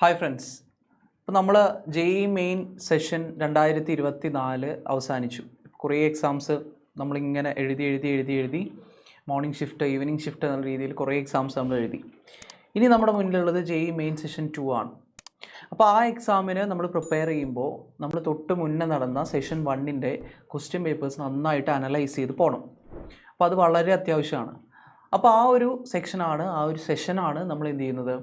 Hi friends, ഇപ്പോൾ നമ്മൾ JEE main session 2024 അവസാനിച്ചു. കുറേ എക്സാംസ് നമ്മളിങ്ങനെ എഴുതി മോർണിംഗ് ഷിഫ്റ്റ് ഈവനിങ് ഷിഫ്റ്റ് എന്നുള്ള രീതിയിൽ കുറേ എക്സാംസ് നമ്മൾ എഴുതി. ഇനി നമ്മുടെ മുന്നിലുള്ളത് JEE മെയിൻ സെഷൻ 2 ആണ്. അപ്പോൾ ആ എക്സാമിന് നമ്മൾ പ്രിപ്പയർ ചെയ്യുമ്പോൾ നമ്മൾ തൊട്ട് മുന്നേ നടന്ന സെഷൻ 1-ൻ്റെ ക്വസ്റ്റ്യൻ പേപ്പേഴ്സ് നന്നായിട്ട് അനലൈസ് ചെയ്ത് പോകണം. അപ്പോൾ അത് വളരെ അത്യാവശ്യമാണ്. അപ്പോൾ ആ ഒരു സെഷനാണ് നമ്മൾ എന്ത് ചെയ്യുന്നത്,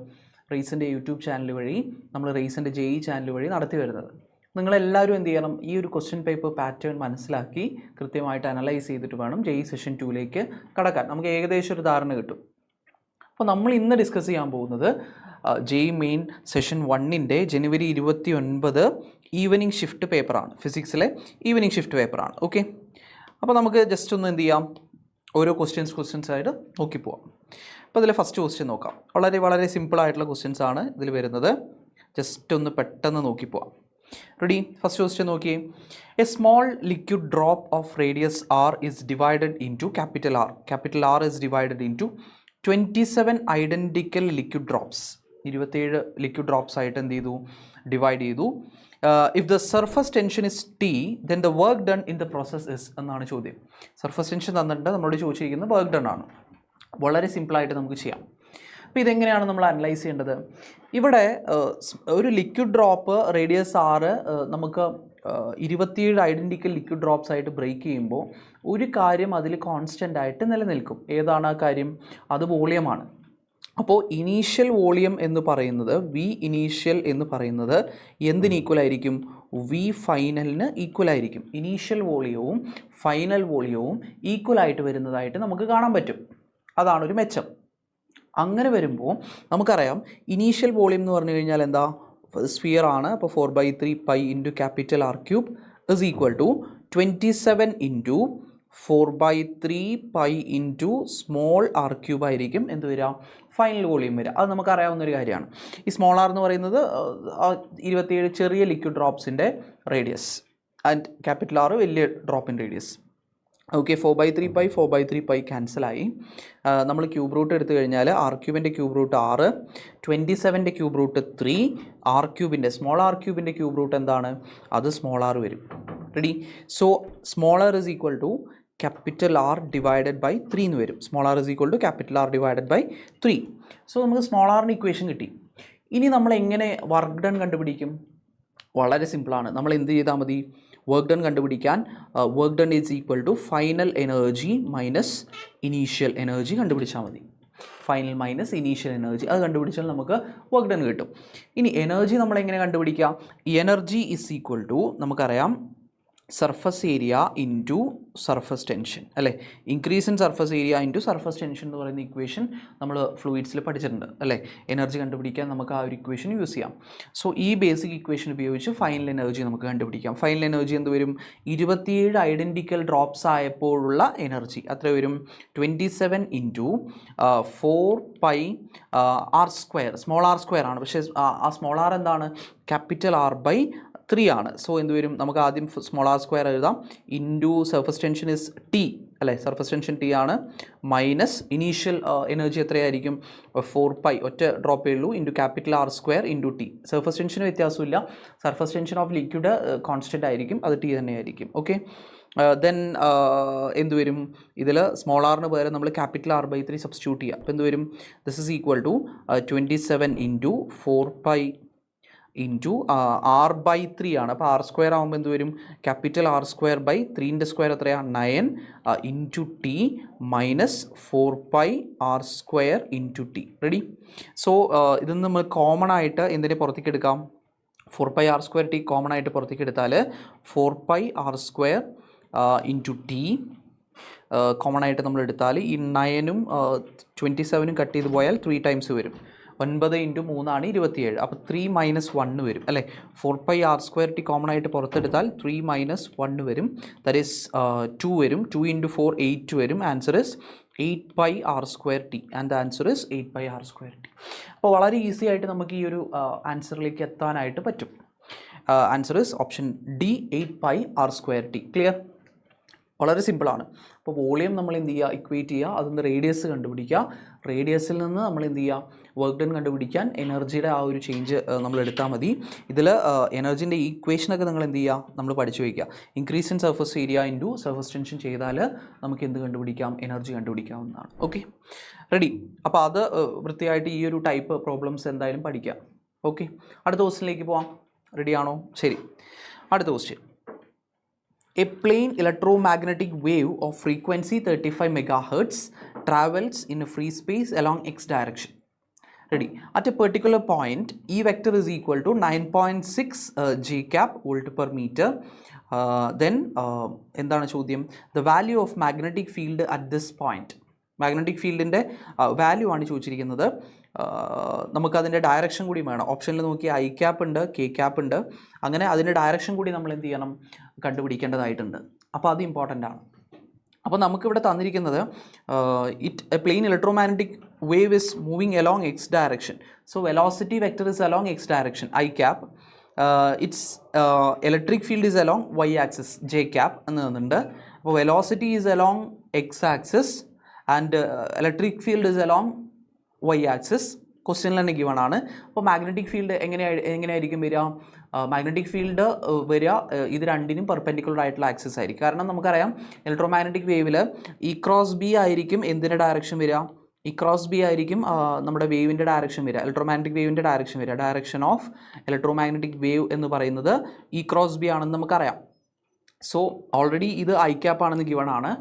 റേസിൻ്റെ യൂട്യൂബ് ചാനൽ വഴി, നമ്മൾ റേസിൻ്റെ JEE ചാനൽ വഴി നടത്തി വരുന്നത്. നിങ്ങളെല്ലാവരും എന്ത് ചെയ്യണം, ഈ ഒരു ക്വസ്റ്റ്യൻ പേപ്പർ പാറ്റേൺ മനസ്സിലാക്കി കൃത്യമായിട്ട് അനലൈസ് ചെയ്തിട്ട് വേണം JEE സെഷൻ 2-ലേക്ക് കടക്കാൻ. നമുക്ക് ഏകദേശം ഒരു ധാരണ കിട്ടും. അപ്പോൾ നമ്മൾ ഇന്ന് ഡിസ്കസ് ചെയ്യാൻ പോകുന്നത് JEE മെയിൻ സെഷൻ 1-ൻ്റെ ജനുവരി 29 ഈവനിങ് ഷിഫ്റ്റ് പേപ്പറാണ്. ഫിസിക്സിലെ ഈവനിങ് ഷിഫ്റ്റ് പേപ്പറാണ്. ഓക്കെ, അപ്പോൾ നമുക്ക് ജസ്റ്റ് ഒന്ന് എന്ത് ചെയ്യാം, ഓരോ ക്വസ്റ്റ്യൻസ് ആയിട്ട് നോക്കിപ്പോവാം. അപ്പോൾ ഇതിൽ ഫസ്റ്റ് ക്വസ്റ്റ്യൻ നോക്കാം. വളരെ സിമ്പിളായിട്ടുള്ള ക്വസ്റ്റ്യൻസ് ആണ് ഇതിൽ വരുന്നത്. ജസ്റ്റ് ഒന്ന് പെട്ടെന്ന് നോക്കിപ്പോവാം. റെഡി? ഫസ്റ്റ് ക്വസ്റ്റ്യൻ നോക്കിയേ. A small liquid drop of radius R is divided into capital R. Capital R is divided into 27 identical liquid drops. 27 liquid drops ആയിട്ട് എന്ത് ചെയ്തു, ഡിവൈഡ് ചെയ്തു. If the surface tension is T, then the work done in the process is എന്നാണ് ചോദ്യം. Surface tension തന്നിട്ട് നമ്മളോട് ചോദിച്ചിരിക്കുന്നത് work done ആണ്. വളരെ സിമ്പിളായിട്ട് നമുക്ക് ചെയ്യാം. അപ്പോൾ ഇതെങ്ങനെയാണ് നമ്മൾ അനലൈസ് ചെയ്യേണ്ടത്? ഇവിടെ ഒരു ലിക്വിഡ് ഡ്രോപ്പ് റേഡിയസ് R നമുക്ക് 27 ഐഡൻറ്റിക്കൽ ലിക്വിഡ് ഡ്രോപ്സ് ആയിട്ട് ബ്രേക്ക് ചെയ്യുമ്പോൾ ഒരു കാര്യം അതിൽ കോൺസ്റ്റൻ്റ് ആയിട്ട് നിലനിൽക്കും. ഏതാണ് ആ കാര്യം? അത് വോളിയമാണ്. അപ്പോൾ ഇനീഷ്യൽ വോളിയം എന്ന് പറയുന്നത്, വി ഇനീഷ്യൽ എന്ന് പറയുന്നത് എന്തിന് ഈക്വലായിരിക്കും? വി ഫൈനലിന് ഈക്വലായിരിക്കും. ഇനീഷ്യൽ വോളിയവും ഫൈനൽ വോളിയവും ഈക്വലായിട്ട് വരുന്നതായിട്ട് നമുക്ക് കാണാൻ പറ്റും. അതാണൊരു മെച്ചം. അങ്ങനെ വരുമ്പോൾ നമുക്കറിയാം ഇനീഷ്യൽ വോളിയം എന്ന് പറഞ്ഞു കഴിഞ്ഞാൽ എന്താ? സ്ഫിയർ ആണ്. അപ്പോൾ 4/3 pi into capital R cube is equal to 27 into 4/3 pi into small R cube ആയിരിക്കും എന്ത് വരിക? ഫൈനൽ വോളിയം വരിക. അത് നമുക്കറിയാവുന്നൊരു കാര്യമാണ്. ഈ സ്മോൾ R എന്ന് പറയുന്നത് 27 ചെറിയ ലിക്വിഡ് ഡ്രോപ്സിൻ്റെ റേഡിയസ് ആൻഡ് ക്യാപിറ്റൽ R വലിയ ഡ്രോപ്പിൻ്റെ റേഡിയസ്. ഓക്കെ, 4/3 പൈ ക്യാൻസലായി. നമ്മൾ ക്യൂബ് റൂട്ട് എടുത്തു കഴിഞ്ഞാൽ R ക്യൂബിൻ്റെ ക്യൂബ് റൂട്ട് 6, 27ൻ്റെ ക്യൂബ് റൂട്ട് 3, സ്മോൾ R ക്യൂബിൻ്റെ ക്യൂബ് റൂട്ട് എന്താണ്? അത് സ്മോൾ R വരും. Ready? So small R is equal to capital R divided by 3 എന്ന് വരും. Small R is equal to capital R divided by 3. So നമുക്ക് small ആറിൻ്റെ equation കിട്ടി. ഇനി നമ്മൾ എങ്ങനെ വർക്ക് ഡൺ കണ്ടുപിടിക്കും? വളരെ സിമ്പിളാണ്. നമ്മൾ എന്ത് ചെയ്താൽ മതി? വർക്ക് ഡൺ കണ്ടുപിടിക്കാൻ work done is equal to final energy minus initial energy കണ്ടുപിടിച്ചാൽ മതി. ഫൈനൽ മൈനസ് ഇനീഷ്യൽ എനർജി അത് കണ്ടുപിടിച്ചാൽ നമുക്ക് വർക്ക് ഡൺ കിട്ടും. ഇനി എനർജി നമ്മൾ എങ്ങനെ കണ്ടുപിടിക്കുക? എനർജി ഈസ് ഈക്വൽ ടു നമുക്കറിയാം surface area into surface tension, അല്ലേ? Increase in surface area into surface tension എന്ന് പറയുന്ന ഇക്വേഷൻ നമ്മൾ ഫ്ലൂയിഡ്സിൽ പഠിച്ചിട്ടുണ്ട്, അല്ലേ? എനർജി കണ്ടുപിടിക്കാൻ നമുക്ക് ആ ഒരു ഇക്വേഷൻ യൂസ് ചെയ്യാം. സോ ഈ ബേസിക് ഇക്വേഷൻ ഉപയോഗിച്ച് ഫൈനൽ എനർജി നമുക്ക് കണ്ടുപിടിക്കാം. ഫൈനൽ എനർജി എന്ത് വരും? 27 ഐഡൻറ്റിക്കൽ ഡ്രോപ്സ് ആയപ്പോഴുള്ള എനർജി അത്ര വരും? 27 into 4 pi R square. Small R square ആണ്, പക്ഷേ ആ സ്മോൾ R എന്താണ്? ക്യാപിറ്റൽ R ബൈ 3 ആണ്. സോ എന്ത് വരും? നമുക്ക് ആദ്യം സ്മോൾ R സ്ക്വയർ എഴുതാം. Into surface tension is T, അല്ലേ? സർഫസ് ടെൻഷൻ T ആണ്. മൈനസ് ഇനീഷ്യൽ എനർജി എത്രയായിരിക്കും? 4 പൈ, ഒറ്റ ഡ്രോപ്പേ ഉള്ളൂ, into capital R square into T. Surface ടെൻഷന് വ്യത്യാസമില്ല. Surface tension of liquid constant ആയിരിക്കും, അത് T തന്നെയായിരിക്കും. ഓക്കെ, ദെൻ എന്ത് വരും? ഇതിൽ സ്മോൾ ആറിന് പകരം നമ്മൾ ക്യാപിറ്റൽ R ബൈ 3 സബ്സ്റ്റിറ്റ്യൂട്ട് ചെയ്യുക. അപ്പോൾ എന്ത് വരും? This is equal to 27 into 4 pi into R by 3 ആണ്. അപ്പോൾ R സ്ക്വയർ ആകുമ്പോൾ എന്ത് വരും? ക്യാപിറ്റൽ R സ്ക്വയർ ബൈ 3ൻ്റെ സ്ക്വയർ എത്രയാണ്? 9 into T minus 4 pi R square into T. Ready? So ഇത് നമ്മൾ കോമൺ ആയിട്ട് എന്തിനെ പുറത്തേക്ക് എടുക്കാം? 4 pi R square T common ആയിട്ട് പുറത്തേക്ക് എടുത്താൽ 4 pi R square into T common ആയിട്ട് നമ്മൾ എടുത്താൽ ഈ 9ഉം 27ഉം കട്ട് ചെയ്ത് പോയാൽ 3 ടൈംസ് വരും. 9 ഇൻറ്റു 3 ആണ് 27. അപ്പോൾ 3 മൈനസ് 1 വരും, അല്ലേ? 4 pi R square T common ആയിട്ട് പുറത്തെടുത്താൽ 3 മൈനസ് 1 വരും. ദാറ്റ് ഈസ് 2 വരും. 2 ഇൻറ്റു 4 8 വരും. Answer is 8 pi R square T. And the answer is 8 pi R square T. അപ്പോൾ വളരെ ഈസി ആയിട്ട് നമുക്ക് ഈ ഒരു ആൻസറിലേക്ക് എത്താനായിട്ട് പറ്റും. Answer is option D, 8 pi R square T. Clear? വളരെ സിമ്പിളാണ്. അപ്പോൾ വോളിയം നമ്മൾ എന്ത് ചെയ്യുക? ഇക്വേറ്റ് ചെയ്യുക. അതിൽ നിന്ന് റേഡിയസ് കണ്ടുപിടിക്കുക. റേഡിയസിൽ നിന്ന് നമ്മൾ എന്ത് ചെയ്യുക? വർക്ക് ഡൺ കണ്ടുപിടിക്കാൻ എനർജിയുടെ ആ ഒരു ചേഞ്ച് നമ്മൾ എടുത്താൽ മതി. ഇതിൽ എനർജിൻ്റെ ഈക്വേഷനൊക്കെ നിങ്ങൾ എന്ത് ചെയ്യുക, നമ്മൾ പഠിച്ചു വയ്ക്കുക. Increase in surface area into surface tension ചെയ്താൽ നമുക്ക് എന്ത് കണ്ടുപിടിക്കാം, എനർജി കണ്ടുപിടിക്കാവുന്നതാണ്. Okay, ready. അപ്പോൾ അത് വൃത്തിയായിട്ട് ഈ ഒരു ടൈപ്പ് പ്രോബ്ലംസ് എന്തായാലും പഠിക്കാം. ഓക്കെ, അടുത്ത ക്വസ്റ്റ്യനിലേക്ക് പോവാം. റെഡിയാണോ? ശരി, അടുത്ത question. A plane electromagnetic wave of frequency 35 megahertz travels in a free space along x direction. Ready? At a particular point, E vector is equal to 9.6 j cap volt per meter. Then, എന്താണ് ചോദ്യം? The value of magnetic field at this point. Magnetic ഫീൽഡിൻ്റെ value ആണ് ചോദിച്ചിരിക്കുന്നത്. നമുക്കതിൻ്റെ direction കൂടി വേണം. ഓപ്ഷനിൽ നോക്കി ഐ ക്യാപ്പ് ഉണ്ട്, കെ ക്യാപ്പ് ഉണ്ട്. അങ്ങനെ അതിൻ്റെ ഡയറക്ഷൻ കൂടി നമ്മൾ എന്ത് ചെയ്യണം, കണ്ടുപിടിക്കേണ്ടതായിട്ടുണ്ട്. അപ്പോൾ അത് ഇമ്പോർട്ടൻ്റ് ആണ്. അപ്പോൾ നമുക്കിവിടെ തന്നിരിക്കുന്നത് a plane electromagnetic wave is moving along x direction. So velocity vector is along x direction, i cap. Its electric field is along y axis, j cap എന്ന് തന്നിട്ടുണ്ട്. അപ്പോൾ velocity is along x axis and electric field is along y axis. ക്വസ്റ്റ്യനിൽ തന്നെ given ആണ്. അപ്പോൾ magnetic field എങ്ങനെയായിരിക്കും വരിക? Magnetic field വരിക ഇത് രണ്ടിനും പെർപെൻഡിക്കുലർ ആയിട്ടുള്ള ആക്സിസ് ആയിരിക്കും. കാരണം നമുക്കറിയാം ഇലക്ട്രോമാഗ്നറ്റിക് വേവിൽ ഇ ക്രോസ് ബി ആയിരിക്കും എന്തിൻ്റെ ഡയറക്ഷൻ വരിക? ഇ ക്രോസ് ബി ആയിരിക്കും നമ്മുടെ വേവിൻ്റെ ഡയറക്ഷൻ വരിക, ഇലക്ട്രോമാഗ്നറ്റിക് വേവിൻ്റെ ഡയറക്ഷൻ വരിക. ഡയറക്ഷൻ ഓഫ് ഇലക്ട്രോമാഗ്നറ്റിക് വേവ് എന്ന് പറയുന്നത് ഇ ക്രോസ് ബി ആണെന്ന് നമുക്കറിയാം. സോ ഓൾറെഡി ഇത് ഐ ക്യാപ്പ് ആണെന്ന് ഗിവൺ ആണ്.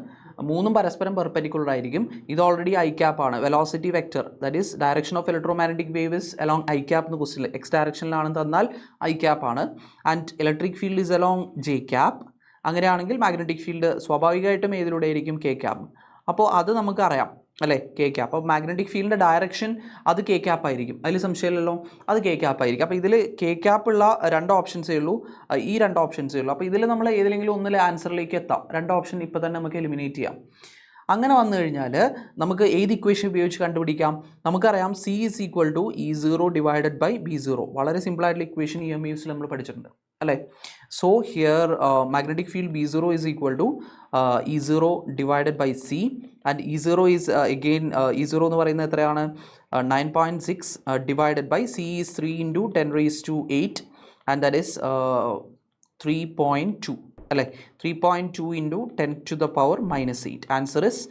മൂന്നും പരസ്പരം പെർപെൻഡിക്കുലർ ആയിരിക്കും. ഇത് ഓൾറെഡി ഐ ക്യാപ്പ് ആണ്. Velocity vector that is direction of electromagnetic wave is along I cap എന്ന് ക്വസ്റ്റ്യൻ എക്സ് ഡയറക്ഷനിലാണെന്ന് തന്നാൽ ഐ ക്യാപ്പ് ആണ്. And electric field is along J cap. അങ്ങനെയാണെങ്കിൽ മാഗ്നറ്റിക് ഫീൽഡ് സ്വാഭാവികമായിട്ടും ഏതിലൂടെ ആയിരിക്കും? K cap. അപ്പോൾ അത് നമുക്കറിയാം അല്ലേ, കെ ക്യാപ്പ്. അപ്പോൾ മാഗ്നറ്റിക് ഫീൽഡിൻ്റെ ഡയറക്ഷൻ അത് കെ ക്യാപ്പ് ആയിരിക്കും, അതിൽ സംശയമില്ലല്ലോ, അത് കെ ക്യാപ്പ് ആയിരിക്കും. അപ്പോൾ ഇതിൽ കെ ക്യാപ്പ് ഉള്ള രണ്ട് ഓപ്ഷൻസേ ഉള്ളൂ, ഈ രണ്ട് ഓപ്ഷൻസേ ഉള്ളൂ. അപ്പോൾ ഇതിൽ നമ്മൾ ഏതെങ്കിലും ഒന്നിൽ ആൻസറിലേക്ക് എത്താം. രണ്ട് ഓപ്ഷൻ ഇപ്പോൾ തന്നെ നമുക്ക് എലിമിനേറ്റ് ചെയ്യാം. അങ്ങനെ വന്നു കഴിഞ്ഞാൽ നമുക്ക് ഏത് ഇക്വേഷൻ ഉപയോഗിച്ച് കണ്ടുപിടിക്കാം? നമുക്കറിയാം c is equal to e zero divided by b zero. വളരെ സിമ്പിളായിട്ടുള്ള ഇക്വേഷൻ EMUസിൽ നമ്മൾ പഠിച്ചിട്ടുണ്ട് അല്ലേ. So here magnetic field b zero is equal to e zero divided by c. And e zero is again e zero എന്ന് പറയുന്നത് എത്രയാണ്? 9.6 divided by c is 3 × 10⁸ and that is 3.2 അല്ലേ. 3.2 × 10⁻⁻8. Answer is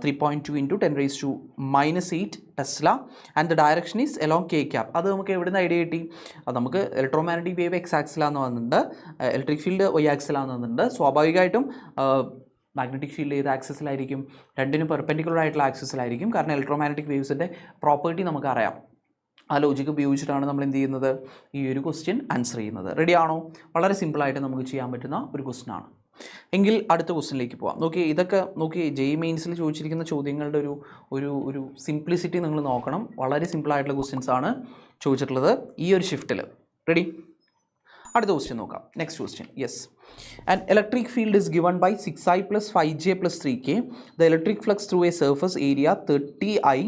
3.2 × 10⁻⁸ tesla. And the direction is along K cap. അത് നമുക്ക് എവിടെ നിന്ന് idea കിട്ടി? അത് നമുക്ക് ഇലക്ട്രോമാഗ്നറ്റിക് വേവ് എക്സ് ആക്സിലാന്ന് വന്നിട്ടുണ്ട്, ഇലക്ട്രിക് ഫീൽഡ് വൈ ആക്സിലാന്ന് വന്നിട്ടുണ്ട്. സ്വാഭാവികമായിട്ടും മാഗ്നറ്റിക് ഫീൽഡ് ഏത് ആക്സിസിലായിരിക്കും? രണ്ടിനും പെർപെൻഡിക്കുലർ ആയിട്ടുള്ള ആക്സിസിലായിരിക്കും. കാരണം ഇലക്ട്രോമാഗ്നറ്റിക് വേവ്സിൻ്റെ പ്രോപ്പർട്ടി നമുക്കറിയാം. ആ ലോജിക്ക് ഉപയോഗിച്ചിട്ടാണ് നമ്മൾ എന്ത് ചെയ്യുന്നത്, ഈ ഒരു ക്വസ്റ്റ്യൻ ആൻസർ ചെയ്യുന്നത്. റെഡിയാണോ? വളരെ സിമ്പിളായിട്ട് നമുക്ക് ചെയ്യാൻ പറ്റുന്ന ഒരു ക്വസ്റ്റ്യൻ ആണ്. എങ്കിൽ അടുത്ത ക്വസ്റ്റ്യനിലേക്ക് പോവാം. നോക്കി ഇതൊക്കെ നോക്കി JEE മെയിൻസിൽ ചോദിച്ചിരിക്കുന്ന ചോദ്യങ്ങളുടെ ഒരു സിംപ്ലിസിറ്റി നിങ്ങൾ നോക്കണം. വളരെ സിമ്പിളായിട്ടുള്ള ക്വസ്റ്റ്യൻസ് ആണ് ചോദിച്ചിട്ടുള്ളത് ഈ ഒരു ഷിഫ്റ്റിൽ. റെഡി? അടുത്ത ക്വസ്റ്റ്യൻ നോക്കാം. Next question. Yes, an electric field is given by 6i plus 5j plus 3k. The electric flux through a surface area 30i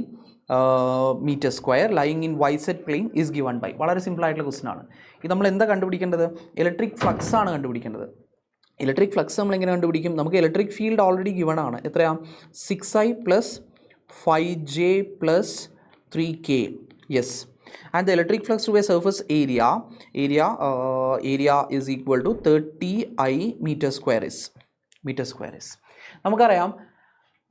meter square lying in yz plane is given by. വളരെ simple ആയിട്ടുള്ള question ആണ്. ഇത് നമ്മൾ എന്താ കണ്ടുപിടിക്കേണ്ടത്? Electric flux ആണ് കണ്ടുപിടിക്കേണ്ടത്. Electric flux നമ്മൾ എങ്ങനെ കണ്ടുപിടിക്കും? നമുക്ക് ഇലക്ട്രിക് ഫീൽഡ് ഓൾറെഡി ഗിവൺ ആണ്. എത്രയാണ്? 6i plus 5j plus 3k. Yes. And the electric flux through a surface area is equal to 30i meter square is. നമുക്കറിയാം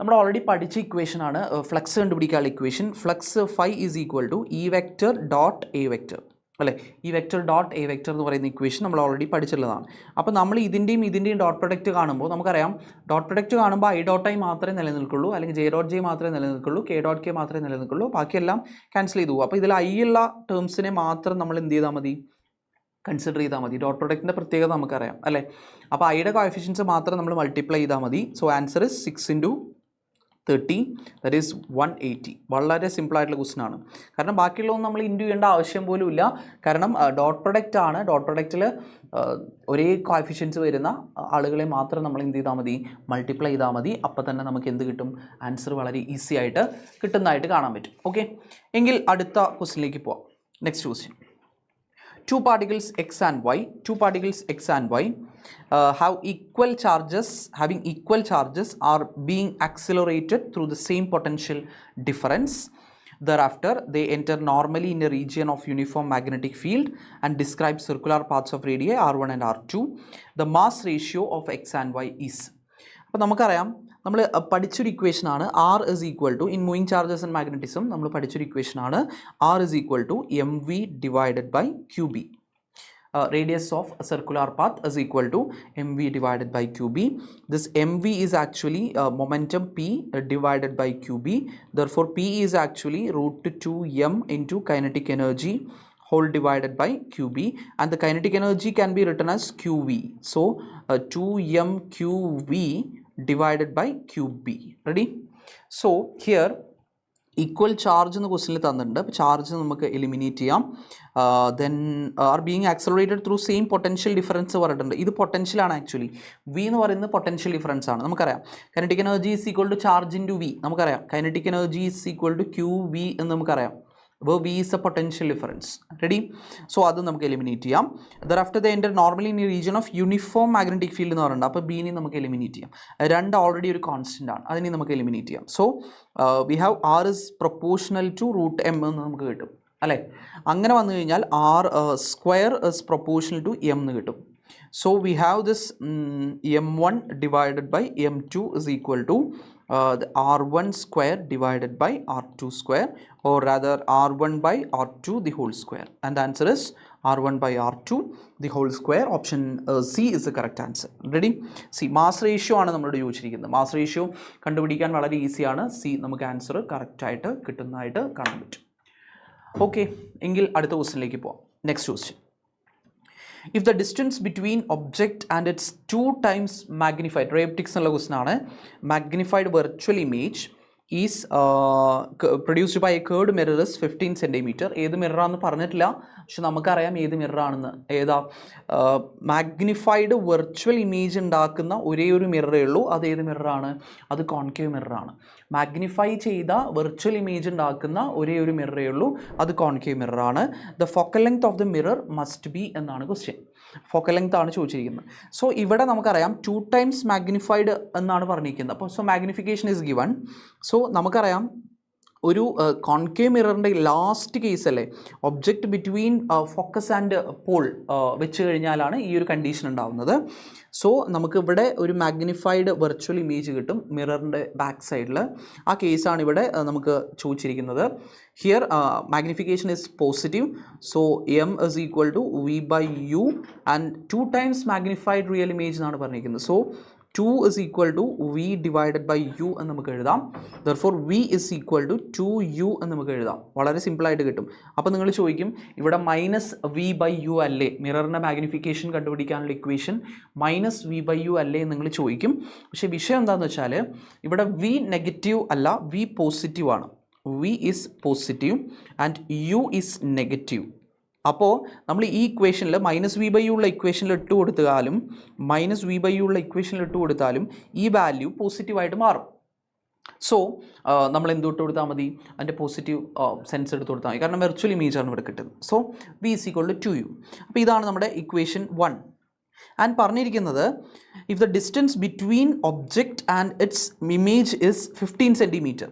നമ്മൾ ഓൾറെഡി പഠിച്ച ഇക്വേഷൻ ആണ് ഫ്ലക്സ് കണ്ടുപിടിക്കാനുള്ള equation. Flux phi is equal to E vector dot A vector അല്ലേ. E vector dot A vector എന്ന് പറയുന്ന equation നമ്മൾ already പഠിച്ചിട്ടുള്ളതാണ്. അപ്പോൾ നമ്മൾ ഇതിൻ്റെയും ഡോട്ട് പ്രൊഡക്റ്റ് കാണുമ്പോൾ നമുക്കറിയാം ഡോട്ട് പ്രൊഡക്റ്റ് കാണുമ്പോൾ ഐ ഡോട്ട് ഐ മാത്രമേ നിലനിൽക്കുള്ളൂ, അല്ലെങ്കിൽ ജെ ഡോട്ട് ജെ മാത്രമേ നിലനിൽക്കുള്ളൂ, കെ ഡോട്ട് കെ മാത്രമേ നിലനിൽക്കുള്ളൂ, ബാക്കിയെല്ലാം ക്യാൻസൽ ചെയ്തു പോകും. അപ്പോൾ ഇതിൽ ഐ ഉള്ള ടേംസിനെ മാത്രം നമ്മൾ എന്ത് ചെയ്താൽ മതി? കൺസിഡർ ചെയ്താൽ മതി. ഡോട്ട് പ്രൊഡക്റ്റിൻ്റെ പ്രത്യേകത നമുക്കറിയാം അല്ലേ. അപ്പോൾ ഐയുടെ കോഎഫിഷ്യൻസ് മാത്രം നമ്മൾ മൾട്ടിപ്ലൈ ചെയ്താൽ മതി. So answer is 6 × 30 that is 180. വളരെ സിമ്പിളായിട്ടുള്ള ക്വസ്റ്റ്യൻ ആണ്. കാരണം ബാക്കിയുള്ളതൊന്നും നമ്മൾ ഇൻറ്റു ചെയ്യേണ്ട ആവശ്യം പോലും ഇല്ല. കാരണം ഡോട്ട് പ്രൊഡക്റ്റ് ആണ്. ഡോട്ട് പ്രൊഡക്റ്റിൽ ഒരേ കോഎഫിഷ്യൻസ് വരുന്ന ആളുകളെ മാത്രം നമ്മൾ എന്ത് ചെയ്താൽ മതി? മൾട്ടിപ്ലൈ ചെയ്താൽ മതി. അപ്പോൾ തന്നെ നമുക്ക് എന്ത് കിട്ടും? ആൻസർ വളരെ ഈസി ആയിട്ട് കിട്ടുന്നതായിട്ട് കാണാൻ പറ്റും. ഓക്കെ, എങ്കിൽ അടുത്ത ക്വസ്റ്റ്യനിലേക്ക് പോവാം. Next question. Two particles x and y have equal charges, having equal charges are being accelerated through the same potential difference. Thereafter, they enter normally in a region of uniform magnetic field and describe circular paths of radii r1 and r2. The mass ratio of x and y is. അപ്പോൾ നമുക്കറിയാം, നമ്മൾ പഠിച്ചൊരു ഇക്വേഷനാണ് R is equal to, in moving charges and magnetism നമ്മൾ പഠിച്ചൊരു ഇക്വേഷനാണ് R is equal to M V divided by Q B. Radius of a circular path is equal to mv divided by qb. This mv is actually momentum p divided by qb. Therefore, p is actually root 2m into kinetic energy whole divided by qb, and the kinetic energy can be written as qv. So, 2m qv divided by qb. Ready? So, here equal charge in the question തന്നിട്ടുണ്ട്. അപ്പോൾ charge നമുക്ക് eliminate ചെയ്യാം. Then are being accelerated through same potential difference പറഞ്ഞിട്ടുണ്ട്. ഇത് പൊട്ടൻഷ്യലാണ് actually. V എന്ന് പറയുന്നത് potential difference ആണ്. നമുക്കറിയാം kinetic energy is equal to charge into V. നമുക്കറിയാം kinetic energy is equal to Q V എന്ന് നമുക്കറിയാം. അപ്പോൾ V is a potential difference. Ready? So അത് നമുക്ക് എലിമിനേറ്റ് ചെയ്യാം. Thereafter the enter normally in region of uniform magnetic field എന്ന് പറയുന്നത്. അപ്പോൾ ബീനെ നമുക്ക് എലിമിനേറ്റ് ചെയ്യാം. രണ്ട് ഓൾറെഡി ഒരു കോൺസ്റ്റൻ്റ് ആണ്, അതിനെ നമുക്ക് എലിമിനേറ്റ് ചെയ്യാം. So we have r is proportional to root m എന്ന് നമുക്ക് കിട്ടും അല്ലേ. അങ്ങനെ വന്നു കഴിഞ്ഞാൽ r square is proportional to m എന്ന് കിട്ടും. So we have this m1 divided by m2 is equal to the r1 square divided by r2 square, or rather r1 by r2 the whole square, and the answer is r1 by r2 the whole square. Option C is the correct answer. Ready? See, mass ratio ആണ് നമ്മളോട് ചോദിച്ചിരിക്കുന്നത്. Mass ratio കണ്ടുപിടിക്കാൻ വളരെ ഈസിയാണ്. C നമുക്ക് answer correct ആയിട്ട് കിട്ടുന്നതായിട്ട് കാണാൻ പറ്റും. ഓക്കെ, എങ്കിൽ അടുത്ത ക്വസ്റ്റ്യനിലേക്ക് പോവാം. Next question. If the distance between object and its 2 times magnified, ray optics എന്നുള്ള ക്വസ്റ്റ്യൻ ആണ്, magnified virtual image is produced by a curved mirror is 15 centimeter. ഏത് മിററാണെന്ന് പറഞ്ഞിട്ടില്ല, പക്ഷെ നമുക്കറിയാം ഏത് മിററാണെന്ന്. ഏതാ? മാഗ്നിഫൈഡ് വെർച്വൽ ഇമേജ് ഉണ്ടാക്കുന്ന ഒരേ ഒരു മിററേ ഉള്ളൂ. അത് ഏത് മിററാണ്? അത് കോൺകേവ് മിററാണ്. മാഗ്നിഫൈ ചെയ്ത വെർച്വൽ ഇമേജ് ഉണ്ടാക്കുന്ന ഒരേ ഒരു മിററേ ഉള്ളൂ, അത് കോൺകേവ് മിററാണ്. The focal length of the mirror must be എന്നാണ് ക്വസ്റ്റ്യൻ. ഫോക്കൽ ലെങ്ത് ആണ് ചോദിച്ചിരിക്കുന്നത്. സോ ഇവിടെ നമുക്കറിയാം 2 times മാഗ്നിഫൈഡ് എന്നാണ് പറഞ്ഞിരിക്കുന്നത്. അപ്പോൾ so magnification is given. So നമുക്കറിയാം ഒരു കോൺകേവ് മിററിൻ്റെ ലാസ്റ്റ് കേസ് അല്ലേ, object between focus and pole വെച്ച് കഴിഞ്ഞാലാണ് ഈ ഒരു കണ്ടീഷൻ ഉണ്ടാവുന്നത്. സോ നമുക്ക് ഇവിടെ ഒരു മാഗ്നിഫൈഡ് വെർച്വൽ ഇമേജ് കിട്ടും മിററിൻ്റെ ബാക്ക് സൈഡിൽ. ആ കേസാണ് ഇവിടെ നമുക്ക് ചോദിച്ചിരിക്കുന്നത്. Here magnification is positive. So m is equal to v by u, and 2 times magnified real image എന്നാണ് പറഞ്ഞിരിക്കുന്നത്. So 2 is equal to v divided by u എന്ന് നമുക്ക് എഴുതാം. therefore v is equal to 2u എന്ന് നമുക്ക് എഴുതാം. വളരെ സിമ്പിളായിട്ട് കിട്ടും. അപ്പോൾ നിങ്ങൾ ചോദിക്കും, ഇവിടെ മൈനസ് വി ബൈ യു അല്ലേ മിററിൻ്റെ മാഗ്നിഫിക്കേഷൻ കണ്ടുപിടിക്കാനുള്ള equation? Minus v by u അല്ലേ എന്ന് നിങ്ങൾ ചോദിക്കും. പക്ഷേ വിഷയം എന്താണെന്ന് വെച്ചാൽ ഇവിടെ വി നെഗറ്റീവ് അല്ല, വി പോസിറ്റീവ് ആണ്. V is positive and u is negative. അപ്പോൾ നമ്മൾ ഈ ഇക്വേഷനിൽ മൈനസ് വി ബൈ യു ഉള്ള ഇക്വേഷനിൽ ഇട്ട് കൊടുത്താലും ഈ വാല്യൂ പോസിറ്റീവായിട്ട് മാറും. സോ നമ്മൾ എന്ത് ഇട്ട് കൊടുത്താൽ മതി? അതിൻ്റെ പോസിറ്റീവ് സെൻസ് എടുത്ത് കൊടുത്താൽ മതി, കാരണം വെർച്വൽ ഇമേജാണ് ഇവിടെ കിട്ടുന്നത്. So V is equal to 2u. അപ്പോൾ ഇതാണ് നമ്മുടെ ഇക്വേഷൻ 1. ആൻഡ് പറഞ്ഞിരിക്കുന്നത് if the distance between object and its image is 15 centimeter.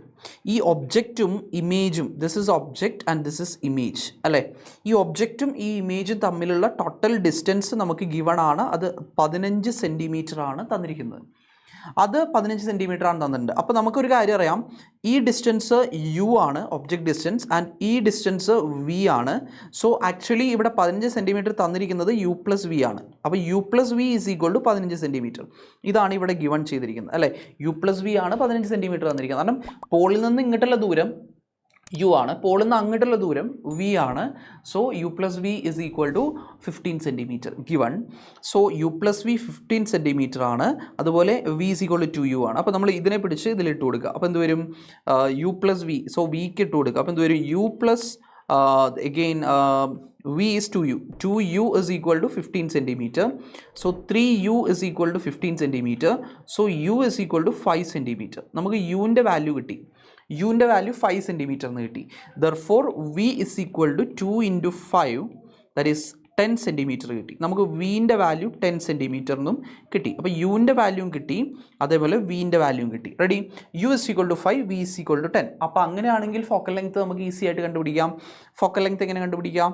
ഈ ഒബ്ജക്റ്റും ഇമേജും, this is object and this is image അല്ലേ, ഈ ഒബ്ജക്റ്റും ഈ ഇമേജും തമ്മിലുള്ള ടോട്ടൽ ഡിസ്റ്റൻസ് നമുക്ക് ഗിവൺ ആണ്. അത് 15 centimeter ആണ് തന്നിരിക്കുന്നത്. അത് 15 centimeter ആണ് തന്നിട്ടുണ്ട്. അപ്പോൾ നമുക്കൊരു കാര്യം അറിയാം, ഈ ഡിസ്റ്റൻസ് യു ആണ് ഒബ്ജക്റ്റ് ഡിസ്റ്റൻസ്, ആൻഡ് ഈ ഡിസ്റ്റൻസ് വി ആണ്. സോ ആക്ച്വലി ഇവിടെ 15 centimeter തന്നിരിക്കുന്നത് യു പ്ലസ് വി ആണ്. അപ്പോൾ u plus v is equal to 15 centimeter. ഇതാണ് ഇവിടെ ഗിവൺ ചെയ്തിരിക്കുന്നത് അല്ലേ. യു പ്ലസ് വി ആണ് 15 centimeter തന്നിരിക്കുന്നത്. കാരണം പോളിൽ നിന്ന് ഇങ്ങോട്ടുള്ള ദൂരം യു ആണ്, പോളിൽ നിന്ന് അങ്ങോട്ടുള്ള ദൂരം വി ആണ്. So u plus v is equal to 15 centimeter given. So u plus v 15 centimeter ആണ്. അതുപോലെ V is equal to 2u ആണ്. അപ്പോൾ നമ്മൾ ഇതിനെ പിടിച്ച് ഇതിലിട്ട് കൊടുക്കുക. അപ്പോൾ എന്ത് വരും? U plus v. സോ വിക്ക് ഇട്ട് കൊടുക്കുക. അപ്പോൾ എന്ത് വരും? U plus again v is 2u. 2u is equal to 15 centimeter. So 3u is equal to 15 centimeter. So u is equal to 5 centimeter. നമുക്ക് യുവിൻ്റെ വാല്യൂ കിട്ടി. യുവിൻ്റെ വാല്യൂ 5 centimeter എന്ന് കിട്ടി. therefore v is equal to 2 into 5, that is 10 centimetre കിട്ടി. നമുക്ക് വിൻ്റെ value 10 centimetre എന്നും കിട്ടി. അപ്പോൾ യുവിൻ്റെ വാല്യൂവും കിട്ടി, അതേപോലെ വിൻ്റെ വാല്യൂവും കിട്ടി. Ready? U is equal to 5, v is equal to 10. അപ്പോൾ അങ്ങനെയാണെങ്കിൽ ഫോക്കൽ ലെങ്ത് നമുക്ക് ഈസി ആയിട്ട് കണ്ടുപിടിക്കാം. ഫോക്കൽ ലെങ്ത് എങ്ങനെ കണ്ടുപിടിക്കാം?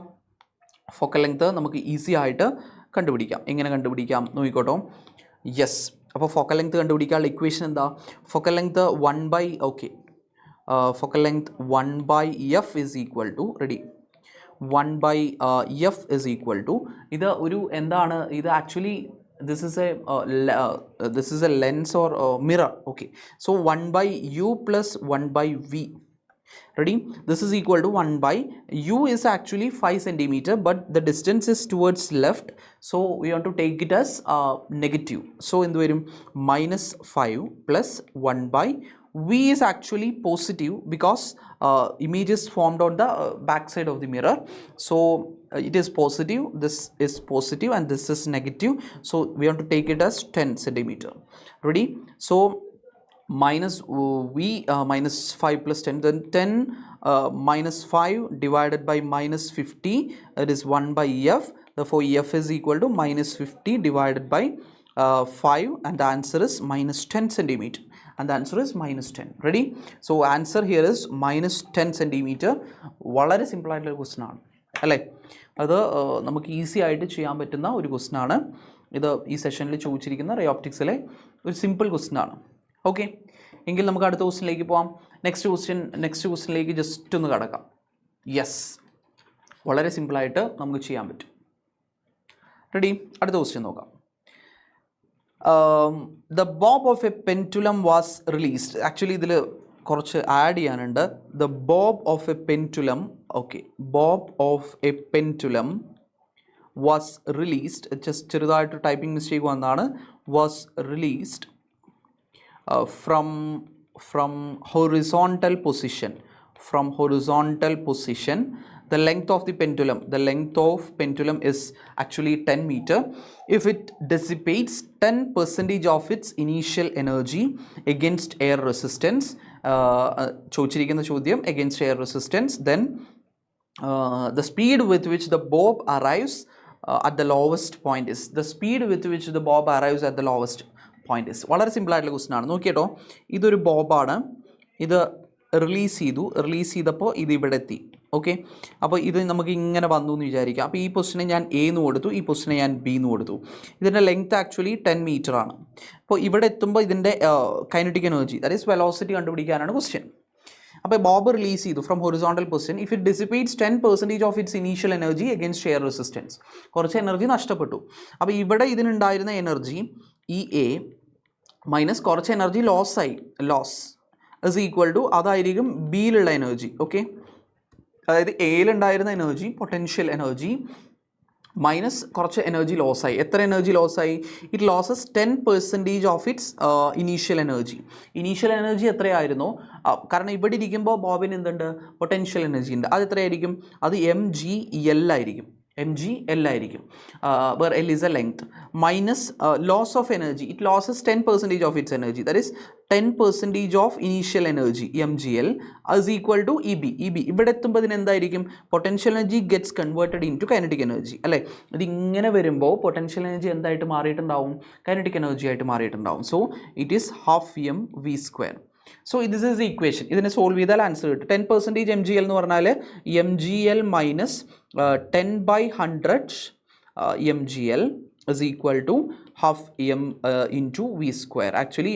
ഫോക്കൽ ലെങ്ത് നമുക്ക് ഈസി ആയിട്ട് കണ്ടുപിടിക്കാം. എങ്ങനെ കണ്ടുപിടിക്കാം നോക്കിക്കോട്ടോ. യെസ്, അപ്പോൾ ഫോക്കൽ ലെങ്ത് കണ്ടുപിടിക്കാനുള്ള ഇക്വേഷൻ എന്താ? Focal length 1 okay, focal length 1/f is equal to, ready, 1/f is equal to, ഇത് ഒരു എന്താണ് ഇത് actually this is a lens or mirror. Okay, so 1/u plus 1/v, ready, this is equal to 1/u is actually 5 centimeter, but the distance is towards left, so we want to take it as negative. So in the varum -5 plus 1/v is actually positive because image is formed on the back side of the mirror, so it is positive, this is positive and this is negative, so we want to take it as 10 centimeter. Ready? So minus v minus 5 plus 10, then 10 minus 5 divided by minus 50, that is 1/f. Therefore f is equal to minus 50 divided by 5, and the answer is minus 10 centimeter, and the answer is minus 10. Ready? So answer here is minus 10 centimeter. വളരെ simple ആയിട്ടുള്ള question ആണ് അല്ലേ? അത് നമുക്ക് easy ആയിട്ട് ചെയ്യാൻ പറ്റുന്ന ഒരു ക്വസ്റ്റൻ ആണ് ഇത്. ഈ സെഷനിൽ ചോദിച്ചിരിക്കുന്ന റേ ഓപ്റ്റിക്സിലെ ഒരു സിമ്പിൾ ക്വസ്റ്റൻ ആണ്. ഓക്കെ, എങ്കിൽ നമുക്ക് അടുത്ത ക്വസ്റ്റ്യനിലേക്ക് പോകാം. നെക്സ്റ്റ് ക്വസ്റ്റ്യനിലേക്ക് ജസ്റ്റ് ഒന്ന് കടക്കാം. യെസ്, വളരെ സിമ്പിളായിട്ട് നമുക്ക് ചെയ്യാൻ പറ്റും. റെഡി? അടുത്ത ക്വസ്റ്റ്യൻ നോക്കാം. The bob of a pendulum was released. Actually ഇതിൽ കുറച്ച് ആഡ് ചെയ്യാനുണ്ട്. The bob of a pendulum, okay, bob of a pendulum was released. Just ചെറുതായിട്ട് ടൈപ്പിംഗ് മിസ്റ്റേക്ക് വന്നതാണ്. Was released from horizontal position. From horizontal position, the length of pendulum is actually 10 meter. If it dissipates 10% of its initial energy against air resistance, ചോദിച്ചിരിക്കുന്ന ചോദ്യം against air resistance, then the speed with which the bob arrives at the lowest point is, the speed with which the bob arrives at the lowest point is. വളരെ simple ആയിട്ടുള്ള question ആണ്. നോക്കിയേട്ടോ, ഇതൊരു ബോബാണ്, ഇത് release ചെയ്തപ്പോൾ ഇത് ഇവിടെ എത്തി. Okay, അപ്പോൾ ഇത് നമുക്ക് ഇങ്ങനെ വന്നു എന്ന് വിചാരിക്കാം. അപ്പോൾ ഈ പൊസിഷനെ ഞാൻ എ എന്ന് കൊടുത്തു, ഈ പൊസിഷനെ ഞാൻ ബി എന്ന് കൊടുത്തു. ഇതിൻ്റെ ലെങ്ത് ആക്ച്വലി 10 മീറ്റർ ആണ്. അപ്പോൾ ഇവിടെ എത്തുമ്പോൾ ഇതിൻ്റെ kinetic energy, that is velocity കണ്ടുപിടിക്കാനാണ് ക്വസ്റ്റ്യൻ. അപ്പോൾ ബോബ് റിലീസ് ചെയ്തു from horizontal position. If it dissipates 10% of its initial energy against air resistance, കുറച്ച് എനർജി നഷ്ടപ്പെട്ടു. അപ്പോൾ ഇവിടെ ഇതിനുണ്ടായിരുന്ന എനർജി ഇ എ മൈനസ് കുറച്ച് energy loss is equal to, അതായിരിക്കും ബിയിലുള്ള എനർജി. ഓക്കെ, അതായത് എയിലുണ്ടായിരുന്ന എനർജി, പൊട്ടൻഷ്യൽ എനർജി, മൈനസ് കുറച്ച് എനർജി ലോസായി. എത്ര എനർജി ലോസായി? It loses 10% of its initial energy. Initial energy എത്രയായിരുന്നു? കാരണം ഇവിടെ ഇരിക്കുമ്പോൾ ബോബിന് എന്തുണ്ട്? പൊട്ടൻഷ്യൽ എനർജി ഉണ്ട്. അത് എത്രയായിരിക്കും? അത് mgl ആയിരിക്കും. where L is a length, minus loss of energy. It loses 10% of its energy, that is 10% of initial energy, mgl, is equal to EB. ഇവിടെ എത്തുമ്പോൾ എന്തായിരിക്കും? potential energy gets converted into kinetic energy അല്ലേ? ഇത് ഇങ്ങനെ വരുമ്പോൾ potential energy എന്തായിട്ട് മാറിയിട്ടുണ്ടാവും? kinetic energy ആയിട്ട് മാറിയിട്ടുണ്ടാവും. so it is half mv². So this is the equation. ഇതിനെ സോൾവ് ചെയ്താൽ ആൻസർ കിട്ടും. 10% mgl എന്ന് പറഞ്ഞാൽ mgl minus 10/100 mgl is equal to half m into v². Actually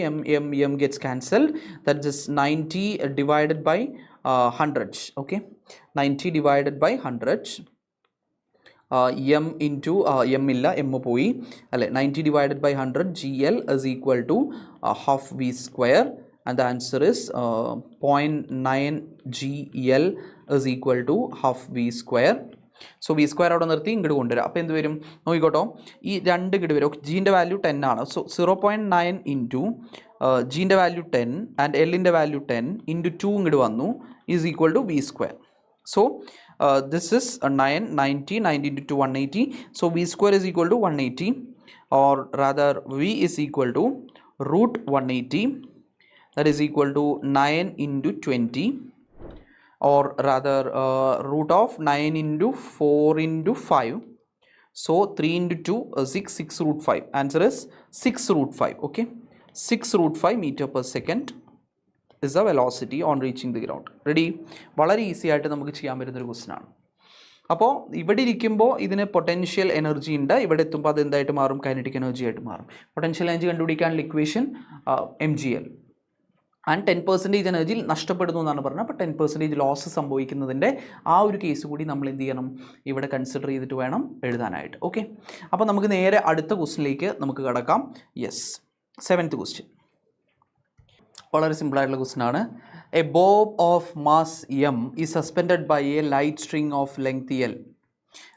m gets cancelled. That is 90 divided by 100. Okay, 90 divided by 100. m into m illa, m പോയി അല്ലേ? 90 divided by 100 gl is equal to half v². And the answer is 0.9 gl is equal to half v². So v² അവിടെ നിർത്തി ഇങ്ങോട്ട് കൊണ്ടുവരാം. അപ്പോൾ എന്ത് വരും നോക്കിക്കോട്ടോ, ഈ രണ്ട് ഇങ്ങോട്ട് വരും. ജീൻ്റെ വാല്യൂ 10 ആണ്. സോ 0.9 ഇൻറ്റു ജീൻ്റെ വാല്യൂ 10 ആൻഡ് എല്ലിൻ്റെ വാല്യൂ 10 ഇൻറ്റു 2 ഇങ്ങോട്ട് വന്നു is equal to v². So this is 90 into 2 180. സോ v² is equal to 180, or rather v is equal to root 180. That is equal to 9 into 20, or rather root of 9 into 4 into 5, So 3 into 2, 6, 6 root 5. Answer is 6 root 5. Okay, 6 root 5 meter per second is the velocity on reaching the ground. Ready? വളരെ easy ആയിട്ട് നമുക്ക് ചെയ്യാൻ പറ്റുന്ന ഒരു question ആണ്. അപ്പോൾ ഇവിടെ ഇരിക്കുമ്പോൾ ഇതിന് പൊട്ടൻഷ്യൽ എനർജി ഉണ്ട്, ഇവിടെ എത്തുമ്പോൾ അത് എന്തായിട്ട് മാറും? കൈനറ്റിക് എനർജി ആയിട്ട് മാറും. പൊട്ടൻഷ്യൽ എനർജി കണ്ടുപിടിക്കാനുള്ള ഇക്വേഷൻ mgl. ആൻഡ് 10% എനർജി നഷ്ടപ്പെടുന്നു എന്നാണ് പറഞ്ഞത്. അപ്പോൾ 10% ലോസ് സംഭവിക്കുന്നതിൻ്റെ ആ ഒരു കേസ് കൂടി നമ്മൾ എന്ത് ചെയ്യണം? ഇവിടെ കൺസിഡർ ചെയ്തിട്ട് വേണം എഴുതാനായിട്ട്. ഓക്കെ, അപ്പോൾ നമുക്ക് നേരെ അടുത്ത ക്വസ്റ്റിനിലേക്ക് നമുക്ക് കടക്കാം. യെസ്, 7th ക്വസ്റ്റ്യൻ വളരെ സിമ്പിളായിട്ടുള്ള ക്വസ്റ്റ്യൻ ആണ്. A bob of mass m is suspended by a light string of length l.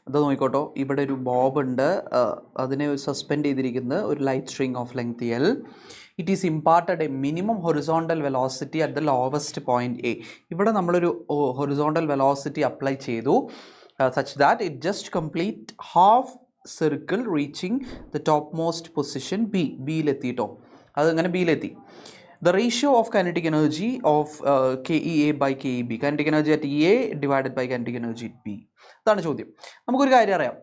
അത് നോക്കിക്കോട്ടോ, ഇവിടെ ഒരു ബോബ് ഉണ്ട്, അതിനെ സസ്പെൻഡ് ചെയ്തിരിക്കുന്നത് ഒരു light string of length L. It is imparted a minimum horizontal velocity at the lowest point A. ഇവിടെ നമ്മളൊരു horizontal velocity അപ്ലൈ ചെയ്തു such that it just complete half circle reaching the topmost position B. ബിയിലെത്തിയിട്ടോ, അതങ്ങനെ ബിയിലെത്തി. The ratio of kinetic energy of KEA by KEB, kinetic energy at EA divided by kinetic energy at B. അതാണ് ചോദ്യം. നമുക്കൊരു കാര്യം അറിയാം,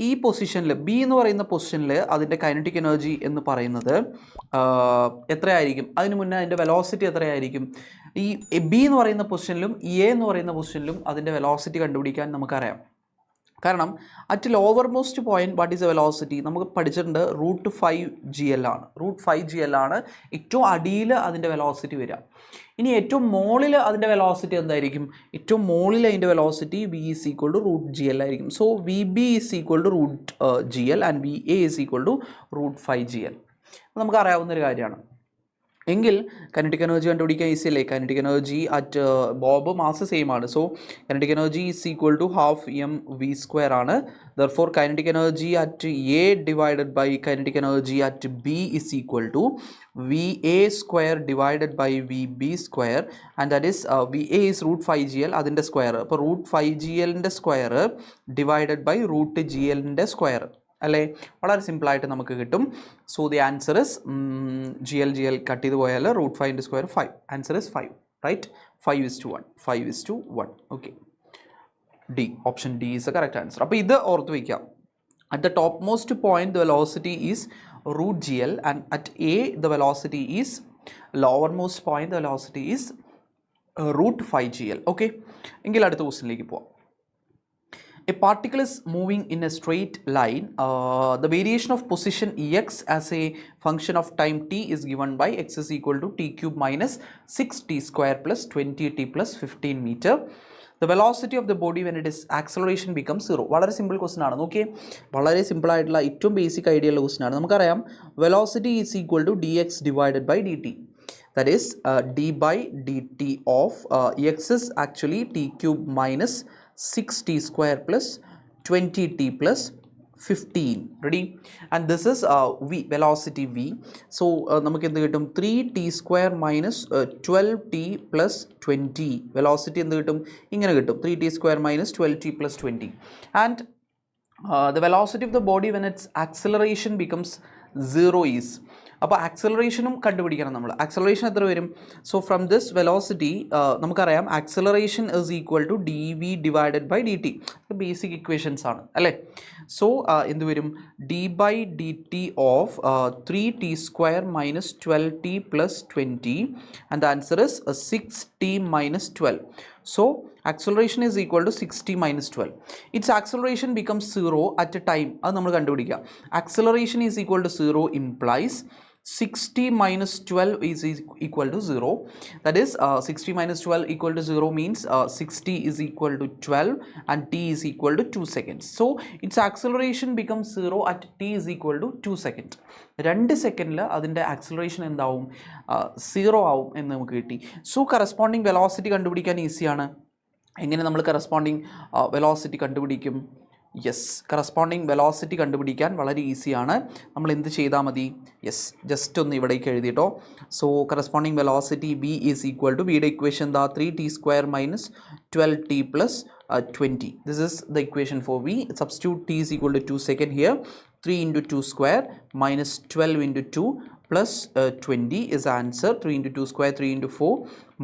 ഈ പൊസിഷനിൽ B എന്ന് പറയുന്ന പൊസിഷനിൽ അതിൻ്റെ കൈനറ്റിക് എനർജി എന്ന് പറയുന്നത് എത്രയായിരിക്കും? അതിന് മുന്നേ അതിൻ്റെ വെലോസിറ്റി എത്രയായിരിക്കും? ഈ ബി എന്ന് പറയുന്ന പൊസിഷനിലും എ എന്ന് പറയുന്ന പൊസിഷനിലും അതിൻ്റെ വെലോസിറ്റി കണ്ടുപിടിക്കാൻ നമുക്കറിയാം. കാരണം at lower most point what is A velocity നമുക്ക് പഠിച്ചിട്ടുണ്ട്, √5gl ആണ്. √5gl ആണ് ഏറ്റവും അടിയിൽ അതിൻ്റെ വെലോസിറ്റി വരിക. ഇനി ഏറ്റവും മുകളിൽ അതിൻ്റെ വെലോസിറ്റി എന്തായിരിക്കും? ഏറ്റവും മുകളിൽ അതിൻ്റെ velocity v is equal to √gl ആയിരിക്കും. So vb is equal to √gl and va is equal to √5gl. നമുക്ക് അറിയാവുന്നൊരു കാര്യമാണ്. എങ്കിൽ കൈനറ്റിക് എനർജി കണ്ടുപിടിക്കാൻ ഈസി അല്ലേ? Kinetic energy at bob mass same ആണ്. So kinetic energy is equal to half mv² ആണ്. Therefore kinetic energy at A divided by kinetic energy at B is equal to va² divided by vb², and that is va is √5gl, അതിൻ്റെ square. അപ്പോൾ √5gl square divided by √gl square അല്ലേ? വളരെ സിമ്പിളായിട്ട് നമുക്ക് കിട്ടും. So the answer is gl cut ചെയ്ത് പോയാൽ √5² 5. Answer is 5, right? 5:1, 5:1. Okay, d, option d is a correct answer. അപ്പോൾ ഇത് ഓർത്ത് വയ്ക്കാം. At the top most point the velocity is √gl and at a the velocity is lower most point the velocity is √5gl. Okay, എങ്കിൽ അടുത്ത ക്വസ്റ്റ്യനിലേക്ക് പോവാം. A particle is moving in a straight line. The variation of position x as a function of time t is given by x is equal to t cube minus 6t² plus 20t plus 15 meter. The velocity of the body when it is acceleration becomes 0. വളരെ simple question ആണ്. നോക്കിയേ, വളരെ simple ആയിട്ടുള്ള ഏറ്റവും basic idea ഉള്ള question ആണ്. നമുക്കറിയാം velocity is equal to dx divided by dt. That is d by dt of x is actually t cube minus 6t² plus 20t plus 15. Ready? And this is v, velocity v. So നമുക്ക് എന്ത് കിട്ടും? 3t² minus 12t plus 20. velocity എന്ത് കിട്ടും? ഇങ്ങനെ കിട്ടും, 3t² minus 12t plus 20. And the velocity of the body when its acceleration becomes 0 is, അപ്പോൾ ആക്സലറേഷനും കണ്ടുപിടിക്കണം നമ്മൾ. ആക്സലറേഷൻ എത്ര വരും? സോ ഫ്രം ദിസ് വെലോസിറ്റി നമുക്കറിയാം acceleration is equal to dv divided by dt. Basic equations ആണ് അല്ലേ? സോ എന്ത് വരും? d by dt of 3t² minus 12t plus 20 and the answer is 6t minus 12. So acceleration is equal to 6t minus 12. Its acceleration becomes 0 at a time. അത് നമ്മൾ കണ്ടുപിടിക്കുക. Acceleration is equal to 0 implies 60 minus 12 is equal to 0. That is 60 minus 12 equal to 0 means 60 is equal to 12 and t is equal to 2 seconds. So its acceleration becomes 0 at t is equal to 2 seconds. 2 സെക്കൻഡിൽ അതിൻ്റെ acceleration എന്താവും? 0 ആവും എന്ന് നമുക്ക് കിട്ടി. So corresponding velocity കണ്ടുപിടിക്കാൻ ഈസിയാണ്. എങ്ങനെ നമ്മൾ കറസ്പോണ്ടിങ് വെലോസിറ്റി കണ്ടുപിടിക്കും? യെസ്, കറസ്പോണ്ടിങ് വെലോസിറ്റി കണ്ടുപിടിക്കാൻ വളരെ ഈസിയാണ്. നമ്മൾ എന്ത് ചെയ്താൽ മതി? യെസ്, ജസ്റ്റ് ഒന്ന് ഇവിടേക്ക് എഴുതിയിട്ടോ. So corresponding velocity B is equal to, ബിയുടെ ഇക്വേഷൻ എന്താ? 3t² minus 12t plus 20. This is the equation for v. Substitute t is equal to 2 seconds here. 3 into 2 square minus 12 into 2 plus 20 is the answer. 3 into 2 square, 3 into 4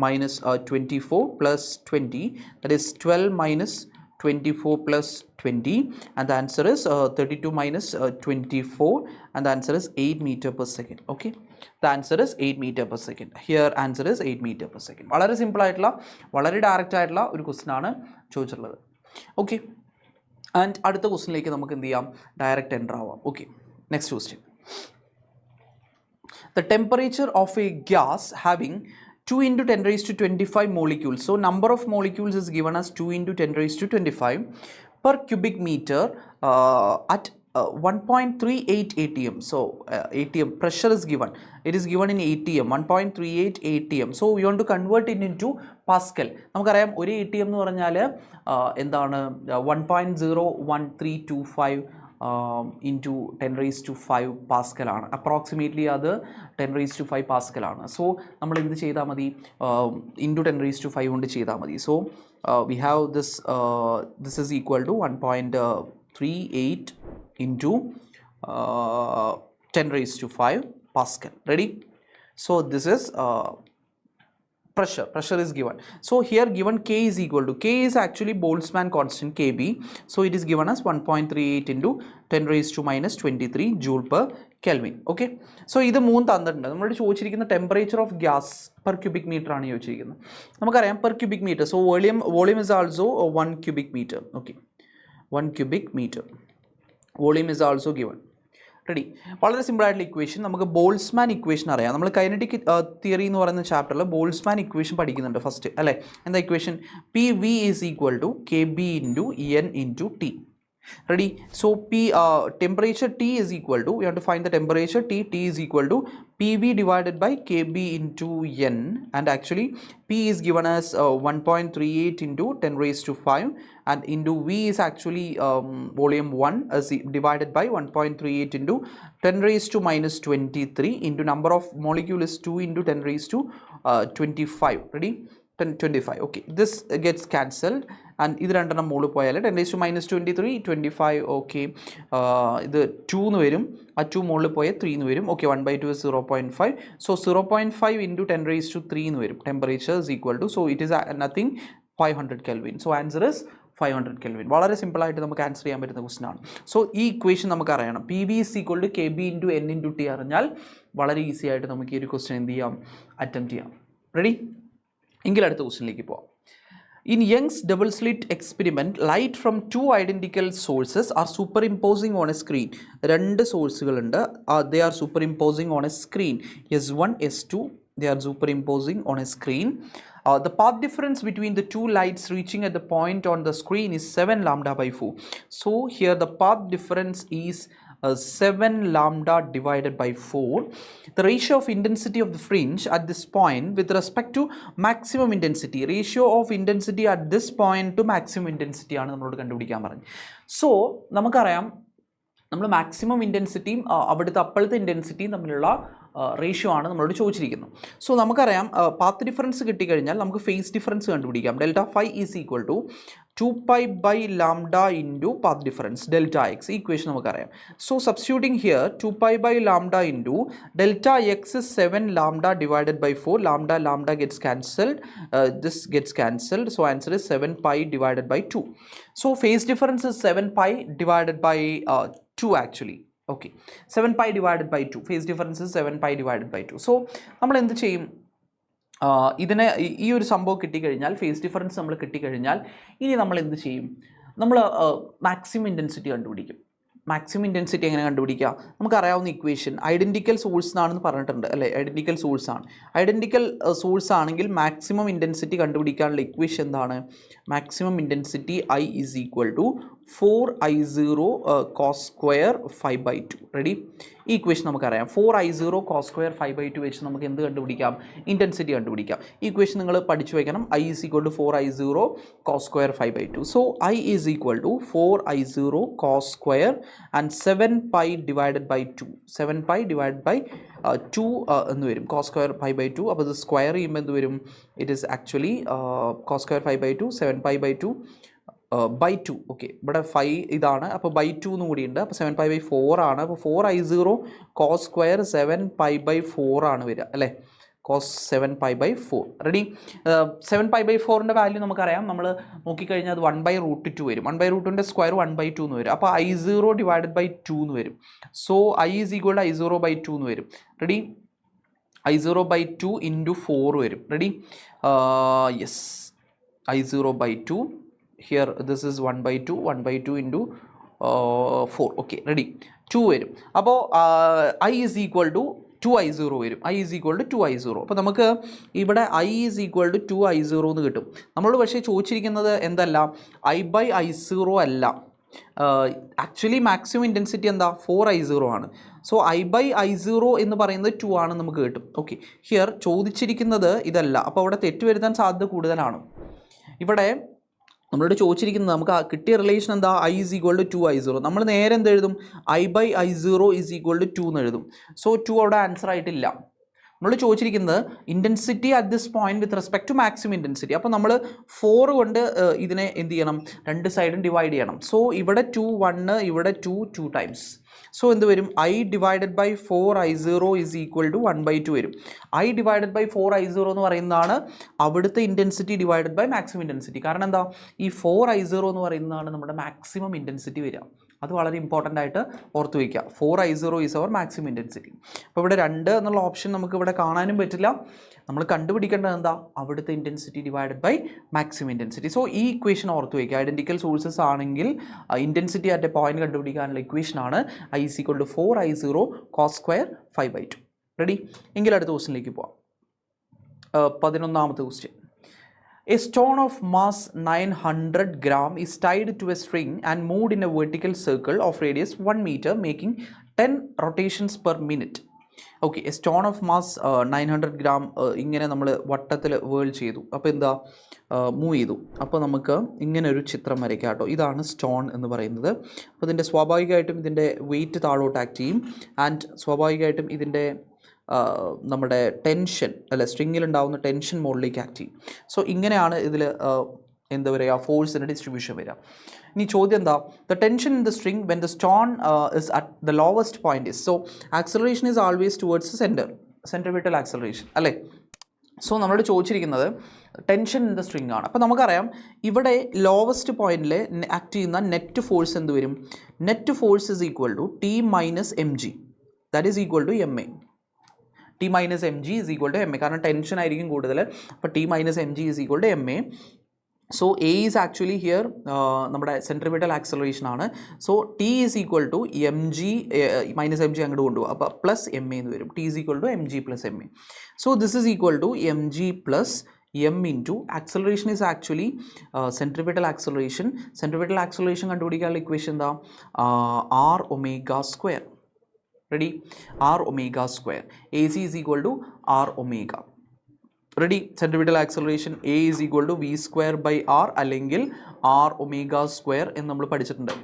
minus 24 plus 20. That is 12 minus 24 plus 20, and the answer is 32 minus 24, and the answer is 8 meter per second. Okay, the answer is 8 meter per second. Here answer is 8 meter per second. വളരെ simple ആയിട്ടുള്ള വളരെ direct ആയിട്ടുള്ള ഒരു question ആണ് ചോദിച്ചിട്ടുള്ളത്. Okay, and അടുത്ത ക്വസ്റ്റ്യനിലേക്ക് നമുക്ക് എന്ത് ചെയ്യാം, ഡയറക്റ്റ് എൻ്റർ ആവാം. Okay, next question. The temperature of a gas having 2 into 10 raised to 25 molecules. So number of molecules is given as 2 into 10 raised to 25 per cubic meter at 1.38 atm. So atm pressure is given. It is given in atm 1.38 atm. So we want to convert it into Pascal. നമുക്കറിയാം ഒരു atm എന്ന് പറഞ്ഞാൽ എന്താണ് 1.01325 into 10 raised to 5 Pascal ആണ്. Approximately അത് 10 raised to 5 Pascal ആണ്. So നമ്മൾ എന്ത് ചെയ്താൽ മതി, ഇൻറ്റു 10 raised to 5 കൊണ്ട് ചെയ്താൽ മതി. So we have this is equal to 1.38 into 10 raised to 5 Pascal. Ready? So this is pressure is given. So here given K is equal to, K is actually Boltzmann constant Kb, so it is given as 1.38 into 10 raised to minus 23 joule per Kelvin. Okay, so ഇത് മൂന്ന് തന്നിട്ടുണ്ട്. നമ്മളോട് ചോദിച്ചിരിക്കുന്ന temperature of gas per cubic metre ആണ് ചോദിച്ചിരിക്കുന്നത്. നമുക്കറിയാം per cubic metre, so volume is also 1 cubic meter. Okay, 1 cubic meter volume is also given. Ready, വളരെ simple ആയിട്ടുള്ള ഇക്വേഷൻ. നമുക്ക് ബോൾസ്മാൻ ഇക്വേഷൻ അറിയാം. നമ്മൾ കൈനറ്റിക് തിയറി എന്ന് പറയുന്ന ചാപ്റ്ററിൽ ബോൾസ്മാൻ ഇക്വേഷൻ പഠിക്കുന്നുണ്ട് ഫസ്റ്റ് അല്ലേ. എന്താ equation? P v is equal to k b into n into t. Ready? So temperature T is equal to, we have to find the temperature T is equal to PV divided by KB into N, and actually P is given as 1.38 into 10 raised to 5, and into V is actually volume 1 as divided by 1.38 into 10 raised to minus 23 into number of molecule is 2 into 10 raised to 25. Ready? 25. Okay, this gets cancelled, and ഇത് രണ്ടെണ്ണം മുകളിൽ പോയാൽ 10 raised to minus 23 25. Okay, ഇത് 2 എന്ന് വരും, ആ 2 മുകളിൽ പോയാൽ 3 എന്ന് വരും. Okay, 1/2 is 0.5. So 0.5 into 10 raised to 3 എന്ന് വരും. Temperature is equal to, so it is nothing 500 Kelvin. So answer is 500 Kelvin. വളരെ സിമ്പിളായിട്ട് നമുക്ക് ആൻസർ ചെയ്യാൻ പറ്റുന്ന ക്വസ്റ്റൻ ആണ്. സോ ഈ ഇക്വേഷൻ നമുക്ക് അറിയണം. P v is equal to k b into n into t അറിഞ്ഞാൽ വളരെ ഈസി ആയിട്ട് നമുക്ക് ഈ ഒരു ക്വസ്റ്റൻ എന്ത് ചെയ്യാം, അറ്റംപ്റ്റ് ചെയ്യാം. റെഡി? എങ്കിൽ അടുത്ത ക്വസ്റ്റനിലേക്ക് പോവാം. In Young's double slit experiment, light from two identical sources are superimposing on a screen. രണ്ട് സോഴ്സുകളുണ്ട്, they are superimposing on a screen. S1, S2, they are superimposing on a screen. The path difference between the two lights reaching at the point on the screen is 7 lambda by 4. So here the path difference is 7 lambda divided by 4. The ratio of intensity of the fringe at this point with respect to maximum intensity, ratio of intensity at this point to maximum intensity ആണ് നമ്മളോട് കണ്ടുപിടിക്കാൻ പറഞ്ഞു. So നമുക്കറിയാം നമ്മൾ maximum ഇൻറ്റൻസിറ്റിയും അവിടുത്തെ അപ്പോഴത്തെ ഇൻറ്റൻസിറ്റിയും തമ്മിലുള്ള ratio ആണ് നമ്മളോട് ചോദിച്ചിരിക്കുന്നത്. സോ നമുക്കറിയാം പാത്ത് ഡിഫറൻസ് കിട്ടിക്കഴിഞ്ഞാൽ നമുക്ക് ഫേസ് ഡിഫറൻസ് കണ്ടുപിടിക്കാം. Delta phi is equal to 2π by lambda into path difference delta x. Equation നമുക്കറിയാം. So substituting here 2π by lambda into delta x is 7 lambda divided by 4. Lambda gets cancelled. This gets cancelled. So answer is 7π divided by 2. So phase difference is 7π divided by 2 actually. Okay, 7π divided by 2. Phase difference is 7π divided by 2. So നമ്മൾ എന്ത് ചെയ്യും, ഇതിനെ ഈ ഒരു സംഭവം കിട്ടിക്കഴിഞ്ഞാൽ, phase difference നമ്മൾ കിട്ടിക്കഴിഞ്ഞാൽ ഇനി നമ്മൾ എന്ത് ചെയ്യും, നമ്മൾ മാക്സിമം ഇൻറ്റൻസിറ്റി കണ്ടുപിടിക്കും. മാക്സിമം ഇൻറ്റൻസിറ്റി എങ്ങനെ കണ്ടുപിടിക്കുക? നമുക്കറിയാവുന്ന ഇക്വേഷൻ ഐഡൻറ്റിക്കൽ സോഴ്സ് ആണെന്ന് പറഞ്ഞിട്ടുണ്ട് അല്ലേ. ഐഡൻറ്റിക്കൽ സോഴ്സ് ആണ്. ഐഡൻറ്റിക്കൽ സോഴ്സ് ആണെങ്കിൽ മാക്സിമം ഇൻറ്റൻസിറ്റി കണ്ടുപിടിക്കാനുള്ള ഇക്വേഷൻ എന്താണ്? Maximum intensity I is equal to 4I0 cos square 5/2. Ready? ഈ ഇക്വേഷൻ നമുക്കറിയാം. 4I0 cos square 5/2 വെച്ച് നമുക്ക് എന്ത് കണ്ടുപിടിക്കാം? ഇൻറ്റൻസിറ്റി കണ്ടുപിടിക്കാം. ഈ ഇക്വേഷൻ നിങ്ങൾ പഠിച്ചു വയ്ക്കണം. I is equal to 4I0 cos square 5/2. So I is equal to 4I0 cos square and 7π divided by 2. 7π divided by 2 എന്ന് വരും. cos square 5/2. അപ്പോൾ ഇത് സ്ക്വയർ ചെയ്യുമ്പോൾ എന്ത് വരും? It is actually cos square 5/2 7π by 2 by 2. Okay, ഇവിടെ 5 ഇതാണ്, അപ്പോൾ by 2 എന്നും കൂടിയുണ്ട്. അപ്പോൾ 7π by 4 ആണ്. അപ്പോൾ 4I0 cos square 7π by 4 ആണ് വരിക അല്ലേ. കോസ് 7π/4. റെഡി? 7π/4ൻ്റെ വാല്യൂ നമുക്കറിയാം. നമ്മൾ നോക്കിക്കഴിഞ്ഞാൽ അത് 1/√2 വരും. 1/√2ൻ്റെ സ്ക്വയർ 1/2 എന്ന് വരും. അപ്പോൾ I0 ഡിവൈഡഡ് ബൈ 2 എന്ന് വരും. So I is equal to I0/2 എന്ന് വരും. റെഡി? I0/2 ഇൻറ്റു 4 വരും. Ready? Yes, I0/2 here this is 1/2, 1/2 into 4. Okay, ready? 2 വരും. അപ്പോൾ I is equal to 2I0 വരും. I is equal to 2I0. അപ്പോൾ നമുക്ക് ഇവിടെ I is equal to 2I0 എന്ന് കിട്ടും. നമ്മളോട് പക്ഷേ ചോദിച്ചിരിക്കുന്നത് എന്തല്ല, I/I0 അല്ല. ആക്ച്വലി മാക്സിമം ഇൻറ്റൻസിറ്റി എന്താ, 4I0 ആണ്. സോ I/I0 എന്ന് പറയുന്നത് 2 ആണ് നമുക്ക് കിട്ടും. ഓക്കെ, ഹിയർ ചോദിച്ചിരിക്കുന്നത് ഇതല്ല. അപ്പോൾ അവിടെ തെറ്റ് വരുത്താൻ സാധ്യത കൂടുതലാണ്. ഇവിടെ നമ്മളോട് ചോദിച്ചിരിക്കുന്നത്, നമുക്ക് കിട്ടിയ റിലേഷൻ എന്താ, I is equal to 2I0. നമ്മൾ നേരെ എന്ത് എഴുതും, I/I0 ഈസ് ഈക്വൽ ടു 2 എന്ന് എഴുതും. സോ 2 അവിടെ ആൻസർ ആയിട്ടില്ല. നമ്മൾ ചോദിച്ചിരിക്കുന്നത് intensity at this point with respect to maximum intensity. അപ്പോൾ നമ്മൾ 4 കൊണ്ട് ഇതിനെ എന്ത് ചെയ്യണം, രണ്ട് സൈഡും ഡിവൈഡ് ചെയ്യണം. സോ ഇവിടെ 2 1, ഇവിടെ 2 ടൈംസ്. സോ എന്ത് വരും, I divided by 4I0 is equal to 1/2 വരും. I ഡിവൈഡഡ് ബൈ 4I0 എന്ന് പറയുന്നതാണ് അവിടുത്തെ intensity divided by maximum intensity. കാരണം എന്താ, ഈ 4I0 എന്ന് പറയുന്നതാണ് നമ്മുടെ മാക്സിമം ഇൻറ്റൻസിറ്റി വരിക. അത് വളരെ ഇമ്പോർട്ടൻ്റ് ആയിട്ട് ഓർത്ത് വയ്ക്കുക. 4I0 is our maximum intensity. അപ്പോൾ ഇവിടെ 2 എന്നുള്ള ഓപ്ഷൻ നമുക്ക് ഇവിടെ കാണാനും പറ്റില്ല. നമ്മൾ കണ്ടുപിടിക്കേണ്ടത് എന്താ, അവിടുത്തെ intensity divided by maximum intensity. So ഈ ഇക്വേഷൻ ഓർത്ത് വയ്ക്കുക. ഐഡൻറ്റിക്കൽ സോഴ്സസ് ആണെങ്കിൽ ഇൻറ്റൻസിറ്റി അറ്റ് എ പോയിന്റ് കണ്ടുപിടിക്കാനുള്ള ഇക്വേഷനാണ് I is equal to 4I0 cos square 5/2. Ready? എങ്കിൽ അടുത്ത ക്വസ്റ്റിനിലേക്ക് പോവാം. 11ാമത്തെ question. A stone of mass 900 gram is tied to a string and moved in a vertical circle of radius 1 meter, making 10 rotations per minute. Okay, A stone of mass 900 gram ഇങ്ങനെ നമ്മൾ വട്ടത്തിൽ വേൾ ചെയ്തു. അപ്പോൾ എന്താ, മൂവ് ചെയ്തു. അപ്പോൾ നമുക്ക് ഇങ്ങനെ ഒരു ചിത്രം വരയ്ക്കാം കേട്ടോ. ഇതാണ് സ്റ്റോൺ എന്ന് പറയുന്നത്. അപ്പോൾ ഇതിൻ്റെ സ്വാഭാവികമായിട്ടും ഇതിൻ്റെ വെയിറ്റ് താഴോട്ട് ആക്ട് ചെയ്യും. ആൻഡ് സ്വാഭാവികമായിട്ടും ഇതിൻ്റെ നമ്മുടെ ടെൻഷൻ അല്ലെ, സ്ട്രിങ്ങിലുണ്ടാവുന്ന ടെൻഷൻ മുകളിലേക്ക് ആക്ട് ചെയ്യും. സോ ഇങ്ങനെയാണ് ഇതിൽ എന്താ പറയുക, ഫോഴ്സിൻ്റെ ഡിസ്ട്രിബ്യൂഷൻ വരിക. ഇനി ചോദ്യം എന്താ, the tension in the string when the stone is at the lowest point is, so acceleration is always towards centripetal acceleration അല്ലേ. സോ നമ്മളോട് ചോദിച്ചിരിക്കുന്നത് ടെൻഷൻ ഇൻ ദ സ്ട്രിങ് ആണ്. അപ്പോൾ നമുക്കറിയാം ഇവിടെ ലോവസ്റ്റ് പോയിന്റിൽ ആക്ട് ചെയ്യുന്ന നെറ്റ് ഫോഴ്സ് എന്ത് വരും, net force is equal to T minus mg, that is equal to ma. T minus mg is equal to ma, കാരണം ടെൻഷൻ ആയിരിക്കും കൂടുതൽ. അപ്പോൾ T minus mg is equal to ma. So A is actually here നമ്മുടെ centripetal acceleration ആണ്. So T is equal to mg minus mg അങ്ങോട്ട് കൊണ്ടുപോകും. അപ്പോൾ plus ma എന്ന് വരും. T is equal to mg plus ma. So this is equal to mg plus m into acceleration is actually centripetal acceleration. Centripetal acceleration കണ്ടുപിടിക്കാനുള്ള equation എന്താ, r omega square. Ready? r omega square. ac is equal to r omega. Ready? Centripetal acceleration A is equal to v²/r അല്ലെങ്കിൽ r omega square എന്ന് നമ്മൾ പഠിച്ചിട്ടുണ്ട്,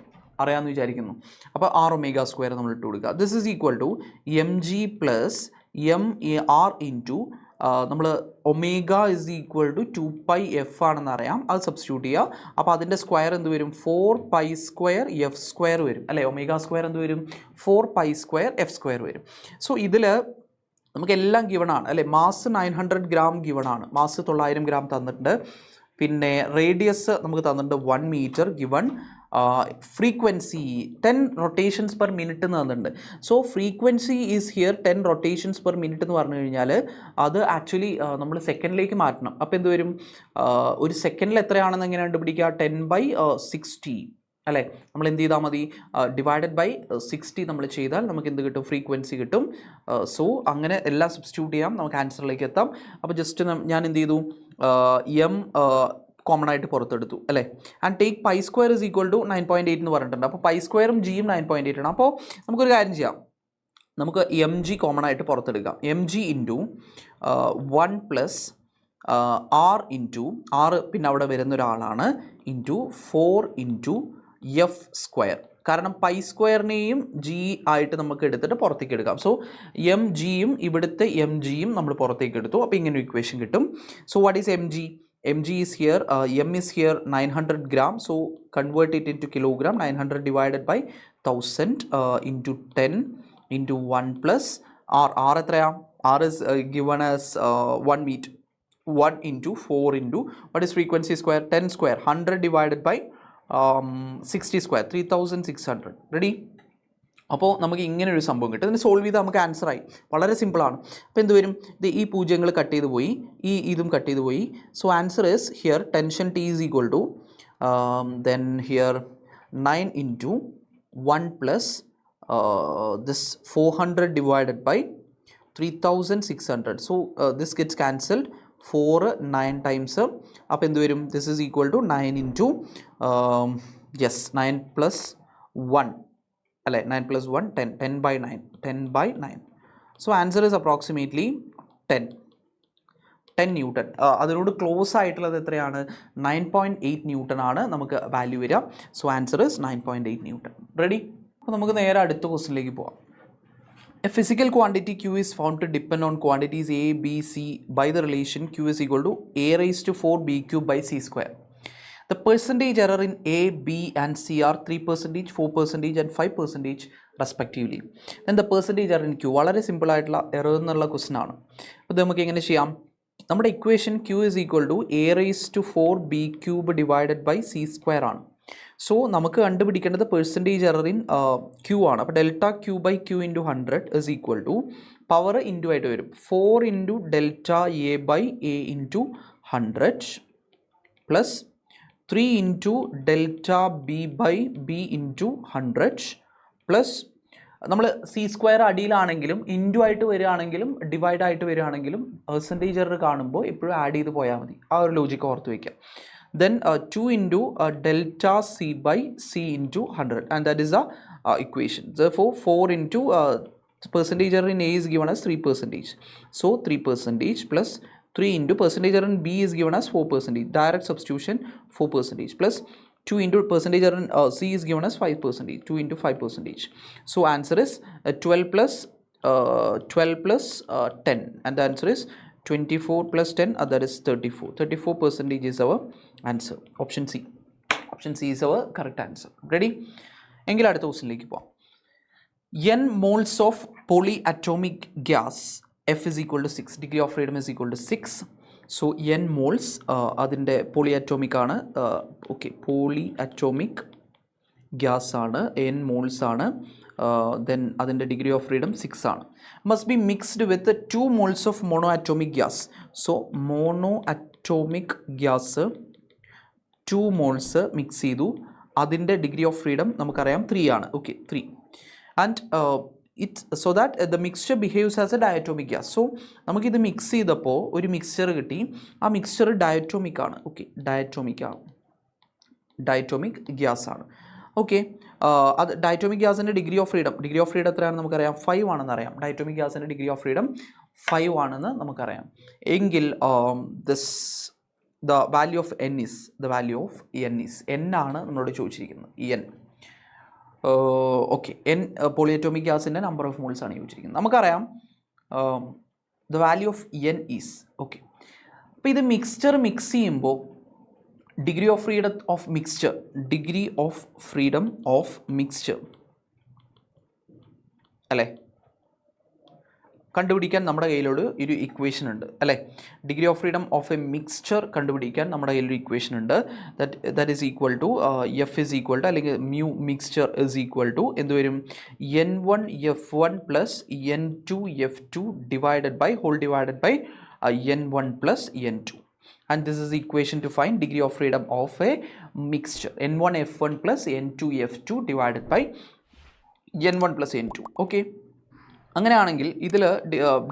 അറിയാമെന്ന് വിചാരിക്കുന്നു. അപ്പോൾ r omega square നമ്മൾ ഇട്ട് കൊടുക്കുക. This is equal to mg plus r into നമ്മൾ omega is equal to 2πf ആണെന്ന് അറിയാം. അത് സബ്സ്റ്റിറ്റ്യൂട്ട് ചെയ്യുക. അപ്പോൾ അതിൻ്റെ സ്ക്വയർ എന്ത് വരും, 4π² f² വരും അല്ലേ. ഒമേഗ സ്ക്വയർ എന്ത് വരും, 4π² f² വരും. സോ ഇതിൽ നമുക്കെല്ലാം ഗിവൺ ആണ് അല്ലേ. മാസ് 900 gram ഗിവൺ ആണ്, മാസ് 900 gram തന്നിട്ടുണ്ട്. പിന്നെ റേഡിയസ് നമുക്ക് തന്നിട്ടുണ്ട് 1 meter given. Frequency 10 rotations per minute എന്ന് തന്നിട്ടുണ്ട്. So frequency is here 10 rotations per minute എന്ന് പറഞ്ഞു കഴിഞ്ഞാൽ അത് ആക്ച്വലി നമ്മൾ സെക്കൻഡിലേക്ക് മാറ്റണം. അപ്പോൾ എന്ത് വരും, ഒരു സെക്കൻഡിൽ എത്രയാണെന്ന് എങ്ങനെ കണ്ടുപിടിക്കുക, 10/60 അല്ലേ. നമ്മൾ എന്ത് ചെയ്താൽ മതി, ഡിവൈഡഡ് ബൈ 60 നമ്മൾ ചെയ്താൽ നമുക്ക് എന്ത് കിട്ടും, ഫ്രീക്വൻസി കിട്ടും. സോ അങ്ങനെ എല്ലാം സബ്സ്റ്റിറ്റ്യൂട്ട് ചെയ്യാം, നമുക്ക് ആൻസറിലേക്ക് എത്താം. അപ്പോൾ ജസ്റ്റ് ഞാൻ എന്ത് ചെയ്തു, എം കോമൺ ആയിട്ട് പുറത്തെടുത്തു അല്ലേ. And take π² is equal to 9.8 എന്ന് പറഞ്ഞിട്ടുണ്ട്. അപ്പോൾ π² ജിയും 9.8 ആണ്. അപ്പോൾ നമുക്കൊരു കാര്യം ചെയ്യാം, നമുക്ക് mg കോമൺ ആയിട്ട് പുറത്തെടുക്കാം. mg into 1 plus r into r പിന്നെ അവിടെ വരുന്ന ഒരാളാണ് ഇൻറ്റു 4 ഇൻറ്റു f². കാരണം π²നെയും g ആയിട്ട് നമുക്ക് എടുത്തിട്ട് പുറത്തേക്ക് എടുക്കാം. സോ mgയും ഇവിടുത്തെ mgയും നമ്മൾ പുറത്തേക്ക് എടുത്തു. അപ്പോൾ ഇങ്ങനെ ഒരു ഇക്വേഷൻ കിട്ടും. So what is mg? mg is here, m is here 900 gram. So convert it into kilogram. 900 divided by 1000 into 10 into 1 plus r. r എത്രയാ, R is given as 1 meter. 1 into 4 into what is frequency square? 10 square. 100 divided by 60 square. 3600. Ready? അപ്പോൾ നമുക്ക് ഇങ്ങനെ ഒരു സംഭവം കിട്ടും. ഇതിന് solve ചെയ്താൽ നമുക്ക് ആൻസറായി. വളരെ സിമ്പിളാണ്. അപ്പോൾ എന്ത് വരും? ഇത് ഈ പൂജ്യങ്ങൾ കട്ട് ചെയ്ത് പോയി, ഇതും കട്ട് ചെയ്ത് പോയി. So answer is here tension T is equal to then here 9 into 1 plus this 400 divided by 3600. So this gets cancelled. 4 9 times അപ്പോൾ എന്ത് വരും? This is equal to 9 into 9 plus 1 അല്ലേ, 9 plus 1 10, 10 by 9, 10 by 9. So answer is approximately 10 newton. അതിനോട് close ആയിട്ടുള്ളത് എത്രയാണ്? 9.8 newton ആണ് നമുക്ക് value വരിക. So answer is 9.8 newton. Ready? അപ്പോൾ നമുക്ക് നേരെ അടുത്ത ക്വസ്റ്റിനിലേക്ക് പോകാം. A physical quantity Q is found to depend on quantities A, B, C by the relation Q is equal to A raised to 4 B cube by C square. The percentage error in A, B and C are 3%, 4% and 5% respectively. Then the percentage error in Q, വളരെ simple ആയിട്ടുള്ള error എന്നുള്ള question ആണ്. അപ്പോൾ നമുക്ക് എങ്ങനെ ചെയ്യാം? നമ്മുടെ equation Q is equal to A raised to 4 B cube divided by C square ആണ്. സോ നമുക്ക് കണ്ടുപിടിക്കേണ്ടത് പെർസെൻറ്റേജ് എറർ ഇൻ Q ആണ്. അപ്പോൾ delta Q by Q into 100 is equal to power into ആയിട്ട് വരും 4 into delta A by A into 100 plus 3 into delta B by B into 100 plus നമ്മൾ C square അടിയിലാണെങ്കിലും into ആയിട്ട് വരികയാണെങ്കിലും divide ആയിട്ട് വരികയാണെങ്കിലും percentage error കാണുമ്പോൾ എപ്പോഴും ആഡ് ചെയ്ത് പോയാൽ മതി. ആ ഒരു ലോജിക്ക് ഓർത്ത് വയ്ക്കാം. Then 2 into delta C by C into 100, and that is the equation. Therefore 4 into percentage error in A is given as 3%. So 3% plus 3 into percentage error in B is given as 4%. Direct substitution 4% plus 2 into percentage error in C is given as 5%. 2 into 5%. So answer is 12 plus 10, and the answer is 24 plus 10, that is 34. 34% is our answer. Option C. Option C is our correct answer. Ready? എങ്കിൽ അടുത്ത ക്വസ്റ്റ്യനിലേക്ക് പോകാം. N moles of polyatomic gas F is equal to 6. Degree of freedom is equal to 6. So N moles അതിൻ്റെ polyatomic ആണ്. Okay, polyatomic gas ആണ്, N moles ആണ്. Then അതിൻ്റെ degree of freedom 6 ആണ്. Must be mixed with 2 moles of mono atomic gas. So mono atomic gas 2 moles mix ചെയ്തു. അതിൻ്റെ degree of freedom നമുക്കറിയാം 3 ആണ്. Okay, 3. And it's so that the mixture behaves as A diatomic gas. So നമുക്കിത് mix ചെയ്തപ്പോൾ ഒരു mixture കിട്ടി. ആ mixture diatomic ആണ്. ഓക്കെ, ഡയറ്റോമിക് ഗ്യാസ് ആണ്. ഓക്കെ, അത് ഡയറ്റോമിക് ഗ്യാസിൻ്റെ ഡിഗ്രി ഓഫ് ഫ്രീഡം എത്രയാണെന്ന് നമുക്കറിയാം, 5 ആണെന്ന് അറിയാം. ഡയറ്റോമിക് ഗ്യാസിൻ്റെ ഡിഗ്രി ഓഫ് ഫ്രീഡം 5 ആണെന്ന് നമുക്കറിയാം. എങ്കിൽ the value of N is N ആണ് നമ്മളോട് ചോദിച്ചിരിക്കുന്നത്. എൻ ഓക്കെ, എൻ പോളിയറ്റോമിക് ഗ്യാസിൻ്റെ നമ്പർ ഓഫ് മോൾസ് ആണ് ചോദിച്ചിരിക്കുന്നത്. നമുക്കറിയാം the value of N is okay. അപ്പോൾ ഇത് മിക്സ് ചെയ്യുമ്പോൾ degree of freedom of mixture അല്ലേ കണ്ടുപിടിക്കാൻ നമ്മുടെ കയ്യിലൊരു ഇക്വേഷൻ ഉണ്ട് അല്ലേ. Degree of freedom of a mixture കണ്ടുപിടിക്കാൻ നമ്മുടെ കയ്യിലൊരു ഇക്വേഷൻ ഉണ്ട്. That is equal to F is equal to അല്ലെങ്കിൽ mu mixture is equal to എന്ത് വരും? N1 F1 plus N2 F2 divided by N1 plus N2. And this is the equation to find degree of freedom of a mixture. N1 F1 plus N2 F2 divided by N1 plus N2. Okay. അങ്ങനെയാണെങ്കിൽ ഇതിൽ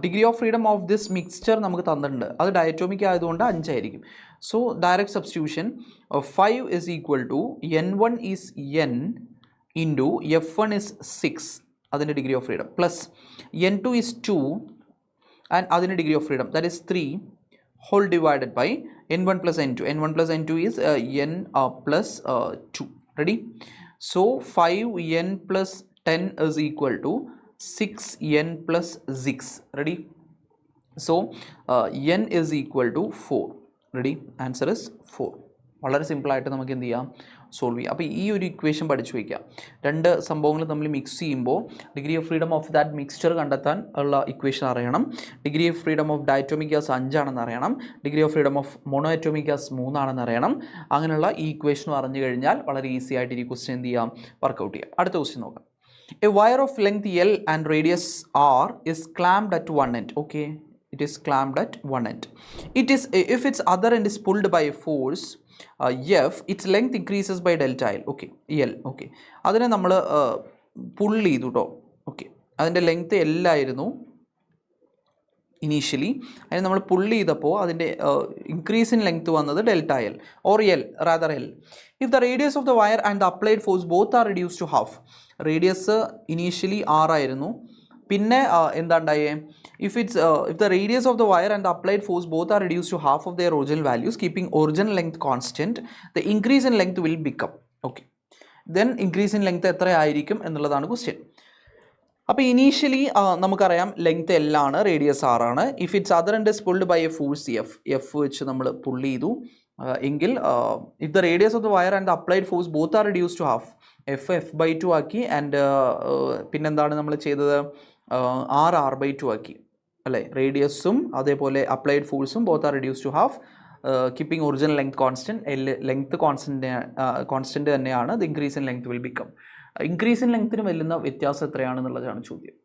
degree of freedom of this mixture നമുക്ക് തന്നിട്ടുണ്ട്. അത് diatomic ആയതുകൊണ്ട് 5 ആയിരിക്കും. So direct substitution 5 is equal to N1 is N into F1 is 6 അതിൻ്റെ degree of freedom plus N2 is 2 and അതിൻ്റെ degree of freedom that is 3 whole divided by N1 plus N2. N1 plus N2 is N plus 2. Ready? So 5N plus 10 is equal to 6N plus 6. Ready? So N is equal to 4. Ready? Answer is 4. വളരെ സിമ്പിളായിട്ട് നമുക്ക് എന്ത് ചെയ്യാം? Solve ചെയ്യുക. അപ്പോൾ ഈ ഒരു equation പഠിച്ചു വയ്ക്കുക. രണ്ട് സംഭവങ്ങൾ തമ്മിൽ മിക്സ് ചെയ്യുമ്പോൾ degree of freedom of that mixture കണ്ടെത്താൻ ഉള്ള ഇക്വേഷൻ അറിയണം. Degree of freedom of diatomic gas 5 ആണെന്ന് അറിയണം. Degree of freedom of monoatomic gas 3 ആണെന്ന് അറിയണം. അങ്ങനെയുള്ള ഈ ഇക്വേഷൻ അറിഞ്ഞു കഴിഞ്ഞാൽ വളരെ ഈസി ആയിട്ട് ഈ ക്വസ്റ്റ്യൻ എന്ത് ചെയ്യാം, വർക്കൗട്ട് ചെയ്യാം. അടുത്ത ക്വസ്റ്റ്യൻ നോക്കാം. A wire of length L and radius R is clamped at one end. Okay, it is clamped at one end. It is, if its other end is pulled by a force F, its length increases by delta L. Okay, L. Okay, അതിനെ നമ്മൾ pull ചെയ്തു കേട്ടോ. Okay, അതിൻ്റെ length L ആയിരുന്നു initially. അതിന് നമ്മൾ പുള്ളി ചെയ്തപ്പോൾ അതിൻ്റെ ഇൻക്രീസ് ഇൻ ലെങ്ത് വന്നത് delta L or L rather L. If the radius of the wire and the applied force both are reduce to half. Radius initially 6 ആയിരുന്നു, പിന്നെ എന്താണ്ടായേ, if the radius of the wire and the applied force both are reduce to half of their original values keeping original length constant, the increase in length will become. Okay, then increase in length എത്ര ആയിരിക്കും എന്നുള്ളതാണ് question. അപ്പോൾ initially നമുക്കറിയാം length L ആണ്, radius R ആണ്. If its other end is pulled by a force F വെച്ച് നമ്മൾ pull ചെയ്തു എങ്കിൽ if the radius of the wire and the applied force both are reduce to half, F/2 ആക്കി, and പിന്നെന്താണ് നമ്മൾ ചെയ്തത്, R/2 ആക്കി അല്ലേ. റേഡിയസും അതേപോലെ അപ്ലൈഡ് ഫോഴ്സും both are reduce to half, keeping original length constant. Length constant തന്നെയാണ്. The increase in length will become. Increase in ലെങ്ത്തിന് വരുന്ന വ്യത്യാസം എത്രയാണെന്നുള്ളതാണ് ചോദ്യം.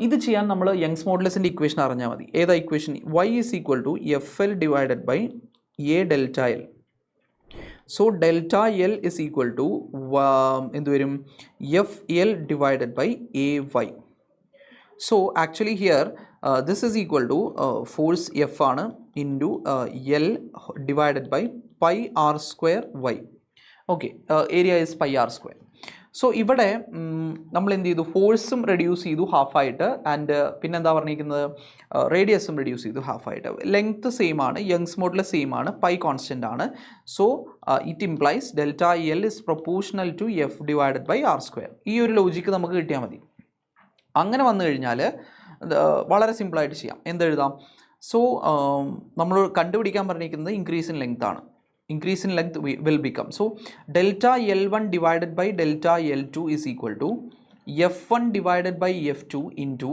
ഇത് ചെയ്യാൻ നമ്മൾ യങ്സ് മോഡുലസിൻ്റെ ഇക്വേഷൻ അറിഞ്ഞാൽ മതി. ഏതാ equation? y is equal to FL divided by A delta L. So delta L is equal to എന്ത് വരും, FL divided by AY. So actually here this is equal to force F ആണ് into L divided by pi R²Y. Okay, area is pi R². So ഇവിടെ നമ്മൾ എന്ത് ചെയ്തു, ഫോഴ്സും reduce ചെയ്തു ഹാഫായിട്ട്, and പിന്നെന്താ പറഞ്ഞിരിക്കുന്നത്, റേഡിയസും റെഡ്യൂസ് ചെയ്തു ഹാഫായിട്ട്. ലെങ്ത് സെയിം ആണ്, യങ്സ് മോഡുലസ് സെയിം ആണ്, പൈ കോൺസ്റ്റൻ്റ് ആണ്. So it implies delta L is proportional to F divided by R². ഈ ഒരു ലോജിക്ക് നമുക്ക് കിട്ടിയാൽ മതി. അങ്ങനെ വന്നു കഴിഞ്ഞാൽ വളരെ സിമ്പിളായിട്ട് ചെയ്യാം. എന്തെഴുതാം? സോ നമ്മൾ കണ്ടുപിടിക്കാൻ പറഞ്ഞിരിക്കുന്നത് ഇൻക്രീസ് ഇൻ ലെങ്ത് ആണ്. Increase in length will become, so delta L1 divided by delta L2 is equal to F1 divided by F2 into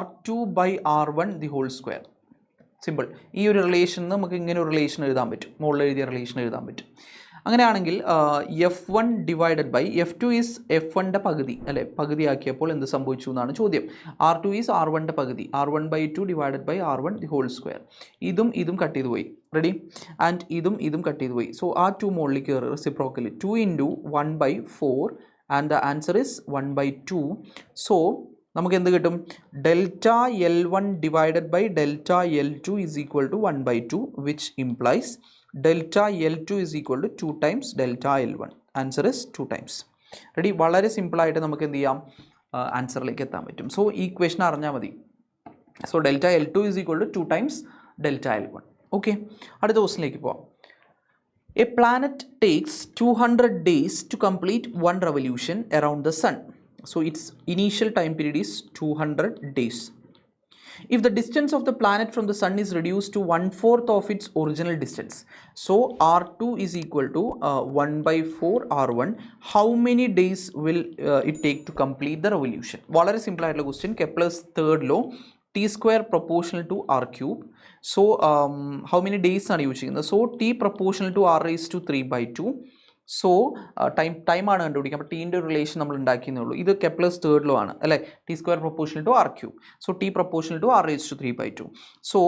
R2 by R1 the whole square. Simple. ഈ ഒരു relation നമുക്ക് ഇങ്ങനെ ഒരു relation എഴുതാൻ പറ്റും, മുകളിൽ എഴുതിയ റിലേഷൻ എഴുതാൻ പറ്റും. അങ്ങനെയാണെങ്കിൽ F1 divided by F2 is F1ൻ്റെ പകുതി അല്ലേ, പകുതിയാക്കിയപ്പോൾ എന്ത് സംഭവിച്ചു എന്നാണ് ചോദ്യം. R2 ഈസ് R1ൻ്റെ പകുതി, R1/2 divided by R1 the whole square. ഇതും കട്ട് ചെയ്ത് പോയി, റെഡി, ആൻഡ് ഇതും കട്ട് ചെയ്ത് പോയി. സോ ആ 2 മുകളിലേക്ക് കയറി reciprocally 2 into 1/4 and the answer is 1/2. So നമുക്ക് എന്ത് കിട്ടും, delta L1 divided by delta L2 is equal to 1/2, which implies delta L2 is equal to 2 times delta L1. Answer is 2 times. Ready, വളരെ സിമ്പിളായിട്ട് നമുക്ക് എന്ത് ചെയ്യാം, ആൻസറിലേക്ക് എത്താൻ പറ്റും. സോ ഈ ഇക്വേഷൻ അറിഞ്ഞാൽ മതി. So delta L2 is equal to 2 times delta L1. Okay, അടുത്ത ക്വസ്റ്റിനിലേക്ക് പോവാം. A planet takes 200 days to complete one revolution around the sun. So its initial time period is 200 days. If the distance of the planet from the sun is reduced to 1/4 of its original distance, so R2 is equal to 1/4 R1, how many days will it take to complete the revolution? വളരെ simple ആയിട്ടുള്ള question. Kepler's third law, T square proportional to R cube. So how many days ആണ് use ചെയ്യുന്നത്? So T proportional to R raised to 3/2. So ടൈമാണ് കണ്ടുപിടിക്കുക. അപ്പോൾ ടീൻ്റെ relation നമ്മൾ ഉണ്ടാക്കിയെന്നേ ഉള്ളൂ. ഇത് കെപ്ലേഴ്സ് തേർഡ് ലോ ആണ് അല്ലേ, T square proportional to R cube. So T proportional to R raised to 3/2. So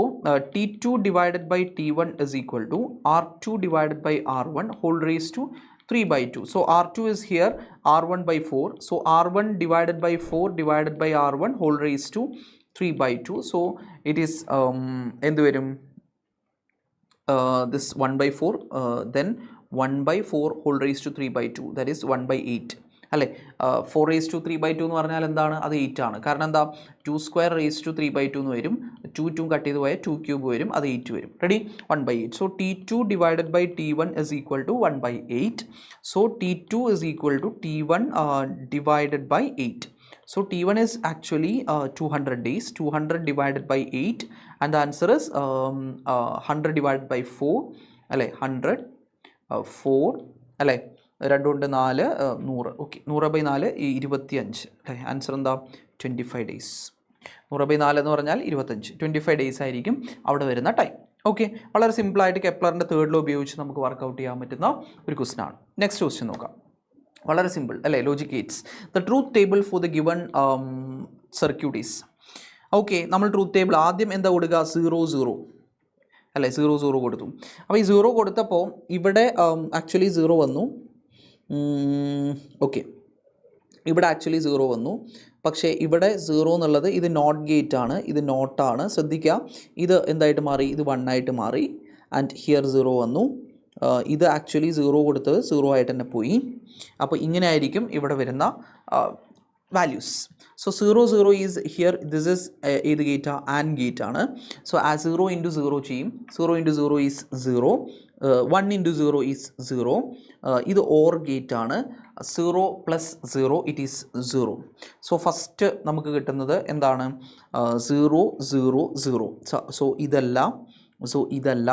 T2 divided by T1 is equal to R2 divided by R1 whole raised to 3/2. So R2 is here R1/4. So R1 divided by 4 divided by R1 whole raised to 3/2. So it is എന്ത് വരും, this 1/4 then 1/4 whole raised to 3/2, that is 1/8 അല്ലേ. 4 raised to 3/2 എന്ന് പറഞ്ഞാൽ എന്താണ്, അത് 8 ആണ്. കാരണം എന്താ, 2 square raised to 3/2 എന്ന് വരും, 2 കട്ട് ചെയ്ത് പോയാൽ 2 cube വരും, അത് 8 വരും. Ready, 1/8. So T2 divided by T1 is equal to 1/8. So T2 is equal to T1 divided by 8. So T1 is actually 200 days, 200 divided by 8, and the answer is 100 divided by 4 അല്ലേ, 100 4 അല്ലേ? 2 കൊണ്ട് 4 100. Okay, 100/4 25 അല്ലേ? Answer എന്താ? 25 days. 100/4 എന്ന് പറഞ്ഞാൽ 25. 25 days ആയിരിക്കും അവിടെ വരുന്ന ടൈം. ഓക്കെ, വളരെ സിമ്പിളായിട്ട് കെപ്ലറിൻ്റെ തേർഡ് ലോ ഉപയോഗിച്ച് നമുക്ക് വർക്കൗട്ട് ചെയ്യാൻ പറ്റുന്ന ഒരു ക്വസ്റ്റൻ ആണ്. നെക്സ്റ്റ് ക്വസ്റ്റ്യൻ നോക്കാം. വളരെ സിമ്പിൾ അല്ലേ? Logic Gates. The truth table for the given circuit is. Okay, നമ്മൾ ട്രൂത്ത് ടേബിൾ ആദ്യം എന്താ കൊടുക്കുക? 0 0 അല്ലേ? 0 0 കൊടുത്തു. അപ്പോൾ ഈ 0 കൊടുത്തപ്പോൾ ഇവിടെ ആക്ച്വലി 0 വന്നു. ഓക്കെ, ഇവിടെ ആക്ച്വലി 0 വന്നു. പക്ഷേ ഇവിടെ 0 എന്നുള്ളത് ഇത് നോട്ട് ഗേറ്റ് ആണ്, ഇത് നോട്ടാണ്. ശ്രദ്ധിക്കുക, ഇത് എന്തായിട്ട് മാറി? ഇത് 1 ആയിട്ട് മാറി. ആൻഡ് ഹിയർ 0 വന്നു. ഇത് ആക്ച്വലി 0 കൊടുത്തത് 0 ആയിട്ട് തന്നെ പോയി. അപ്പോൾ ഇങ്ങനെ ആയിരിക്കും ഇവിടെ വരുന്ന values. So 0 0 is here, this is ഏത് ഗേറ്റ്? ആൻഡ് ഗേറ്റ് ആണ്. സോ ആ 0 into 0 ചെയ്യും. 0 into 0 is 0. 1 into 0 is 0. ഇത് ഓർ ഗേറ്റ് ആണ്. 0 plus 0 it is 0. So first നമുക്ക് കിട്ടുന്നത് എന്താണ്? 0 0 0. സോ ഇതല്ല, സോ ഇതല്ല,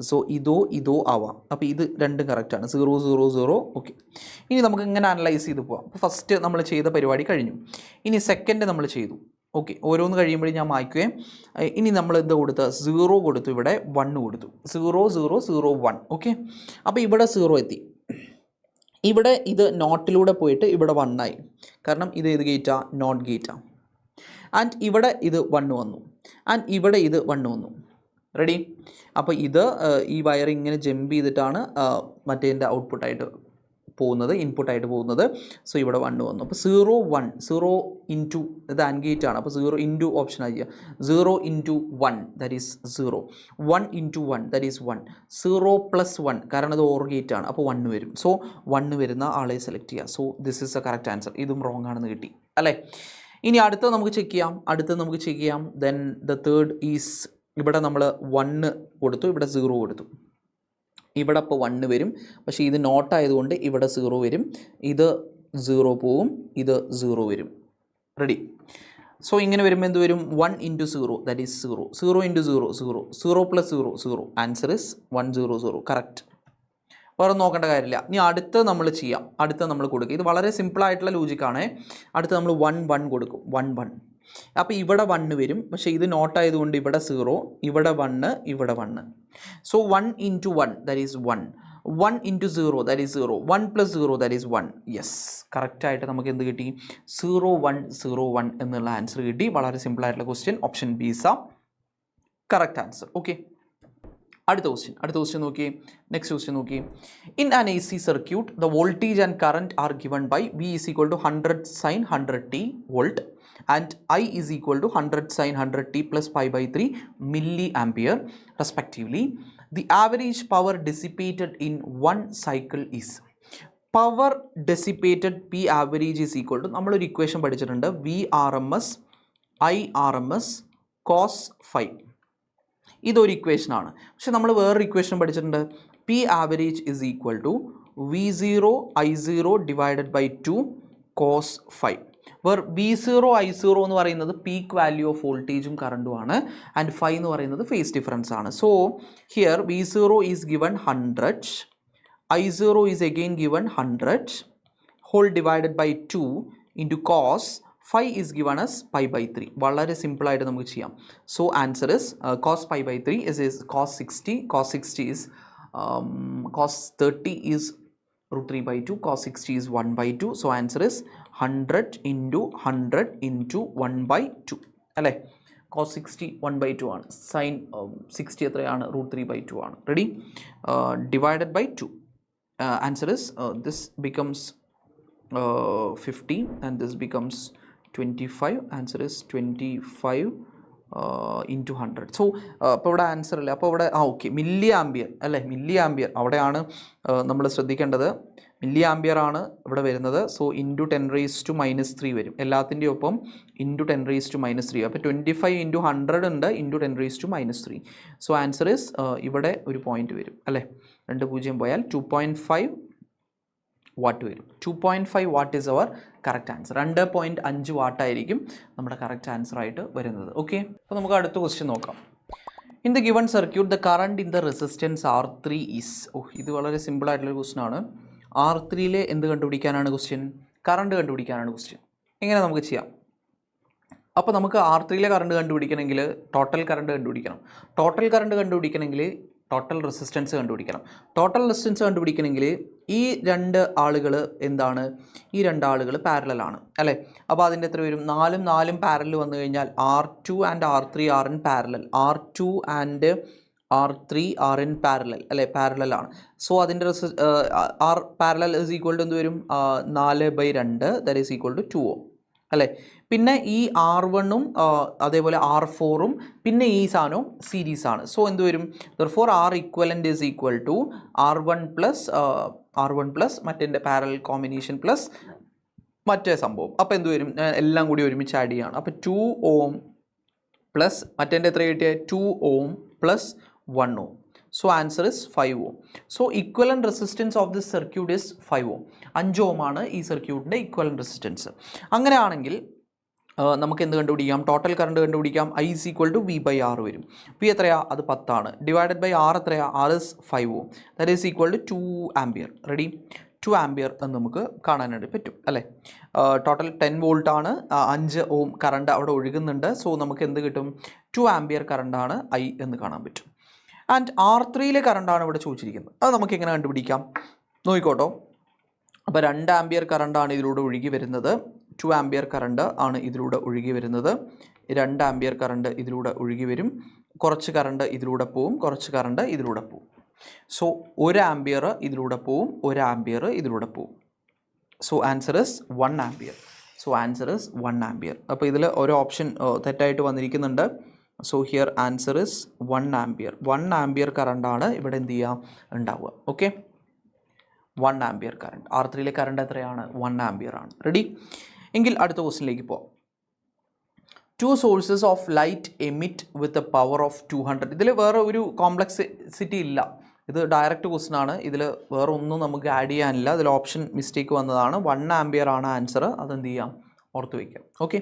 സോ ഇതോ ആവാം. അപ്പോൾ ഇത് രണ്ടും കറക്റ്റാണ്. 0 0 0. ഓക്കെ, ഇനി നമുക്ക് ഇങ്ങനെ അനലൈസ് ചെയ്ത് പോവാം. അപ്പോൾ ഫസ്റ്റ് നമ്മൾ ചെയ്ത പരിപാടി കഴിഞ്ഞു. ഇനി സെക്കൻഡ് നമ്മൾ ചെയ്തു. ഓക്കെ, ഓരോന്ന് കഴിയുമ്പോഴും ഞാൻ മായ്ക്കുകയും. ഇനി നമ്മൾ എന്ത് കൊടുത്ത്? 0 കൊടുത്തു, ഇവിടെ 1 കൊടുത്തു. 0 0 0 1. ഓക്കെ, അപ്പോൾ ഇവിടെ 0 എത്തി. ഇവിടെ ഇത് നോട്ടിലൂടെ പോയിട്ട് ഇവിടെ 1 ആയി. കാരണം ഇത് ഏത് ഗേറ്റാ? നോട്ട് ഗേറ്റാ. ആൻഡ് ഇവിടെ ഇത് 1 വന്നു. ആൻഡ് ഇവിടെ ഇത് 1 വന്നു. റെഡി? അപ്പോൾ ഇത് ഈ വയർ ഇങ്ങനെ ജമ്പ് ചെയ്തിട്ടാണ് മറ്റേതിൻ്റെ ഔട്ട്പുട്ടായിട്ട് പോകുന്നത്, ഇൻപുട്ടായിട്ട് പോകുന്നത്. സോ ഇവിടെ 1 വന്നു. അപ്പോൾ 0 1 0 ഇൻറ്റു ഇത് ആൻഡ് ഗേറ്റ് ആണ്. അപ്പോൾ 0 ഇൻറ്റു ഓപ്ഷൻ ആയിരിക്കുക. 0 into 1 that is 0. 1 into 1 that is 1. 0 plus 1 കാരണം അത് ഓർ ഗേറ്റ് ആണ്. അപ്പോൾ 1 വരും. സോ 1 വരുന്ന ആളെ സെലക്ട് ചെയ്യുക. So this is a correct answer. ഇതും റോങ് ആണെന്ന് കിട്ടി അല്ലേ? ഇനി അടുത്തത് നമുക്ക് ചെക്ക് ചെയ്യാം. ദെൻ ദ തേർഡ് ഈസ്, ഇവിടെ നമ്മൾ 1 കൊടുത്തു, ഇവിടെ 0 കൊടുത്തു. ഇവിടെ അപ്പോൾ 1 വരും. പക്ഷേ ഇത് നോട്ട് ആയതുകൊണ്ട് ഇവിടെ 0 വരും. ഇത് 0 പോവും, ഇത് 0 വരും. റെഡി? സോ ഇങ്ങനെ വരുമ്പോൾ എന്ത് വരും? 1 into 0 that is 0. 0 into 0 0. 0 plus 0 0. Answer is 100. Correct. വേറെ നോക്കേണ്ട കാര്യമില്ല. ഇനി അടുത്ത് നമ്മൾ ചെയ്യാം. അടുത്ത് നമ്മൾ കൊടുക്കുക. ഇത് വളരെ സിമ്പിളായിട്ടുള്ള ലോജിക്കാണ്. അടുത്ത് നമ്മൾ 1 1 കൊടുക്കും. 1 1. അപ്പോൾ ഇവിടെ 1 വരും. പക്ഷേ ഇത് നോട്ട് ആയതുകൊണ്ട് ഇവിടെ 0, ഇവിടെ 1, ഇവിടെ 1. So 1 into 1 that is 1. 1 into 0 that is 0. 1 plus 0 that is 1. Yes, കറക്റ്റായിട്ട് നമുക്ക് എന്ത് കിട്ടി? 0 1 0 1 എന്നുള്ള ആൻസർ കിട്ടി. വളരെ സിമ്പിളായിട്ടുള്ള ക്വസ്റ്റ്യൻ. ഓപ്ഷൻ ബി ഈസ് ആ കറക്റ്റ് ആൻസർ. ഓക്കെ, അടുത്ത ക്വസ്റ്റ്യൻ നോക്കിയേ. നെക്സ്റ്റ് ക്വസ്റ്റ്യൻ നോക്കിയേ. In an A C circuit the voltage and current are given by V is equal to 100 sin 100t volt and I is equal to 100 sin 100t plus pi by 3 milliampere respectively. The average power dissipated in one cycle is. Power dissipated P average is equal to, നമ്മളൊരു equation പഠിച്ചിട്ടുണ്ട്, VRMS IRMS cos phi. ഇതൊരു ഇക്വേഷനാണ്. പക്ഷെ നമ്മൾ വേറൊരു equation പഠിച്ചിട്ടുണ്ട്, P average is equal to V0 I0 divided by 2 cos phi. Where V0 I0 എന്ന് പറയുന്നത് peak value of വോൾട്ടേജും കറണ്ടുമാണ്. ആൻഡ് ഫൈ എന്ന് പറയുന്നത് ഫേസ് ഡിഫറൻസ് ആണ്. So here V0 is given 100, I0 is again given 100 whole divided by 2 into cos phi is given as pi by 3. വളരെ സിമ്പിളായിട്ട് നമുക്ക് ചെയ്യാം. So answer is cos pi by 3 is cos 60. Cos 60 is cos 30 is root 3 by 2. Cos 60 is 1 by 2. So answer is 100 into 100 into 1 by 2. അല്ലേ? cos 60 1 by 2 ആണ്. sin 60 എത്രയാണ്? root 3 by 2 ആണ്. Ready? Divided by 2. Answer is this becomes 50 and this becomes 25. Answer is 25 into 100. So അപ്പോൾ ഇവിടെ answer അല്ലേ? അപ്പോൾ ഇവിടെ okay, milli ampere അല്ലേ? മില്ലി ആംബിയർ അവിടെയാണ് നമ്മൾ ശ്രദ്ധിക്കേണ്ടത്. മില്ലി ആംബിയർ ആണ് ഇവിടെ വരുന്നത്. സോ ഇൻറ്റു 10⁻³ വരും. എല്ലാത്തിൻ്റെയും ഒപ്പം ഇൻറ്റു 10⁻³ അപ്പോൾ 25 into 100 ഉണ്ട്, ഇൻറ്റു 10⁻³. സോ ആൻസർ ഇസ് ഇവിടെ ഒരു പോയിന്റ് വരും അല്ലേ? 2 പോയാൽ 2.5 വാട്ട് വരും. 2.5 watt is our correct answer. 2.5 watt ആയിരിക്കും നമ്മുടെ കറക്റ്റ് ആൻസർ ആയിട്ട് വരുന്നത്. ഓക്കെ, അപ്പോൾ നമുക്ക് അടുത്ത ക്വസ്റ്റ്യൻ നോക്കാം. In the given circuit the current in the resistance R3 is. ഇത് വളരെ സിമ്പിൾ ആയിട്ടുള്ളൊരു ക്വസ്റ്റ്യൻ ആണ്. R3 എന്ത് കണ്ടുപിടിക്കാനാണ് ക്വസ്റ്റ്യൻ? കറണ്ട് കണ്ടുപിടിക്കാനാണ് ക്വസ്റ്റ്യൻ. എങ്ങനെ നമുക്ക് ചെയ്യാം? അപ്പോൾ നമുക്ക് R3 കറണ്ട് കണ്ടുപിടിക്കണമെങ്കിൽ ടോട്ടൽ കറണ്ട് കണ്ടുപിടിക്കണം. ടോട്ടൽ കറണ്ട് കണ്ടുപിടിക്കണമെങ്കിൽ ടോട്ടൽ റെസിസ്റ്റൻസ് കണ്ടുപിടിക്കണം. ടോട്ടൽ റെസിസ്റ്റൻസ് കണ്ടുപിടിക്കണമെങ്കിൽ ഈ രണ്ട് ആളുകൾ എന്താണ്? ഈ രണ്ടാളുകൾ പാരലലാണ് അല്ലേ? അപ്പോൾ അതിൻ്റെ എത്ര വരും? 4 4 പാരലൽ വന്നു കഴിഞ്ഞാൽ R2 and R3 are in parallel. R2 and R3 are in parallel അല്ലേ? പാരലലാണ്. സോ അതിൻ്റെ R parallel is equal to എന്ത് വരും? 4/2 ദാറ്റ് ഈസ് ഈക്വൽ ടു 2 Ω അല്ലേ? പിന്നെ ഈ R1ഉം അതേപോലെ R4ഉം പിന്നെ ഈ സാധനവും സീരീസ് ആണ്. സോ എന്ത് വരും? therefore R equivalent is equal to R1 plus മറ്റേ പാരലൽ കോമ്പിനേഷൻ പ്ലസ് മറ്റേ സംഭവം. അപ്പോൾ എന്ത് വരും? എല്ലാം കൂടി ഒരുമിച്ച് ആഡ് ചെയ്യുകയാണ്. അപ്പോൾ 2 Ω പ്ലസ് മറ്റേ എത്ര കിട്ടിയത്? 2 Ω plus 1 Ω. So answer is 5 Ω. So equivalent resistance of this circuit is 5 Ω. 5 Ω ആണ് ഈ സർക്യൂട്ടിൻ്റെ equivalent resistance. അങ്ങനെയാണെങ്കിൽ നമുക്ക് എന്ത് കണ്ടുപിടിക്കാം? ടോട്ടൽ കറണ്ട് കണ്ടുപിടിക്കാം. I is equal to V/R വരും. V എത്രയാ? അത് 10 ആണ്. ഡിവൈഡഡ് ബൈ R എത്രയാ? R is 5 Ω. That is equal to 2 ampere. Ready? 2 ampere എന്ന് നമുക്ക് കാണാനായിട്ട് പറ്റും അല്ലേ? ടോട്ടൽ 10 വോൾട്ട് ആണ്. 5 Ω കറണ്ട് അവിടെ ഒഴുകുന്നുണ്ട്. സോ നമുക്ക് എന്ത് കിട്ടും? 2 ആംപിയർ കറണ്ടാണ് I എന്ന് കാണാൻ പറ്റും. ആൻഡ് R3 കറണ്ടാണ് ഇവിടെ ചോദിച്ചിരിക്കുന്നത്. അത് നമുക്ക് എങ്ങനെ കണ്ടുപിടിക്കാം? നോക്കിക്കോട്ടോ. അപ്പോൾ 2 ആംപിയർ കറണ്ടാണ് ഇതിലൂടെ ഒഴുകി വരുന്നത്. 2 ആംപിയർ കറണ്ട് ആണ് ഇതിലൂടെ ഒഴുകി വരുന്നത്. 2 ആംപിയർ കറണ്ട് ഇതിലൂടെ ഒഴുകി വരും. കുറച്ച് കറണ്ട് ഇതിലൂടെ പോവും, കുറച്ച് കറണ്ട് ഇതിലൂടെ പോവും. സോ 1 ആംപിയർ ഇതിലൂടെ പോവും, 1 ആംപിയർ ഇതിലൂടെ പോവും. So answer is 1 ampere. So answer is 1 ampere. അപ്പോൾ ഇതിൽ ഒരു ഓപ്ഷൻ തെറ്റായിട്ട് വന്നിരിക്കുന്നുണ്ട്. So here answer is 1 ampere. 1 ampere കറണ്ടാണ് ഇവിടെ എന്ത് ചെയ്യുക? ഉണ്ടാവുക. Okay, 1 ampere current. R3 current എത്രയാണ്? 1 ആംപിയർ ആണ്. റെഡി? എങ്കിൽ അടുത്ത ക്വസ്റ്റിനിലേക്ക് പോകാം. 2 sources of light emit with a power of 200. ഇതിൽ വേറെ ഒരു കോംപ്ലക്സിറ്റി ഇല്ല. ഇത് ഡയറക്റ്റ് ക്വസ്റ്റൻ ആണ്. ഇതിൽ വേറെ ഒന്നും നമുക്ക് ആഡ് ചെയ്യാനില്ല. ഇതിൽ ഓപ്ഷൻ മിസ്റ്റേക്ക് വന്നതാണ്. 1 ആംപിയർ ആണ് ആൻസർ. അതെന്ത് ചെയ്യാം? ഓർത്ത് വയ്ക്കാം. ഓക്കെ,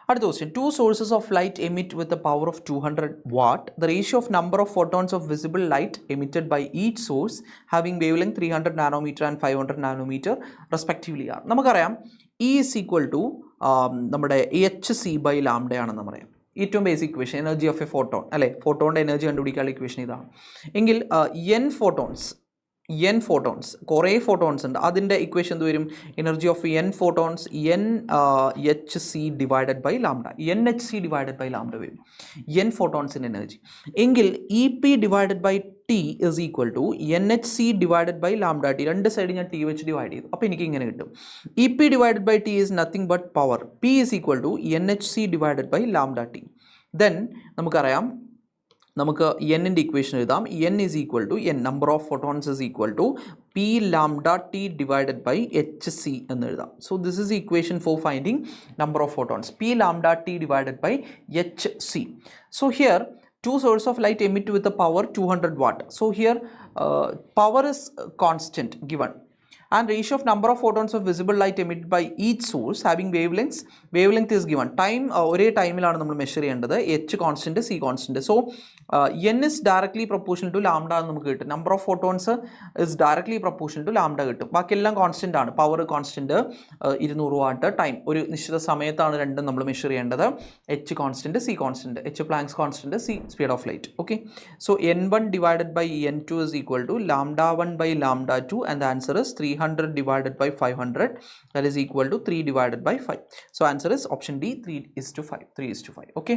അടുത്ത question. 2 sources of light emit with a power of 200 watt. The ratio of number of photons of visible light emitted by each source having wavelength 300 nanometer and 500 nanometer respectively are. നമുക്കറിയാം E is equal to നമ്മുടെ hc/λ ആണെന്ന് പറയാം. ഏറ്റവും basic equation energy of A photon അല്ലേ? ഫോട്ടോണിൻ്റെ energy കണ്ടുപിടിക്കാനുള്ള equation ഇതാണ്. എങ്കിൽ n photons കുറേ ഫോട്ടോൺസ് ഉണ്ട്. അതിൻ്റെ ഇക്വേഷൻ എന്ത് വരും? Energy of n photons nhc divided by lambda. nhc divided by lambda വരും n ഫോട്ടോൺസിൻ്റെ എനർജി. എങ്കിൽ EP divided by T is equal to nhc divided by lambda T. രണ്ട് സൈഡ് ഞാൻ T വെച്ച് ഡിവൈഡ് ചെയ്തു. അപ്പോൾ എനിക്ക് ഇങ്ങനെ കിട്ടും. EP divided by T is nothing but power. P is equal to nhc divided by lambda T. Then നമുക്കറിയാം, നമുക്ക് എന്നിൻ്റെ ഇക്വേഷൻ എഴുതാം. n is equal to n number of photons is equal to P lambda T divided by HC എന്ന് എഴുതാം. So this is equation for finding number of photons. P lambda T divided by HC. So here 2 sources of light emit with a power 200 watt. So here power is constant given and ratio of number of photons of visible light emitted by each source having wavelength is given. Time ഒരേ ടൈമിലാണ് നമ്മൾ measure ചെയ്യേണ്ടത്. H constant, C constant. So n is directly proportional to lambda എന്ന് നമുക്ക് കിട്ടും. Number of photons is directly proportional to lambda കിട്ടും. ബാക്കിയെല്ലാം constant ആണ്. Power constant 200 what. ടൈം ഒരു നിശ്ചിത സമയത്താണ് രണ്ടും നമ്മൾ മെഷർ ചെയ്യേണ്ടത്. H constant, C constant. H Planck's constant, C speed of light. Okay, so n1 divided by n2 is equal to λ1 by λ2 and the answer is 300 divided by 500, that is equal to 3 divided by 5. So answer is option D, 3:5. 3:5. Okay,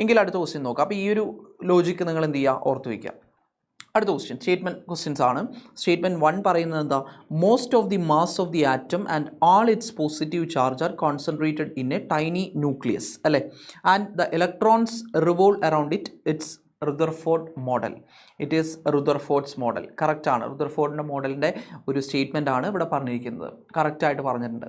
എങ്കിൽ അടുത്ത question നോക്കാം. അപ്പോൾ ഈ ഒരു logic നിങ്ങൾ എന്ത് ചെയ്യുക? ഓർത്ത് വയ്ക്കുക. അടുത്ത ക്വസ്റ്റ്യൻ സ്റ്റേറ്റ്മെൻറ്റ് ക്വസ്റ്റ്യൻസ് ആണ്. സ്റ്റേറ്റ്മെൻറ്റ് 1 പറയുന്നത് എന്താ? Most of the mass of the atom and all its positive charge are concentrated in a tiny nucleus അല്ലേ? And the electrons revolve around its Rutherford model. It is Rutherford's model. കറക്റ്റാണ്. റുദർഫോർഡിൻ്റെ മോഡലിൻ്റെ ഒരു statement ആണ് ഇവിടെ പറഞ്ഞിരിക്കുന്നത്. കറക്റ്റായിട്ട് പറഞ്ഞിട്ടുണ്ട്.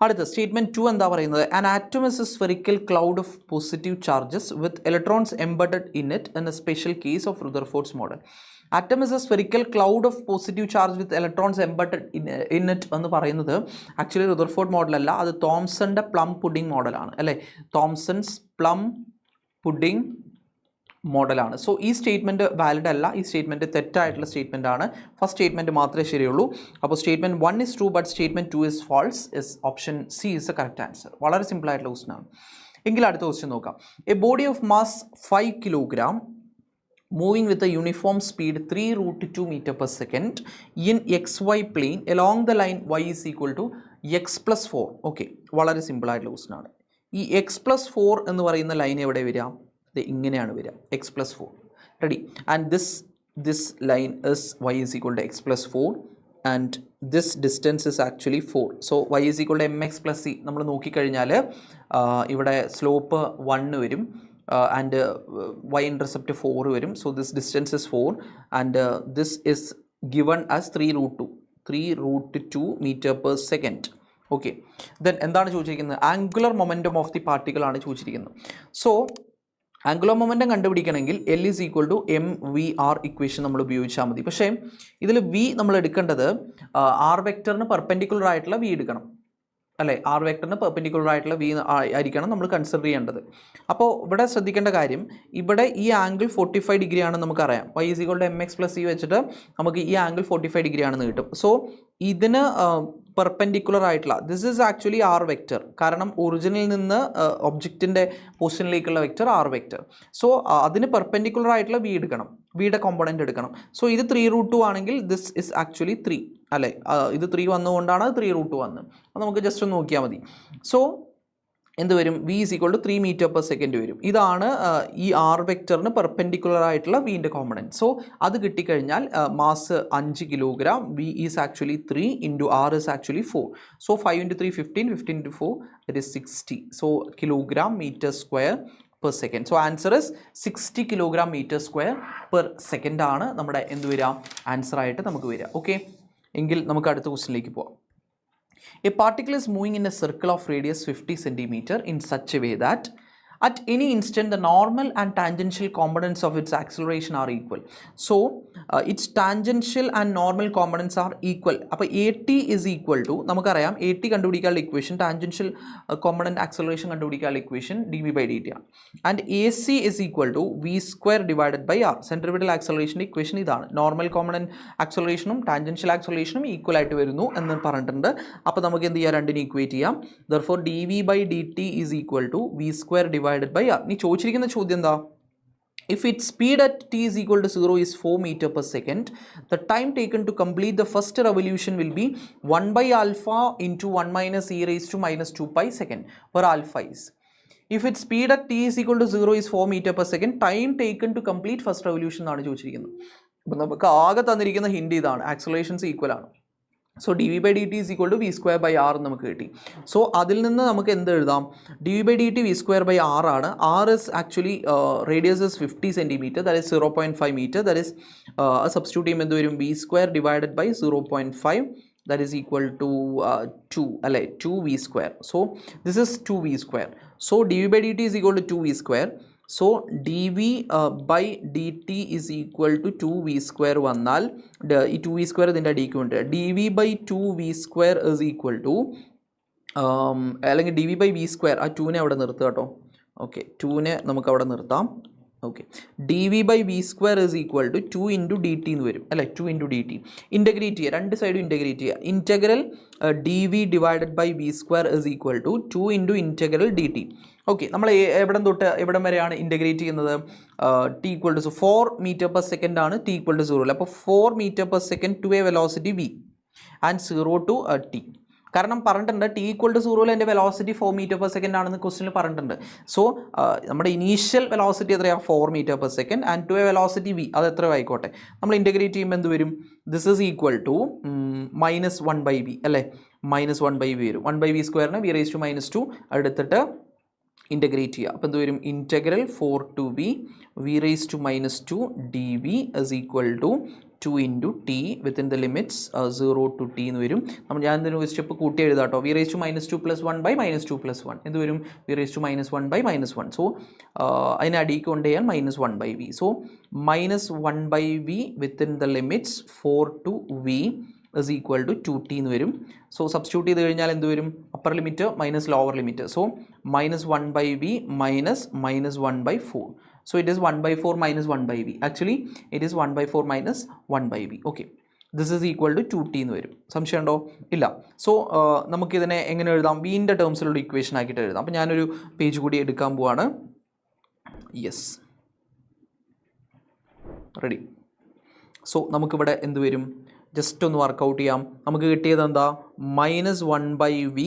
അടുത്ത സ്റ്റേറ്റ്മെൻറ്റ് 2 എന്താ പറയുന്നത്? An atom is a spherical cloud of positive charges with electrons embedded in it in a special case of Rutherford's model. Atom is a spherical cloud of positive charge with electrons embedded in it എന്ന് പറയുന്നത് actually Rutherford മോഡലല്ല, അത് തോംസൻ്റെ plum pudding മോഡലാണ് അല്ലേ? തോംസൺസ് plum pudding മോഡലാണ്. So ഈ statement valid അല്ല, ഈ statement തെറ്റായിട്ടുള്ള സ്റ്റേറ്റ്മെൻ്റ് ആണ്. ഫസ്റ്റ് സ്റ്റേറ്റ്മെൻറ്റ് മാത്രമേ ശരിയുള്ളൂ. അപ്പോൾ statement 1 is true but statement 2 is false. Option C is the correct answer. വളരെ സിമ്പിൾ ആയിട്ടുള്ള ക്വസ്റ്റൻ ആണ്. എങ്കിൽ അടുത്ത ക്വസ്റ്റ്യൻ നോക്കാം. A body of mass 5 kilogram moving with a uniform speed 3√2 meter per second in xy plane along the line y is equal to x plus 4. Okay, വളരെ simple ആയിട്ടുള്ള question ആണ്. ഈ X plus 4 എന്ന് പറയുന്ന line എവിടെ വരിക? ഇത് ഇങ്ങനെയാണ് വരിക, X plus 4. Ready? And this line is y is equal to x plus 4 and this distance is actually 4. So y is equal to mx plus c. നമ്മൾ നോക്കിക്കഴിഞ്ഞാൽ ഇവിടെ സ്ലോപ്പ് 1 വരും ആൻഡ് y intercept 4 വരും. So this distance is 4 and this is given as 3√2 metre per second. Okay, then എന്താണ് ചോദിച്ചിരിക്കുന്നത്? Angular momentum of the particle ആണ് ചോദിച്ചിരിക്കുന്നത്. So angular momentum കണ്ടുപിടിക്കണമെങ്കിൽ L is equal to mvr equation നമ്മൾ ഉപയോഗിച്ചാൽ മതി. പക്ഷേ ഇതിൽ v നമ്മൾ എടുക്കേണ്ടത് r വെക്ടറിന് പെർപെൻഡിക്കുലർ ആയിട്ടുള്ള v എടുക്കണം, അല്ലേ? ആർ വെക്ടറിന് പെർപെൻഡിക്കുലർ ആയിട്ടുള്ള വി ആയിരിക്കണം നമ്മൾ കൺസിഡർ ചെയ്യേണ്ടത്. അപ്പോൾ ഇവിടെ ശ്രദ്ധിക്കേണ്ട കാര്യം, ഇവിടെ ഈ ആംഗിൾ 45 ഡിഗ്രി ആണെന്ന് നമുക്കറിയാം. y is equal to mx plus c വെച്ചിട്ട് നമുക്ക് ഈ ആംഗിൾ 45 ഡിഗ്രി ആണെന്ന് കിട്ടും. സോ ഇതിന് പെർപെൻഡിക്കുലർ ആയിട്ടുള്ള this is actually R vector, കാരണം ഒറിജിനിൽ നിന്ന് ഒബ്ജക്റ്റിൻ്റെ പൊസിഷനിലേക്കുള്ള വെക്റ്റർ ആർ വെക്റ്റർ. സോ അതിന് പെർപെൻഡിക്കുലർ ആയിട്ടുള്ള വി എടുക്കണം, വിയുടെ കോമ്പണൻറ്റ് എടുക്കണം. സോ ഇത് 3√2 ആണെങ്കിൽ ദിസ് ഇസ് ആക്ച്വലി 3, അല്ലേ? ഇത് 3 വന്നുകൊണ്ടാണ് 3√2 വന്നത്. അപ്പോൾ നമുക്ക് ജസ്റ്റ് ഒന്ന് നോക്കിയാൽ മതി. സോ എന്ത് വരും? v is equal to 3 meter per second വരും. ഇതാണ് ഈ ആർ വെക്ടറിന് പെർപെൻഡിക്കുലർ ആയിട്ടുള്ള വിൻ്റെ കോമ്പണൻറ്റ്. സോ അത് കിട്ടിക്കഴിഞ്ഞാൽ mass 5 kilogram, v is actually 3 into r is actually 4. So 5 into 3 15, 15 into 4 that is 60. So kilogram metre square per second. So answer is 60 kilogram metre square per second ആണ് നമ്മുടെ എന്ത് വരിക? Answer ആയിട്ട് നമുക്ക് വരിക. Okay, എങ്കിൽ നമുക്ക് അടുത്ത ക്വസ്റ്റിനിലേക്ക് പോവാം. A particle is moving in a circle of radius 50 centimeter in such a way that at any instant the normal and tangential components of its acceleration are equal. So its tangential and normal components are equal. അപ്പോൾ at is equal to, നമുക്കറിയാം at കണ്ടുപിടിക്കാനുള്ള equation tangential component acceleration കണ്ടുപിടിക്കാനുള്ള equation dv by dt ആണ്. And ac is equal to v square divided by r. Centripetal ആക്സലറേഷൻ്റെ equation ഇതാണ്. Normal component ആക്സലറേഷനും tangential ആക്സലറേഷനും equal ആയിട്ട് വരുന്നു എന്ന് പറഞ്ഞിട്ടുണ്ട്. അപ്പോൾ നമുക്ക് എന്ത് ചെയ്യാം? രണ്ടിനും ഇക്വേറ്റ് ചെയ്യാം. therefore dv by dt is equal to v square divided by r. നീ ചോദിച്ചിരിക്കുന്ന ചോദ്യം എന്താ? If its speed at t is equal to 0 is 4 meter per second, the time taken to complete the first revolution will be 1 by alpha into 1 minus e raised to minus 2 pi second, where alpha is. If its speed at t is equal to 0 is 4 meter per second, time taken to complete first revolution എന്നാണ് ചോദിച്ചിരിക്കുന്നത്. അപ്പോൾ നമുക്ക് ആകെ തന്നിരിക്കുന്ന hint ഇതാണ്, ആക്സലറേഷൻസ് equal ആണ്. So dv by dt is equal to v square by r നമുക്ക് കിട്ടി. സോ അതിൽ നിന്ന് നമുക്ക് എന്ത് എഴുതാം? dv by dt v square by r ആണ്. r is actually radius is 50 centimeter, that is 0.5 meter, that is substitute ചെയ്യുമ്പോൾ എന്ത് വരും? v square divided by 0.5 that is equal to 2, അല്ലേ? 2v square. So this is 2v square. So dv by dt is equal to 2v square. So dv by dt is equal to 2v square വന്നാൽ ഈ 2v square ഇതിൻ്റെ അടിക്ക് ഉണ്ട്. dv by 2v square is equal to അല്ലെങ്കിൽ dv by v square, ആ 2നെ അവിടെ നിർത്തുക കേട്ടോ. ഓക്കെ, 2നെ നമുക്ക് അവിടെ നിർത്താം. Okay, dv by v square is equal to 2 into dt എന്ന് വരും, അല്ലേ? 2 into dt ഇൻ്റഗ്രേറ്റ് ചെയ്യുക, രണ്ട് സൈഡും ഇൻ്റഗ്രേറ്റ് ചെയ്യുക. Integral dv divided by v square is equal to 2 into integral dt. Okay, നമ്മൾ എവിടം തൊട്ട് എവിടം വരെയാണ് ഇൻ്റഗ്രേറ്റ് ചെയ്യുന്നത്? t equal to 4 meter per second ആണ് t equal to 0. അപ്പോൾ 4 meter per second to a velocity v and 0 to t. കാരണം പറഞ്ഞിട്ടുണ്ട് t equal to 0 എൻ്റെ വെലോസിറ്റി 4 meter per second ആണെന്ന് ക്വസ്റ്റിനിൽ പറഞ്ഞിട്ടുണ്ട്. സോ നമ്മുടെ ഇനീഷ്യൽ വെലോസിറ്റി എത്രയാണ്? 4 meter per second and to a velocity v, അത് എത്ര ആയിക്കോട്ടെ. നമ്മൾ ഇൻ്റഗ്രേറ്റ് ചെയ്യുമ്പോൾ എന്ത് വരും? This is equal to -1/v, അല്ലേ? -1/v വരും. 1/v സ്ക്വയറിന് v raised to -2 എടുത്തിട്ട് ഇൻ്റഗ്രേറ്റ് ചെയ്യുക. അപ്പോൾ എന്ത് വരും? Integral 4 to v raised to -2 dv is equal to 2 into t within the limits 0 to t എന്ന് വരും. നമ്മൾ ഞാൻ എന്തിനും ഒരു സ്റ്റെപ്പ് കൂട്ടി എഴുതാം കേട്ടോ. v raised to -2 plus 1 by -2 plus 1 എന്ത് വരും? v raised to -1 by -1. So അതിനെ അടിക്ക് കൊണ്ട് ചെയ്യാൻ -1/v. So -1/v within the limits 4 to v is equal to 2t എന്ന് വരും. സോ സബ്സ്റ്റിറ്റ്യൂട്ട് ചെയ്ത് കഴിഞ്ഞാൽ എന്ത് വരും? Upper limit minus lower limit. So -1/v minus -1/4. So it is 1/4 minus 1/v. Actually, it is 1/4 minus 1/v. Okay. This is equal to 2t എന്ന് വരും. സംശയം ഉണ്ടോ? ഇല്ല. സോ നമുക്കിതിനെ എങ്ങനെ എഴുതാം? വീൻ്റെ ടേംസിലുള്ള ഇക്വേഷൻ ആക്കിയിട്ട് എഴുതാം. അപ്പോൾ ഞാനൊരു പേജ് കൂടി എടുക്കാൻ പോവാണ്. Yes, ready. സോ നമുക്കിവിടെ എന്ത് വരും? ജസ്റ്റ് ഒന്ന് വർക്കൗട്ട് ചെയ്യാം. നമുക്ക് കിട്ടിയത് എന്താ? -1/v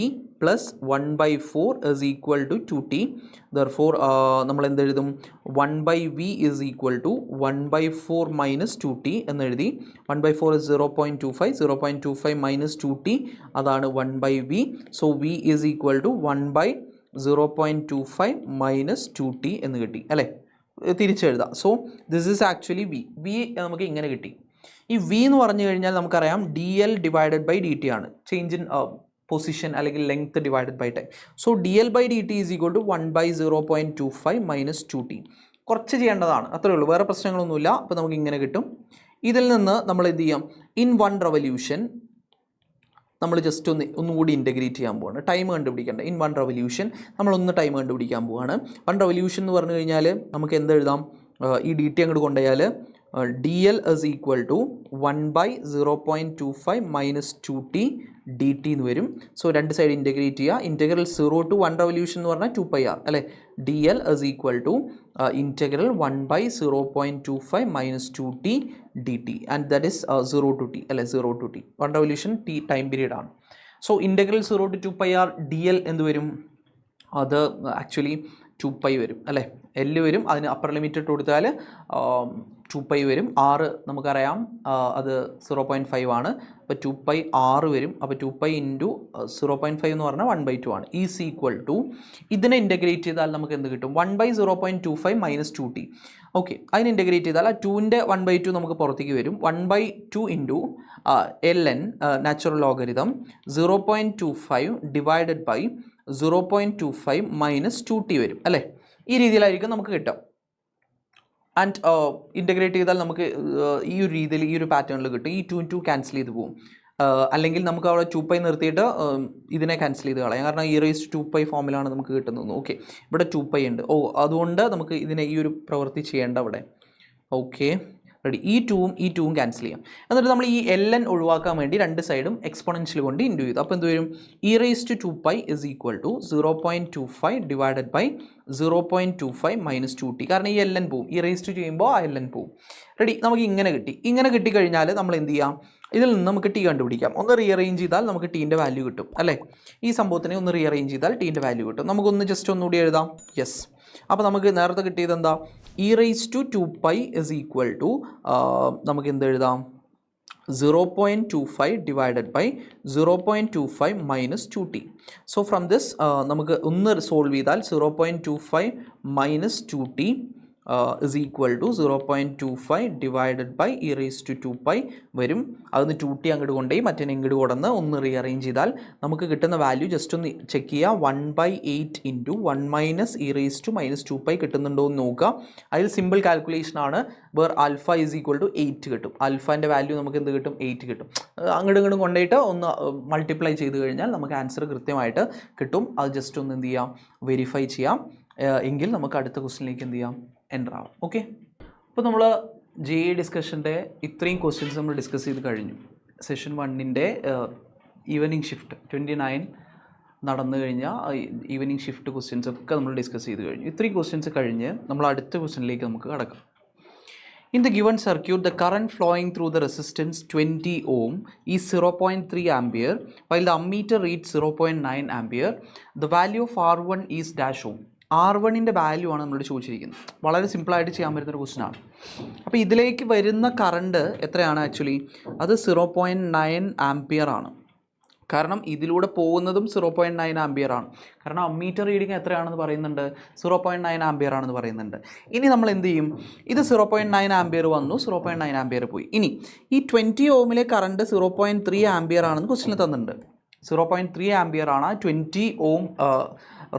plus 1/4 is equal to 2t. Therefore നമ്മൾ എന്തെഴുതും? 1/v is equal to 1/4 minus 2t എന്ന് എഴുതി. 1/4 is 0.25. 0.25 minus 2t, അതാണ് 1/v. So v is equal to 1/0.25 minus 2t എന്ന് കിട്ടി അല്ലേ? തിരിച്ചെഴുതാം. So this is actually v. v നമുക്ക് ഇങ്ങനെ കിട്ടി. ഈ v എന്ന് പറഞ്ഞു കഴിഞ്ഞാൽ നമുക്കറിയാം dl ഡിവൈഡഡ് ബൈ dt ആണ്. ചേഞ്ച് ഇൻ പൊസിഷൻ അല്ലെങ്കിൽ length divided by time. So dl/dt is equal to 1/0.25 minus 2t. കുറച്ച് ചെയ്യേണ്ടതാണ്, അത്രയേ ഉള്ളൂ, വേറെ പ്രശ്നങ്ങളൊന്നുമില്ല. അപ്പോൾ നമുക്ക് ഇങ്ങനെ കിട്ടും. ഇതിൽ നിന്ന് നമ്മൾ എന്ത് ചെയ്യാം? ഇൻ 1 റവല്യൂഷൻ നമ്മൾ ജസ്റ്റ് ഒന്നുകൂടി ഇൻറ്റഗ്രേറ്റ് ചെയ്യാൻ പോവാണ്. ടൈം കണ്ടുപിടിക്കേണ്ട. ഇൻ 1 റവല്യൂഷൻ നമ്മളൊന്ന് ടൈം കണ്ടുപിടിക്കാൻ പോവാണ്. 1 റവല്യൂഷൻ എന്ന് പറഞ്ഞു കഴിഞ്ഞാൽ നമുക്ക് എന്തെഴുതാം? ഈ dt അങ്ങോട്ട് കൊണ്ടുപോയാൽ dl is equal to 1/0.25 minus 2t dt എന്ന് വരും. സോ രണ്ട് സൈഡ് ഇൻറ്റഗ്രേറ്റ് ചെയ്യുക. ഇൻറ്റഗ്രൽ 0 to 1 റവല്യൂഷൻ എന്ന് പറഞ്ഞാൽ 2πr അല്ലേ? dl is equal to integral 1/0.25 minus 2t dt and that is 0 to t അല്ലേ? 0 to t. 1 revolution t time period ആണ്. So integral 0 to 2πr dl എന്ത് വരും? അത് ആക്ച്വലി 2π വരും അല്ലേ? L വരും. അതിന് അപ്പർ ലിമിറ്റ് ഇട്ട് കൊടുത്താൽ 2π വരും. r നമുക്കറിയാം അത് 0.5 ആണ്. അപ്പോൾ 2π r വരും. അപ്പോൾ 2π ഇൻറ്റു 0.5 എന്ന് പറഞ്ഞാൽ 1/2 ആണ്. ഈസ് ഈക്വൽ ടു ഇതിനെ ഇൻറ്റഗ്രേറ്റ് ചെയ്താൽ നമുക്ക് എന്ത് കിട്ടും? 1/0.25 മൈനസ് 2t. ഓക്കെ, അതിന് ഇൻറ്റഗ്രേറ്റ് ചെയ്താൽ ആ 2ൻ്റെ 1/2 നമുക്ക് പുറത്തേക്ക് വരും. 1/2 into ln natural logarithm 0.25 divided by 0.25 minus 2t വരും അല്ലേ? ഈ രീതിയിലായിരിക്കും നമുക്ക് കിട്ടുക. ആൻഡ് ഇൻറ്റഗ്രേറ്റ് ചെയ്താൽ നമുക്ക് ഈ ഒരു രീതിയിൽ ഈ ഒരു പാറ്റേണിൽ കിട്ടും. ഈ 2 ക്യാൻസൽ ചെയ്ത് പോകും. അല്ലെങ്കിൽ നമുക്ക് അവിടെ 2π നിർത്തിയിട്ട് ഇതിനെ ക്യാൻസൽ ചെയ്ത് കളയാം. കാരണം e⁻2π ഫോമിലാണ് നമുക്ക് കിട്ടുന്നത്. ഓക്കെ, ഇവിടെ 2π ഉണ്ട്. അതുകൊണ്ട് നമുക്ക് ഇതിനെ ഈ ഒരു പ്രവൃത്തി ചെയ്യേണ്ട അവിടെ. Okay, ready. ഈ 2ഉം ക്യാൻസൽ ചെയ്യാം. എന്നിട്ട് നമ്മൾ ഈ ln ഒഴിവാക്കാൻ വേണ്ടി രണ്ട് സൈഡും എക്സ്പോണൻഷ്യൽ കൊണ്ട് ഇൻഡ്യൂ ചെയ്തു. അപ്പോൾ എന്ത് വരും? e⁻2π is equal to 0.25 divided by 0.25 minus 2t. കാരണം ഈ ln പോവും. e⁻2 ചെയ്യുമ്പോൾ ആ ln പോവും. റെഡി. നമുക്ക് ഇങ്ങനെ കിട്ടി. ഇങ്ങനെ കിട്ടിക്കഴിഞ്ഞാൽ നമ്മൾ എന്ത് ചെയ്യാം? ഇതിൽ നിന്ന് നമുക്ക് ടി കണ്ടുപിടിക്കാം. ഒന്ന് റീഅറേഞ്ച് ചെയ്താൽ നമുക്ക് ടീൻ്റെ വാല്യൂ കിട്ടും അല്ലേ? ഈ സംഭവത്തിനെ ഒന്ന് റീഅറേഞ്ച് ചെയ്താൽ ടീൻ്റെ വാല്യൂ കിട്ടും. നമുക്കൊന്ന് ജസ്റ്റ് ഒന്നുകൂടി എഴുതാം. യെസ്. അപ്പോൾ നമുക്ക് നേരത്തെ കിട്ടിയത് എന്താ? e⁻2π is equal to നമുക്ക് എന്ത് എഴുതാം? 0.25 divided by 0.25 minus 2t. So from this നമുക്ക് ഒന്ന് സോൾവ് ചെയ്താൽ 0.25 minus 2t is equal to 0.25 divided by e⁻2π വരും. അതിന് 2t അങ്ങോട്ട് കൊണ്ടുപോയി മറ്റേ ഇങ്ങോട്ട് കൊടുന്ന് ഒന്ന് റീഅറേഞ്ച് ചെയ്താൽ നമുക്ക് കിട്ടുന്ന വാല്യൂ ജസ്റ്റ് ഒന്ന് ചെക്ക് ചെയ്യുക. 1/8 ഇൻറ്റു 1 മൈനസ് e⁻2π കിട്ടുന്നുണ്ടോ എന്ന് നോക്കുക. അതിൽ സിമ്പിൾ കാൽക്കുലേഷൻ ആണ്. Where alpha is equal to 8 കിട്ടും. ആൽഫേൻ്റെ വാല്യൂ നമുക്ക് എന്ത് കിട്ടും? 8 കിട്ടും. അങ്ങോട്ടും ഇങ്ങോട്ടും കൊണ്ടുപോയിട്ട് ഒന്ന് മൾട്ടിപ്ലൈ ചെയ്ത് കഴിഞ്ഞാൽ നമുക്ക് ആൻസർ കൃത്യമായിട്ട് കിട്ടും. അത് ജസ്റ്റ് ഒന്ന് എന്ത് ചെയ്യാം? വെരിഫൈ ചെയ്യാം. എങ്കിൽ നമുക്ക് അടുത്ത ക്വസ്റ്റ്യനിലേക്ക് എന്ത് ചെയ്യാം? എൻ്റർ ആവാം. ഓക്കെ, അപ്പോൾ നമ്മൾ JEE ഡിസ്കഷൻ്റെ ഇത്രയും ക്വസ്റ്റ്യൻസ് നമ്മൾ ഡിസ്കസ് ചെയ്ത് കഴിഞ്ഞു. സെഷൻ 1ൻ്റെ ഈവനിങ് ഷിഫ്റ്റ് 29 നടന്നു കഴിഞ്ഞാൽ ഈവനിങ് ഷിഫ്റ്റ് ക്വസ്റ്റ്യൻസ് ഒക്കെ നമ്മൾ ഡിസ്കസ് ചെയ്ത് കഴിഞ്ഞു. ഇത്രയും ക്വസ്റ്റ്യൻസ് കഴിഞ്ഞ് നമ്മൾ അടുത്ത ക്വസ്റ്റ്യനിലേക്ക് നമുക്ക് കടക്കാം. In the given circuit, the current flowing through the resistance 20 ohm is 0.3 ampere, while the ammeter reads 0.9 ampere. The value of R1 is dash ohm. R1ൻ്റെ വാല്യൂ ആണ് നമ്മളോട് ചോദിച്ചിരിക്കുന്നത്. വളരെ സിമ്പിളായിട്ട് ചെയ്യാൻ പറ്റുന്നൊരു ക്വസ്റ്റ്യൻ ആണ്. അപ്പോൾ ഇതിലേക്ക് വരുന്ന കറണ്ട് എത്രയാണ്? ആക്ച്വലി അത് 0.9 ആംപിയർ ആണ്. കാരണം ഇതിലൂടെ പോകുന്നതും 0.9 ആംപിയർ ആണ്. കാരണം അമ്മീറ്റർ റീഡിങ് എത്രയാണെന്ന് പറയുന്നുണ്ട്? 0.9 ആംപിയർ ആണെന്ന് പറയുന്നുണ്ട്. ഇനി നമ്മൾ എന്ത് ചെയ്യും? ഇത് 0.9 ആംപിയർ വന്നു, 0.9 ആംപിയർ പോയി. ഇനി ഈ 20 ഓമിലെ കറണ്ട് 0.3 ആംപിയർ ആണെന്ന് ക്വസ്റ്റ്യനിൽ തന്നിട്ടുണ്ട്. 0.3 ആംപിയർ ആണ് 20 ഓം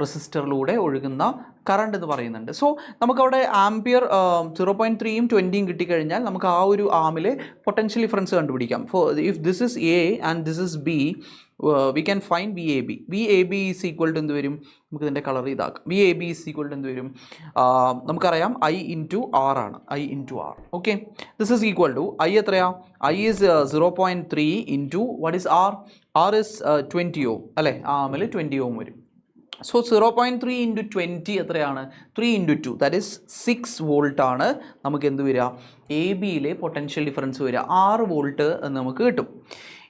റെസിസ്റ്ററിലൂടെ ഒഴുകുന്ന കറണ്ട് എന്ന് പറയുന്നുണ്ട്. സോ നമുക്കവിടെ ആംപിയർ 0.3യും 20യും കിട്ടിക്കഴിഞ്ഞാൽ നമുക്ക് ആ ഒരു ആമിലെ പൊട്ടൻഷ്യൽ ഡിഫറൻസ് കണ്ടുപിടിക്കാം. If this is A and this is B, we can find VAB. VAB is equal to എന്ത് വരും? നമുക്ക് ഇതിൻ്റെ കളർ ഇതാക്കാം. VAB is equal to എന്ത് വരും? നമുക്കറിയാം I into R ആണ്. I into R. Okay. This is equal to I എത്രയാ? I is 0.3 into what is R? R is 20 ohm അല്ലേ? ആമിൽ 20 ohm വരും. So 0.3 into 20 എത്രയാണ്? 3 into 2 that is 6 വോൾട്ട് ആണ് നമുക്ക് എന്ത് വരിക? എ ബിയിലെ പൊട്ടൻഷ്യൽ ഡിഫറൻസ് വരിക 6 വോൾട്ട് എന്ന് നമുക്ക് കിട്ടും.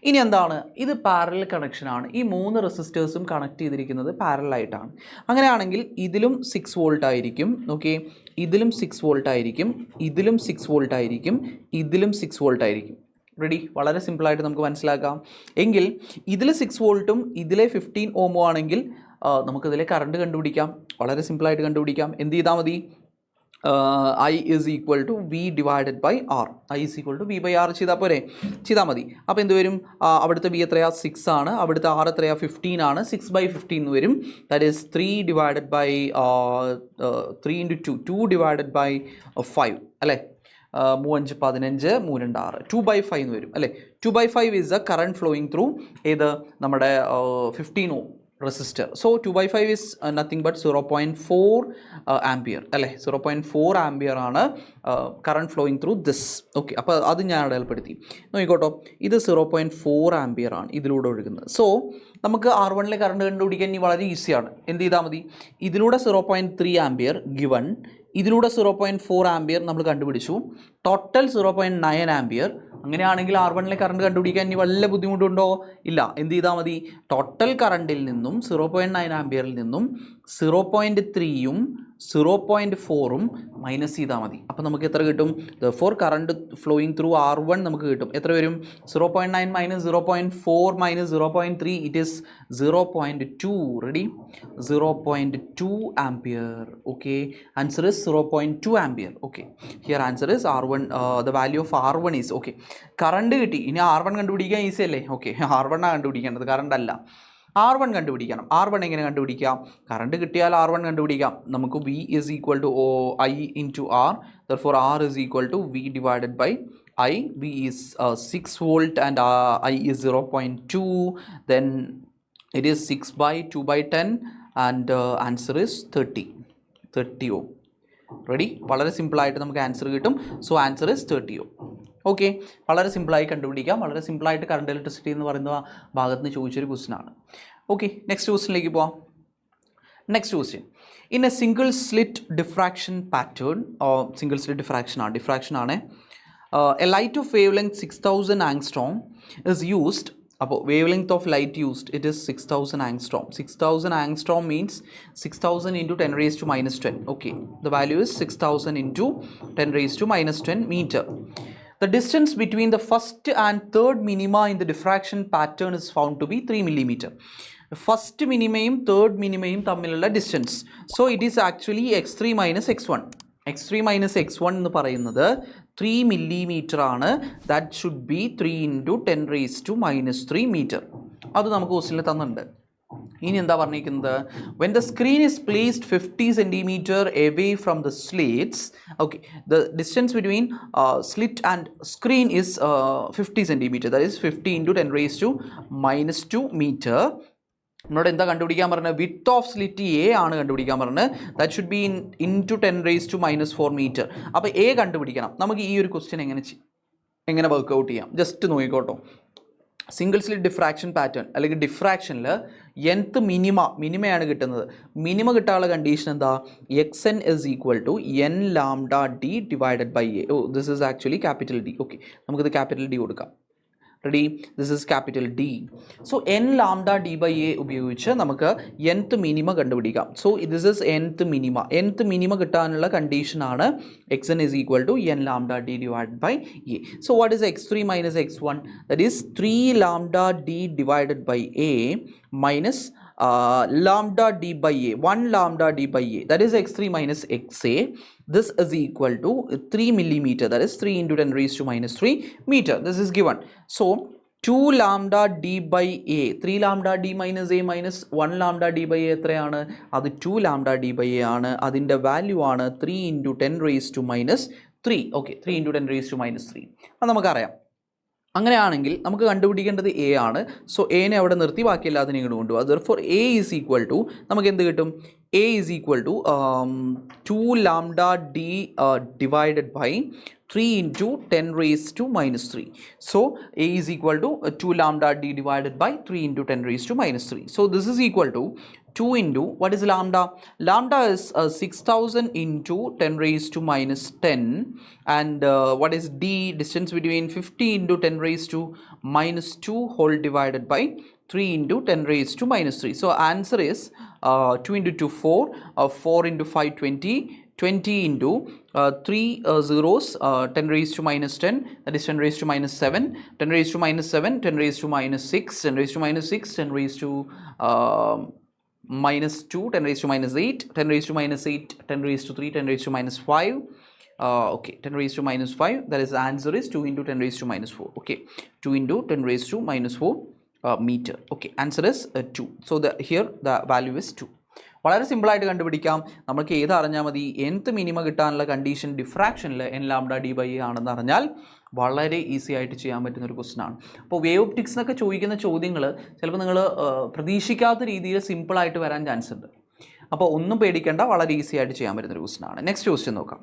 ഇനി എന്താണ്? ഇത് പാരലൽ കണക്ഷനാണ്. ഈ 3 റെസിസ്റ്റേഴ്സും കണക്ട് ചെയ്തിരിക്കുന്നത് പാരലായിട്ടാണ്. അങ്ങനെയാണെങ്കിൽ ഇതിലും 6 വോൾട്ട് ആയിരിക്കും. ഓക്കെ, ഇതിലും 6 വോൾട്ട് ആയിരിക്കും, ഇതിലും 6 വോൾട്ട് ആയിരിക്കും, ഇതിലും 6 വോൾട്ട് ആയിരിക്കും. റെഡി? വളരെ സിമ്പിളായിട്ട് നമുക്ക് മനസ്സിലാക്കാം. എങ്കിൽ ഇതിൽ 6 വോൾട്ടും ഇതിലെ 15 ഓമും ആണെങ്കിൽ നമുക്കിതിലെ കറണ്ട് കണ്ടുപിടിക്കാം. വളരെ സിമ്പിളായിട്ട് കണ്ടുപിടിക്കാം. എന്ത് ചെയ്താൽ മതി? I is equal to V divided by R. I is equal to V by R ചെയ്താൽ പോരെ? ചെയ്താൽ മതി. അപ്പോൾ എന്ത് വരും? അവിടുത്തെ V എത്രയാ? 6 ആണ്. അവിടുത്തെ R എത്രയാ? 15 ആണ്. 6 by 15 എന്ന് വരും. That is 3 divided by 3 into 2. 2 divided by 5 അല്ലേ? 3 5 15 3 2 6 2 by 5 എന്ന് വരും അല്ലേ? 2 by 5 is the current flowing through ഏത്? നമ്മുടെ 15 ohm resistor. So 2 by 5 is nothing but 0.4 ampere അല്ലേ? 0.4 ampere ആണ് current flowing through this. Okay, അപ്പോൾ അത് ഞാൻ അടയാളപ്പെടുത്തി. നോക്കിക്കോട്ടോ, ഇത് 0.4 ampere ആണ് ഇതിലൂടെ ഒഴുകുന്നത്. സോ നമുക്ക് R1ലെ കറണ്ട് കണ്ടുപിടിക്കാൻ ഇനി വളരെ ഈസിയാണ്. എന്ത് ചെയ്താൽ മതി? ഇതിലൂടെ 0.3 ampere ഗിവൺ, ഇതിലൂടെ 0.4 ampere നമ്മൾ കണ്ടുപിടിച്ചു, ടോട്ടൽ 0.9 ampere. അങ്ങനെയാണെങ്കിൽ R1ലെ കറണ്ട് കണ്ടുപിടിക്കാൻ ഇനി വല്ല ബുദ്ധിമുട്ടുണ്ടോ? ഇല്ല. എന്ത് ചെയ്താൽ മതി? ടോട്ടൽ കറണ്ടിൽ നിന്നും 0.9 ആംപിയറിൽ നിന്നും 0.3യും 0.4ഉം മൈനസ് ചെയ്താൽ മതി. അപ്പോൾ നമുക്ക് എത്ര കിട്ടും? For current flowing through R1 നമുക്ക് കിട്ടും. എത്ര വരും? 0.9 minus 0.4 minus 0.3 it is 0.2. Ready? 0.2 ampere. Okay, answer is 0.2 ampere. Okay, here answer is R1. The value of R1 is okay. Current കിട്ടി. ഇനി R1 കണ്ടുപിടിക്കാൻ ഈസി അല്ലേ? ഓക്കെ, R1 ആണ് കണ്ടുപിടിക്കേണ്ടത്, കറണ്ട് അല്ല. R1 കണ്ടുപിടിക്കണം. R1 എങ്ങനെ കണ്ടുപിടിക്കാം? കറണ്ട് കിട്ടിയാൽ R1 കണ്ടുപിടിക്കാം. നമുക്ക് V is equal to I into R. Therefore R is equal to V divided by I. V is 6 volt and I is 0.2. Then it is 6 by 2 by 10 and answer is 30 ohm. Ready? വളരെ സിമ്പിളായിട്ട് നമുക്ക് answer കിട്ടും. So answer is 30 ohm. Okay, വളരെ സിമ്പിളായി കണ്ടുപിടിക്കാം. വളരെ സിമ്പിളായിട്ട് current electricity എന്ന് പറയുന്ന ഭാഗത്ത് നിന്ന് ചോദിച്ചൊരു ക്വസ്റ്റ്യൻ ആണ്. ഓക്കെ, നെക്സ്റ്റ് ക്വസ്റ്റ്യനിലേക്ക് പോവാം. Next question, in a single slit diffraction pattern, single slit diffraction ആണ്, a light of wavelength 6000 angstrom is used. അപ്പോൾ wavelength of light used it is 6000 angstrom. 6000 angstrom means 6000 into 10 raised to minus 10. Okay, the value is 6000 into 10 raised to minus 10 meter. The distance between the first and third minima in the diffraction pattern is found to be 3 millimeter. First മിനിമയും third മിനിമയും തമ്മിലുള്ള distance. So it is actually x3 minus x1. x3 minus x1 എന്ന് പറയുന്നത് 3 millimeter ആണ്. That should B 3 into 10 raised to minus 3 meter. അത് നമുക്ക് ക്വസ്റ്റ്യനിൽ തന്നിട്ടുണ്ട്. ഇനി എന്താ പറഞ്ഞിരിക്കുന്നത്? when the screen is placed 50 centimeter away from the slits, okay, the distance between slit and screen is 50 centimeter, that is 50 into 10 raised to minus 2 meter. എന്നോട് എന്താ കണ്ടുപിടിക്കാൻ പറഞ്ഞത്? വിത്ത് ഓഫ് സ്ലിറ്റ് എ ആണ് കണ്ടുപിടിക്കാൻ പറഞ്ഞത്. That should be into 10 raised to minus 4 meter. അപ്പോൾ A കണ്ടുപിടിക്കണം. നമുക്ക് ഈ ഒരു ക്വസ്റ്റ്യൻ എങ്ങനെ വർക്ക്ഔട്ട് ചെയ്യാം? ജസ്റ്റ് നോക്കിക്കോട്ടോ. സിംഗിൾ സ്ലിറ്റ് ഡിഫ്രാക്ഷൻ പാറ്റേൺ അല്ലെങ്കിൽ ഡിഫ്രാക്ഷനിൽ nth മിനിമയാണ് കിട്ടുന്നത്. മിനിമ കിട്ടാനുള്ള കണ്ടീഷൻ എന്താ? xn is equal to n lambda d divided by a. Oh, this is actually capital D. Okay, നമുക്കിത് ക്യാപിറ്റൽ ഡി കൊടുക്കാം. Ready? This is capital D. So n lambda d by a ഉപയോഗിച്ച് നമുക്ക് nth minima കണ്ടുപിടിക്കാം. So this is nth minima കിട്ടാനുള്ള കണ്ടീഷനാണ് xn is equal to n lambda d divided by a. So what is x3 minus x1? That is 3 lambda d divided by a minus lambda d by a, 1 lambda d by a, that is x3 minus xa. This is equal to 3 millimeter, that is 3 into 10 raised to minus 3 meter. This is given. So 2 lambda d by a, 3 lambda d minus a minus 1 lambda d by a എത്രയാണ്? അത് 2 lambda d by a ആണ്. അതിൻ്റെ value ആണ് 3 into 10 raised to minus 3. Okay, 3 into 10 raised to minus 3. അത് നമുക്കറിയാം. അങ്ങനെയാണെങ്കിൽ നമുക്ക് കണ്ടുപിടിക്കേണ്ടത് എ ആണ്. സോ എനെ അവിടെ നിർത്തി ബാക്കി എല്ലാത്തിനും ഇങ്ങോട്ട് കൊണ്ടുപോകും. Therefore A is equal to നമുക്ക് എന്ത് കിട്ടും? A is equal to 2 lambda D divided by 3 into 10 raised to minus 3. So A is equal to 2 lambda D divided by 3 into 10 raised to minus 3. So this is equal to 2 into, what is lambda? Lambda is 6000 into 10 raised to minus 10. And what is D? Distance between 50 into 10 raised to minus 2 whole divided by 3 into 10 raised to minus 3. So answer is 2 into 2 4, 4 into 5 20, 20 into 3 zeros, 10 raised to minus 10, that is 10 raised to minus 7, 10 raised to minus 7, 10 raised to minus 6, 10 raised to minus 6, 10 raised to minus 2, 10 raised to minus 8, 10 raised to minus 8, 10 raised to 3, 10 raised to minus 5, okay, 10 raised to minus 5, that is the answer is 2 into 10 raised to minus 4, okay, 2 into 10 raised to minus 4 meter, okay, answer is 2, so here the value is 2. വളരെ സിമ്പിളായിട്ട് കണ്ടുപിടിക്കാം. നമുക്ക് ഏത് അറിഞ്ഞാൽ മതി? nth minimum കിട്ടാനുള്ള condition ഡിഫ്രാക്ഷനിൽ n lambda D by ആണെന്ന് അറിഞ്ഞാൽ വളരെ ഈസി ആയിട്ട് ചെയ്യാൻ പറ്റുന്ന ഒരു ക്വസ്റ്റൻ ആണ്. അപ്പോൾ വേവ് ഒപ്റ്റിക്സിനൊക്കെ ചോദിക്കുന്ന ചോദ്യങ്ങൾ ചിലപ്പോൾ നിങ്ങൾ പ്രതീക്ഷിക്കാത്ത രീതിയിൽ സിമ്പിളായിട്ട് വരാൻ ചാൻസ് ഉണ്ട്. അപ്പോൾ ഒന്നും പേടിക്കേണ്ട, വളരെ ഈസി ആയിട്ട് ചെയ്യാൻ പറ്റുന്ന ഒരു ക്വസ്റ്റൻ ആണ്. നെക്സ്റ്റ് ക്വസ്റ്റ്യൻ നോക്കാം.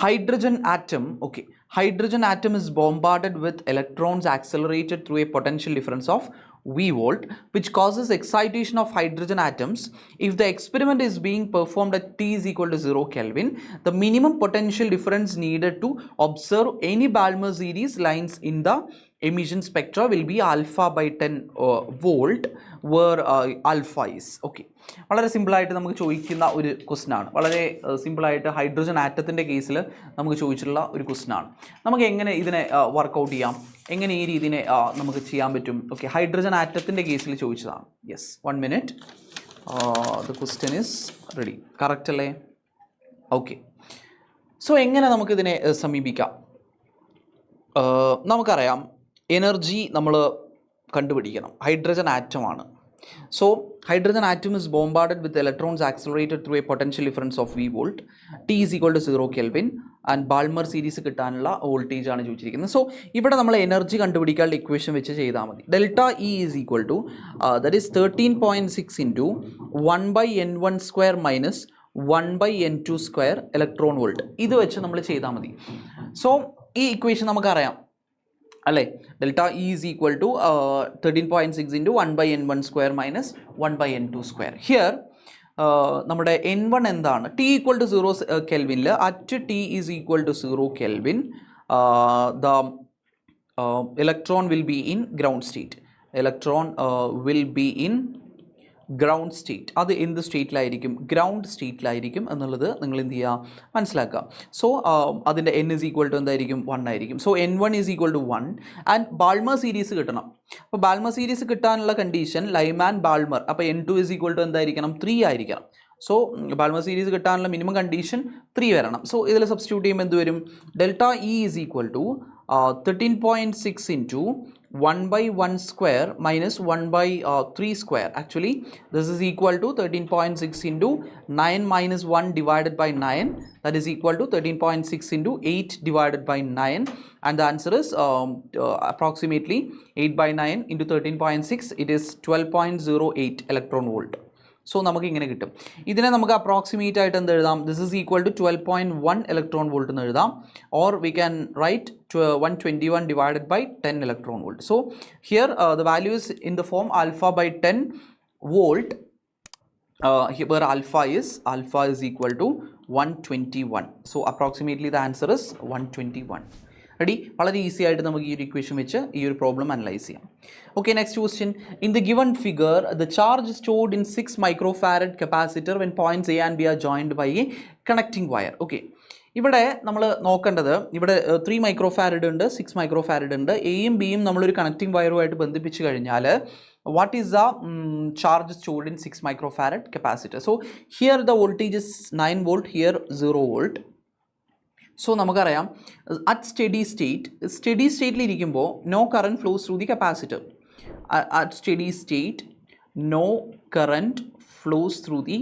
Hydrogen atom, okay, hydrogen atom is bombarded with electrons accelerated through a potential difference of V volt, which causes excitation of hydrogen atoms. If the experiment is being performed at T is equal to 0 Kelvin, the minimum potential difference needed to observe any Balmer series lines in the emission spectra will be alpha by 10 volt, where alpha is, okay. വളരെ സിമ്പിളായിട്ട് നമുക്ക് ചോദിക്കുന്ന ഒരു question ആണ്. വളരെ സിമ്പിളായിട്ട് hydrogen ആറ്റത്തിൻ്റെ കേസിൽ നമുക്ക് ചോദിച്ചിട്ടുള്ള ഒരു ക്വസ്റ്റൻ ആണ്. നമുക്ക് എങ്ങനെ ഇതിനെ വർക്കൗട്ട് ചെയ്യാം, എങ്ങനെ ഈ രീതിനെ നമുക്ക് ചെയ്യാൻ പറ്റും? ഓക്കെ, ഹൈഡ്രജൻ ആറ്റത്തിൻ്റെ കേസിൽ ചോദിച്ചതാണ്. Yes, 1 minute, the question is ready. Correct അല്ലേ? ഓക്കെ, സോ എങ്ങനെ നമുക്കിതിനെ സമീപിക്കാം? നമുക്കറിയാം എനർജി നമ്മൾ കണ്ടുപിടിക്കണം. Hydrogen ആറ്റമാണ്. So hydrogen atom is bombarded with electrons accelerated through a potential difference of V volt. T is equal to 0 Kelvin and Balmer series കിട്ടാനുള്ള voltage ആണ് ചോദിച്ചിരിക്കുന്നത്. സോ ഇവിടെ നമ്മൾ എനർജി കണ്ടുപിടിക്കാനുള്ള ഇക്വേഷൻ വെച്ച് ചെയ്താൽ മതി. Delta E is equal to that is 13.6 into 1/n1 square minus 1/n2 square electron volt. ഇത് വെച്ച് നമ്മൾ ചെയ്താൽ മതി. സോ ഈ ഇക്വേഷൻ നമുക്കറിയാം അല്ലേ? Delta E is equal to 13.6 into 1/n1 square minus 1/n2 square. Here നമ്മുടെ n1 എന്താണ്? ടി ഈക്വൽ ടു 0 കെൽവിനിൽ at T is equal to 0 kelvin the electron will be in ground state. Electron will be in ground state. അത് എന്ത് സ്റ്റേറ്റിലായിരിക്കും? Ground സ്റ്റേറ്റിലായിരിക്കും എന്നുള്ളത് നിങ്ങൾ എന്ത് ചെയ്യുക? മനസ്സിലാക്കുക. സോ അതിൻ്റെ n ഇസ് ഈക്വൽ ടു എന്തായിരിക്കും? 1 ആയിരിക്കും. So n1 is equal to 1 and Balmer series കിട്ടണം. അപ്പോൾ ബാൾമർ സീരീസ് കിട്ടാനുള്ള കണ്ടീഷൻ ലൈമാൻ ബാൾമർ. അപ്പോൾ n2 ഈസ് ഈക്വൽ ടു എന്തായിരിക്കണം? 3 ആയിരിക്കണം. സോ ബാൾമർ സീരീസ് കിട്ടാനുള്ള മിനിമം കണ്ടീഷൻ 3 വരണം. സോ ഇതിൽ സബ്സ്റ്റിറ്റ്യൂട്ട് ചെയ്യുമ്പോൾ എന്ത് വരും? Delta E is equal to 13.6 into 1/1 square minus 1/3 square. Actually this is equal to 13.6 into 9 minus 1 divided by 9, that is equal to 13.6 into 8 divided by 9, and the answer is approximately 8 by 9 into 13.6, it is 12.08 electron volt. So നമുക്ക് ഇങ്ങനെ കിട്ടും. ഇതിനെ നമുക്ക് approximate ആയിട്ട് എന്ത് എഴുതാം? This is equal to 12.1 electron volt എന്ന് എഴുതാം. Or we can write 121 divided by 10 electron volt. So here the value is in the form alpha by 10 volt. Here alpha is equal to 121. So approximately the answer is 121. Ready? വളരെ easy ആയിട്ട് നമുക്ക് ഈ ഒരു equation വെച്ച് ഈ ഒരു problem analyse ചെയ്യാം. Okay, next question. In the given figure the charge stored in 6 microfarad capacitor when points A and B are joined by a connecting wire. Okay, ഇവിടെ നമ്മൾ നോക്കേണ്ടത്, ഇവിടെ 3 മൈക്രോഫാരഡ് ഉണ്ട്, 6 മൈക്രോഫാരഡ് ഉണ്ട്. എയും ബിയും നമ്മളൊരു കണക്റ്റിംഗ് വയറുമായിട്ട് ബന്ധിപ്പിച്ച് കഴിഞ്ഞാൽ what is the charge stored in 6 microfarad capacitor? So here the voltage is 9 volt, here 0 volt. So നമുക്കറിയാം at steady സ്റ്റേറ്റിൽ ഇരിക്കുമ്പോൾ no current flows through the capacitor. At steady state no current flows through the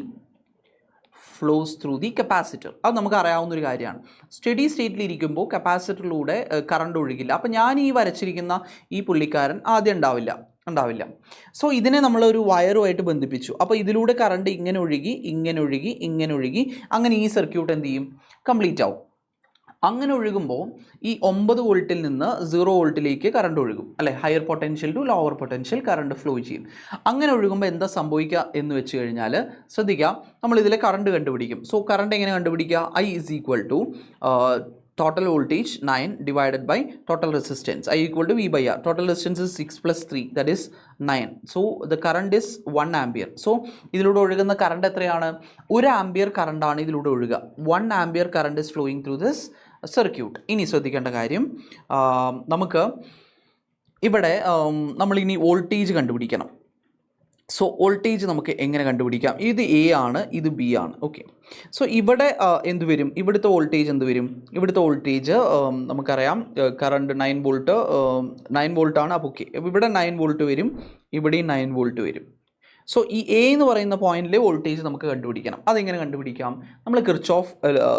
flows through the capacitor. അത് നമുക്ക് അറിയാവുന്നൊരു കാര്യമാണ്. Study സ്റ്റേറ്റിലിരിക്കുമ്പോൾ കപ്പാസിറ്ററിലൂടെ current ഒഴുകില്ല. അപ്പോൾ ഞാൻ ഈ വരച്ചിരിക്കുന്ന ഈ പുള്ളിക്കാരൻ ആദ്യം ഉണ്ടാവില്ല. സോ ഇതിനെ നമ്മളൊരു വയറുമായിട്ട് ബന്ധിപ്പിച്ചു. അപ്പോൾ ഇതിലൂടെ കറണ്ട് ഇങ്ങനെ ഒഴുകി അങ്ങനെ ഈ സർക്യൂട്ട് എന്ത് ചെയ്യും? കംപ്ലീറ്റ് ആവും. അങ്ങനെ ഒഴുകുമ്പോൾ ഈ 9 വോൾട്ടിൽ നിന്ന് 0 വോൾട്ടിലേക്ക് കറണ്ട് ഒഴുകും അല്ലേ? Higher potential to lower potential current flow ചെയ്യും. അങ്ങനെ ഒഴുകുമ്പോൾ എന്താ സംഭവിക്കുക എന്ന് വെച്ച് കഴിഞ്ഞാൽ ശ്രദ്ധിക്കുക, നമ്മൾ ഇതിലെ കറണ്ട് കണ്ടുപിടിക്കും. സോ കറണ്ട് എങ്ങനെ കണ്ടുപിടിക്കുക? I is equal to total voltage 9 divided by total resistance. I equal to V by R. Total resistance is 6 plus 3, that is 9. So the current is 1 ampere. So ഇതിലൂടെ ഒഴുകുന്ന current എത്രയാണ്? 1 ampere കറണ്ടാണ് ഇതിലൂടെ ഒഴുകുക. 1 ampere current is flowing through this circuit. ഇനി ശ്രദ്ധിക്കേണ്ട കാര്യം, നമുക്ക് ഇവിടെ നമ്മളിനി വോൾട്ടേജ് കണ്ടുപിടിക്കണം. സോ വോൾട്ടേജ് നമുക്ക് എങ്ങനെ കണ്ടുപിടിക്കാം? ഇത് എ ആണ്, ഇത് ബി ആണ്. ഓക്കെ, സോ ഇവിടെ എന്ത് വരും? ഇവിടുത്തെ വോൾട്ടേജ് എന്ത് വരും? ഇവിടുത്തെ വോൾട്ടേജ് നമുക്കറിയാം, കറണ്ട് 9 വോൾട്ടാണ്. അപ്പോൾ ഓക്കെ, ഇവിടെ 9 വോൾട്ട് വരും, ഇവിടെയും 9 വോൾട്ട് വരും. സോ ഈ എ എന്ന് പറയുന്ന പോയിന്റിലെ വോൾട്ടേജ് നമുക്ക് കണ്ടുപിടിക്കണം. അതെങ്ങനെ കണ്ടുപിടിക്കാം? നമ്മൾ കിർച്ചോഫ്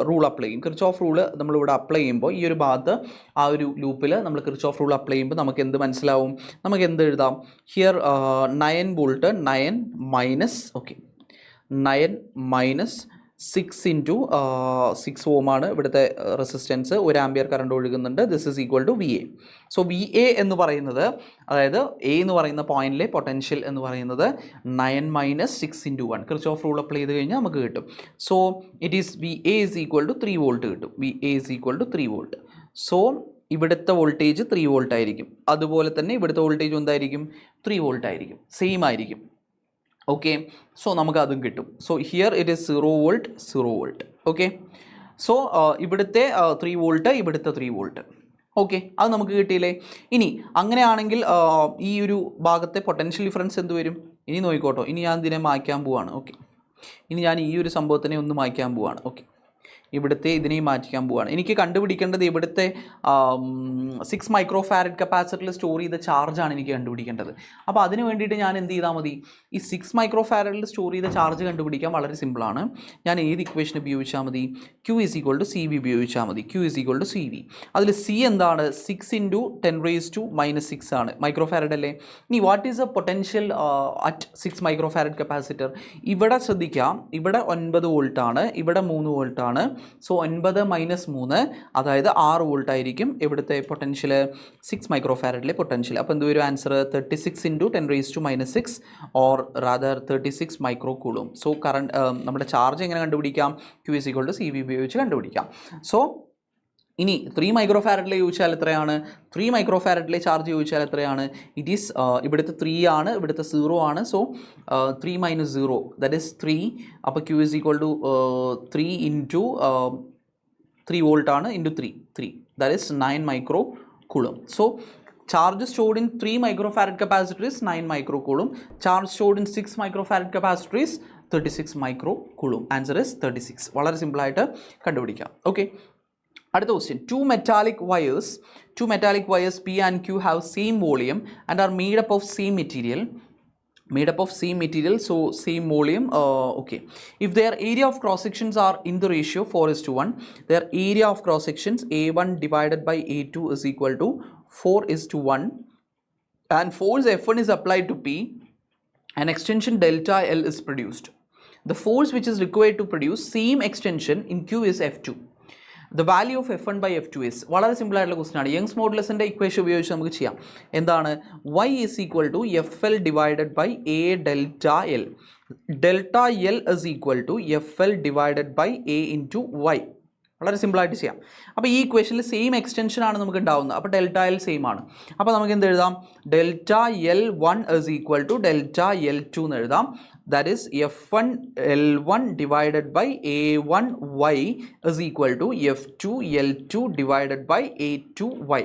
റൂൾ അപ്ലൈ ചെയ്യും. കിർച്ചോഫ് റൂൾ നമ്മളിവിടെ അപ്ലൈ ചെയ്യുമ്പോൾ ഈ ഒരു ഭാഗത്ത് ആ ഒരു ലൂപ്പിൽ നമ്മൾ കിർച്ചോഫ് റൂൾ അപ്ലൈ ചെയ്യുമ്പോൾ നമുക്ക് എന്ത് മനസ്സിലാവും? നമുക്ക് എന്ത് എഴുതാം? ഹിയർ 9 വോൾട്ട് 9 മൈനസ് 6 ഇൻറ്റു 6 ഓമാണ് ഇവിടുത്തെ റെസിസ്റ്റൻസ്. 1 ആംപിയർ കറണ്ട് ഒഴുകുന്നുണ്ട്. This is equal to V A. So V A എന്ന് പറയുന്നത്, അതായത് എ എന്ന് പറയുന്ന പോയിന്റിലെ പൊട്ടൻഷ്യൽ എന്ന് പറയുന്നത് 9 minus 6 into 1. Kirchhoff rule apply ചെയ്ത് കഴിഞ്ഞാൽ നമുക്ക് കിട്ടും. So it is V A is equal to 3 volt കിട്ടും. V A is equal to 3 volt. So ഇവിടുത്തെ വോൾട്ടേജ് 3 വോൾട്ട് ആയിരിക്കും. അതുപോലെ തന്നെ ഇവിടുത്തെ വോൾട്ടേജ് എന്തായിരിക്കും? 3 വോൾട്ട് ആയിരിക്കും, സെയിം ആയിരിക്കും. ഓക്കെ, സോ നമുക്ക് അതും കിട്ടും. So here it is 0 volt. Okay, so ഇവിടുത്തെ 3 വോൾട്ട്, ഇവിടുത്തെ 3 വോൾട്ട്. ഓക്കെ, അത് നമുക്ക് കിട്ടിയില്ലേ? ഇനി അങ്ങനെയാണെങ്കിൽ ഈ ഒരു ഭാഗത്തെ പൊട്ടൻഷ്യൽ ഡിഫറൻസ് എന്ത് വരും? ഇനി നോക്കിക്കോട്ടോ, ഇനി ഞാൻ ഇതിനെ മായ്ക്കാൻ പോവാണ്. ഓക്കെ, ഇനി ഞാൻ ഈ ഒരു സംഭവത്തിനെ ഒന്ന് മായ്ക്കാൻ പോവാണ്. ഓക്കെ, ഇവിടുത്തെ ഇതിനെയും മാറ്റിക്കാൻ പോവുകയാണ്. എനിക്ക് കണ്ടുപിടിക്കേണ്ടത് ഇവിടുത്തെ 6 മൈക്രോ ഫാരഡ് കപ്പാസിറ്ററിൽ സ്റ്റോർ ചെയ്ത ചാർജാണ് എനിക്ക് കണ്ടുപിടിക്കേണ്ടത്. അപ്പോൾ അതിന് വേണ്ടിയിട്ട് ഞാൻ എന്ത് ചെയ്താൽ മതി? ഈ 6 മൈക്രോ ഫാരഡിൽ സ്റ്റോർ ചെയ്ത ചാർജ് കണ്ടുപിടിക്കാൻ വളരെ സിമ്പിളാണ്. ഞാൻ ഏത് ഇക്വേഷൻ ഉപയോഗിച്ചാൽ മതി? Q is equal to CV ഉപയോഗിച്ചാൽ മതി. Q is equal to CV. അതിൽ C എന്താണ്? 6 ഇൻറ്റു 10⁻⁻6 ആണ്, മൈക്രോ ഫാരഡ് അല്ലേ? ഇനി what is a potential at 6 micro farad capacitor? ഇവിടെ ശ്രദ്ധിക്കാം, ഇവിടെ 9 വോൾട്ടാണ്, ഇവിടെ 3 വോൾട്ടാണ്. സോ 9 മൈനസ് 3, അതായത് 6 വോൾട്ട് ആയിരിക്കും ഇവിടുത്തെ പൊട്ടൻഷ്യൽ, 6 മൈക്രോ ഫാരഡിലെ പൊട്ടൻഷ്യൽ. അപ്പോൾ എന്ത് വരും answer? 36 into 10⁻⁻6 or rather 36 micro coulomb. So current നമ്മുടെ ചാർജ് എങ്ങനെ കണ്ടുപിടിക്കാം? Q is equal to CV ഉപയോഗിച്ച് കണ്ടുപിടിക്കാം. സോ ഇനി 3 മൈക്രോ ഫാരഡിലെ ചോദിച്ചാൽ എത്രയാണ്? 3 മൈക്രോ ഫാരഡിലെ ചാർജ് ചോദിച്ചാൽ എത്രയാണ്? ഇറ്റ് ഈസ് ഇവിടുത്തെ 3 ആണ്, ഇവിടുത്തെ 0 ആണ്. So 3 minus 0 that is 3. അപ്പോൾ Q is equal to 3 into 3 volt ആണ്, into 3 that is 9 micro coulomb. So charge stored in 3 microfarad capacitor is 9 microcoulomb. Charge stored in 6 microfarad capacitor is 36 microcoulomb. Answer is 36. വളരെ simple ആയിട്ട് കണ്ടുപിടിക്കാം. Okay, അടുത്ത question. Two metallic wires P and Q have same volume and are made up of same material. So same volume. Okay, if their area of cross sections are in the ratio 4:1, their area of cross sections A1 divided by A2 is equal to 4:1, and force F1 is applied to P, an extension delta L is produced. The force which is required to produce same extension in Q is F2. The value of F1 by F2 is, വളരെ simple ആയിട്ടുള്ള question ആണ്. Young's മോഡുലസിൻ്റെ equation ഉപയോഗിച്ച് നമുക്ക് ചെയ്യാം. എന്താണ്? Y is equal to FL divided by A delta L. Delta L is equal to FL divided by A into Y. വളരെ സിമ്പിളായിട്ട് ചെയ്യാം. അപ്പോൾ ഈ ഇക്വേഷനിൽ സെയിം എക്സ്റ്റൻഷൻ ആണ് നമുക്ക് ഉണ്ടാവുന്നത്. അപ്പോൾ ഡെൽറ്റ എൽ സെയിം ആണ്. അപ്പോൾ നമുക്ക് എന്ത് എഴുതാം? Delta L1 is equal to delta L2 എന്ന് എഴുതാം. That is F1 L1 divided by A1 Y is equal to F2 L2 divided by A2 Y.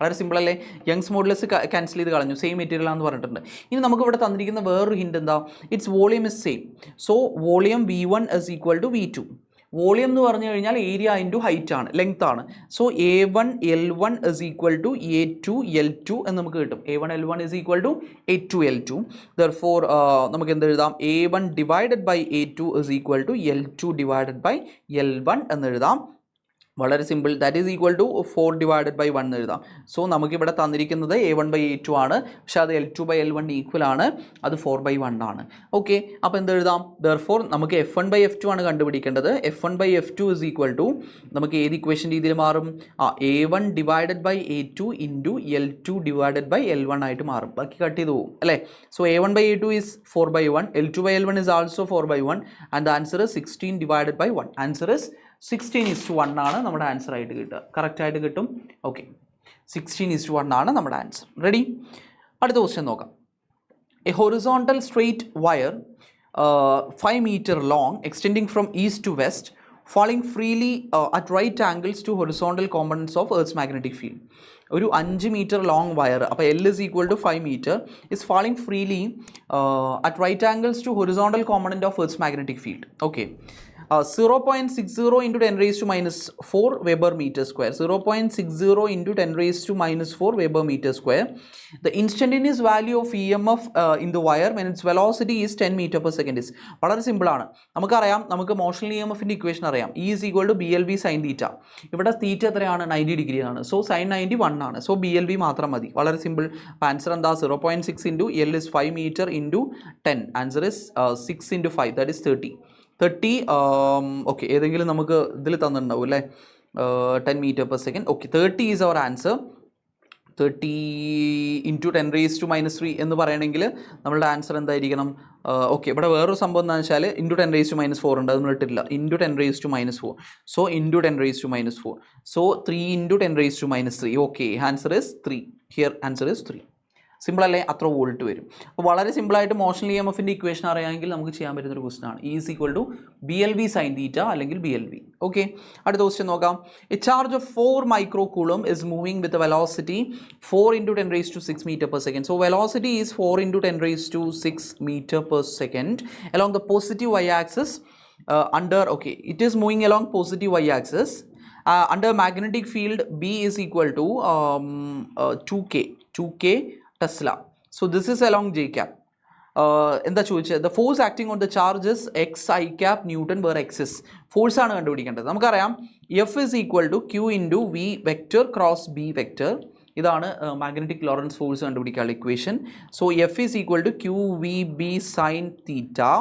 വളരെ സിമ്പിൾ അല്ലേ? യങ്സ് മോഡുലസ് ക്യാൻസൽ ചെയ്ത് കളഞ്ഞു, സെയിം മെറ്റീരിയൽ ആണെന്ന് പറഞ്ഞിട്ടുണ്ട്. ഇനി നമുക്ക് ഇവിടെ തന്നിരിക്കുന്ന വേറൊരു ഹിൻറ്റ് എന്താ? Its volume is same. So volume V1 is equal to V2. Volume എന്ന് പറഞ്ഞു കഴിഞ്ഞാൽ ഏരിയ ഇൻറ്റു ഹൈറ്റ് ആണ്, ലെങ്ത് ആണ്. So A1L1 is equal to A2L2 എന്ന് നമുക്ക് കിട്ടും. A1L1 is equal to A2L2. Therefore നമുക്ക് എന്ത് എഴുതാം? A1 divided by A2 is equal to L2 divided by L1 എന്ന് എഴുതാം. വളരെ simple. That is equal to 4 divided by 1 എഴുതാം. സോ നമുക്കിവിടെ തന്നിരിക്കുന്നത് A1 ബൈ A2 ആണ്, പക്ഷെ അത് L2 ബൈ L1 ഈക്വൽ ആണ്, അത് 4 ബൈ 1 ആണ്. ഓക്കെ, അപ്പോൾ എന്തെഴുതാം? ദെർഫോർ നമുക്ക് F1 ബൈ F2 ആണ് കണ്ടുപിടിക്കേണ്ടത്. F1 by F2 is equal to നമുക്ക് ഏത് ഇക്വേഷൻ രീതിയിൽ മാറും? A1 divided by A2 into L2 divided by L1 ആയിട്ട് മാറും. ബാക്കി കട്ട് ചെയ്ത് പോകും അല്ലേ? So A1 by A2 is 4 by 1, L2 by L1 is also 4 by 1 and the answer is 16 divided by 1. Answer is 16:1 ആണ് നമ്മുടെ ആൻസർ ആയിട്ട് കിട്ടുക. കറക്റ്റ് ആയിട്ട് കിട്ടും. ഓക്കെ, 16:1 ആണ് നമ്മുടെ ആൻസർ. റെഡി? അടുത്ത ക്വസ്റ്റ്യൻ നോക്കാം. A horizontal straight wire 5 meter long extending from east to west falling freely at right angles to horizontal components of Earth's magnetic field. ഒരു 5 meter ലോങ് വയർ, അപ്പോൾ L is equal to 5 meter, is falling freely at right angles to horizontal component of Earth's magnetic field. Okay. 0.60 into 10 raised to minus 4 Weber meter square. 0.60 into 10 raised to minus 4 Weber meter square. The instantaneous value of EMF in the wire when its velocity is 10 meter per second is. വളരെ simple ആണ്. നമുക്കറിയാം, നമുക്ക് motional EMFൻ്റെ equation അറിയാം. E is equal to BLV sin theta. ഇവിടെ theta എത്രയാണ്? 90 degree ആണ്. So sin 90 1 ആണ്. So BLV മാത്രം മതി. വളരെ സിമ്പിൾ. ആൻസർ എന്താ? 0.6 into L is 5 meter into 10. Answer is 6 into 5, that is 30. Okay, ഏതെങ്കിലും നമുക്ക് ഇതിൽ തന്നിട്ടുണ്ടാവും അല്ലേ? 10 meter per second. Okay, 30 is our answer. 30 into 10 raised to minus 3 എന്ന് പറയണമെങ്കിൽ നമ്മളുടെ ആൻസർ എന്തായിരിക്കണം? ഓക്കെ, ഇവിടെ വേറൊരു സംഭവം എന്താണെന്ന് വെച്ചാൽ ഇൻറ്റു 10 raised to minus 4 ഉണ്ട്, അത് നമ്മൾ ഇട്ടിട്ടില്ല. Into 10 raised to minus 4. So into 10 raised to minus 4. So 3 into 10 raised to minus 3. Okay, answer is 3. Here answer is 3. Simple അല്ലേ? അത്ര വോൾട്ട് വരും. അപ്പോൾ വളരെ സിമ്പിളായിട്ട് മോഷണൽ EMFൻ്റെ ഇക്വേഷൻ അറിയാമെങ്കിൽ നമുക്ക് ചെയ്യാൻ പറ്റുന്ന ഒരു ക്വസ്റ്റൻ ആണ്. E is equal to BLV sin theta അല്ലെങ്കിൽ BLV. ഓക്കെ, അടുത്ത ക്വസ്റ്റ്യൻ നോക്കാം. A charge of 4 microcoulomb is moving with a velocity 4 into 10 raised to 6 meter per second. So velocity is 4 into 10 raised to 6 meter per second along the positive y-axis okay, it is moving along positive y-axis under magnetic field B is equal to 2K Tesla. So this is along J cap. എന്താ ചോദിച്ചത്? The force acting on the charges X I cap newton where X is. Force ആണ് കണ്ടുപിടിക്കേണ്ടത്. നമുക്കറിയാം F is equal to Q into V vector cross B vector. ഇതാണ് magnetic Lorentz force കണ്ടുപിടിക്കാനുള്ള equation. So F is equal to QVB sin theta.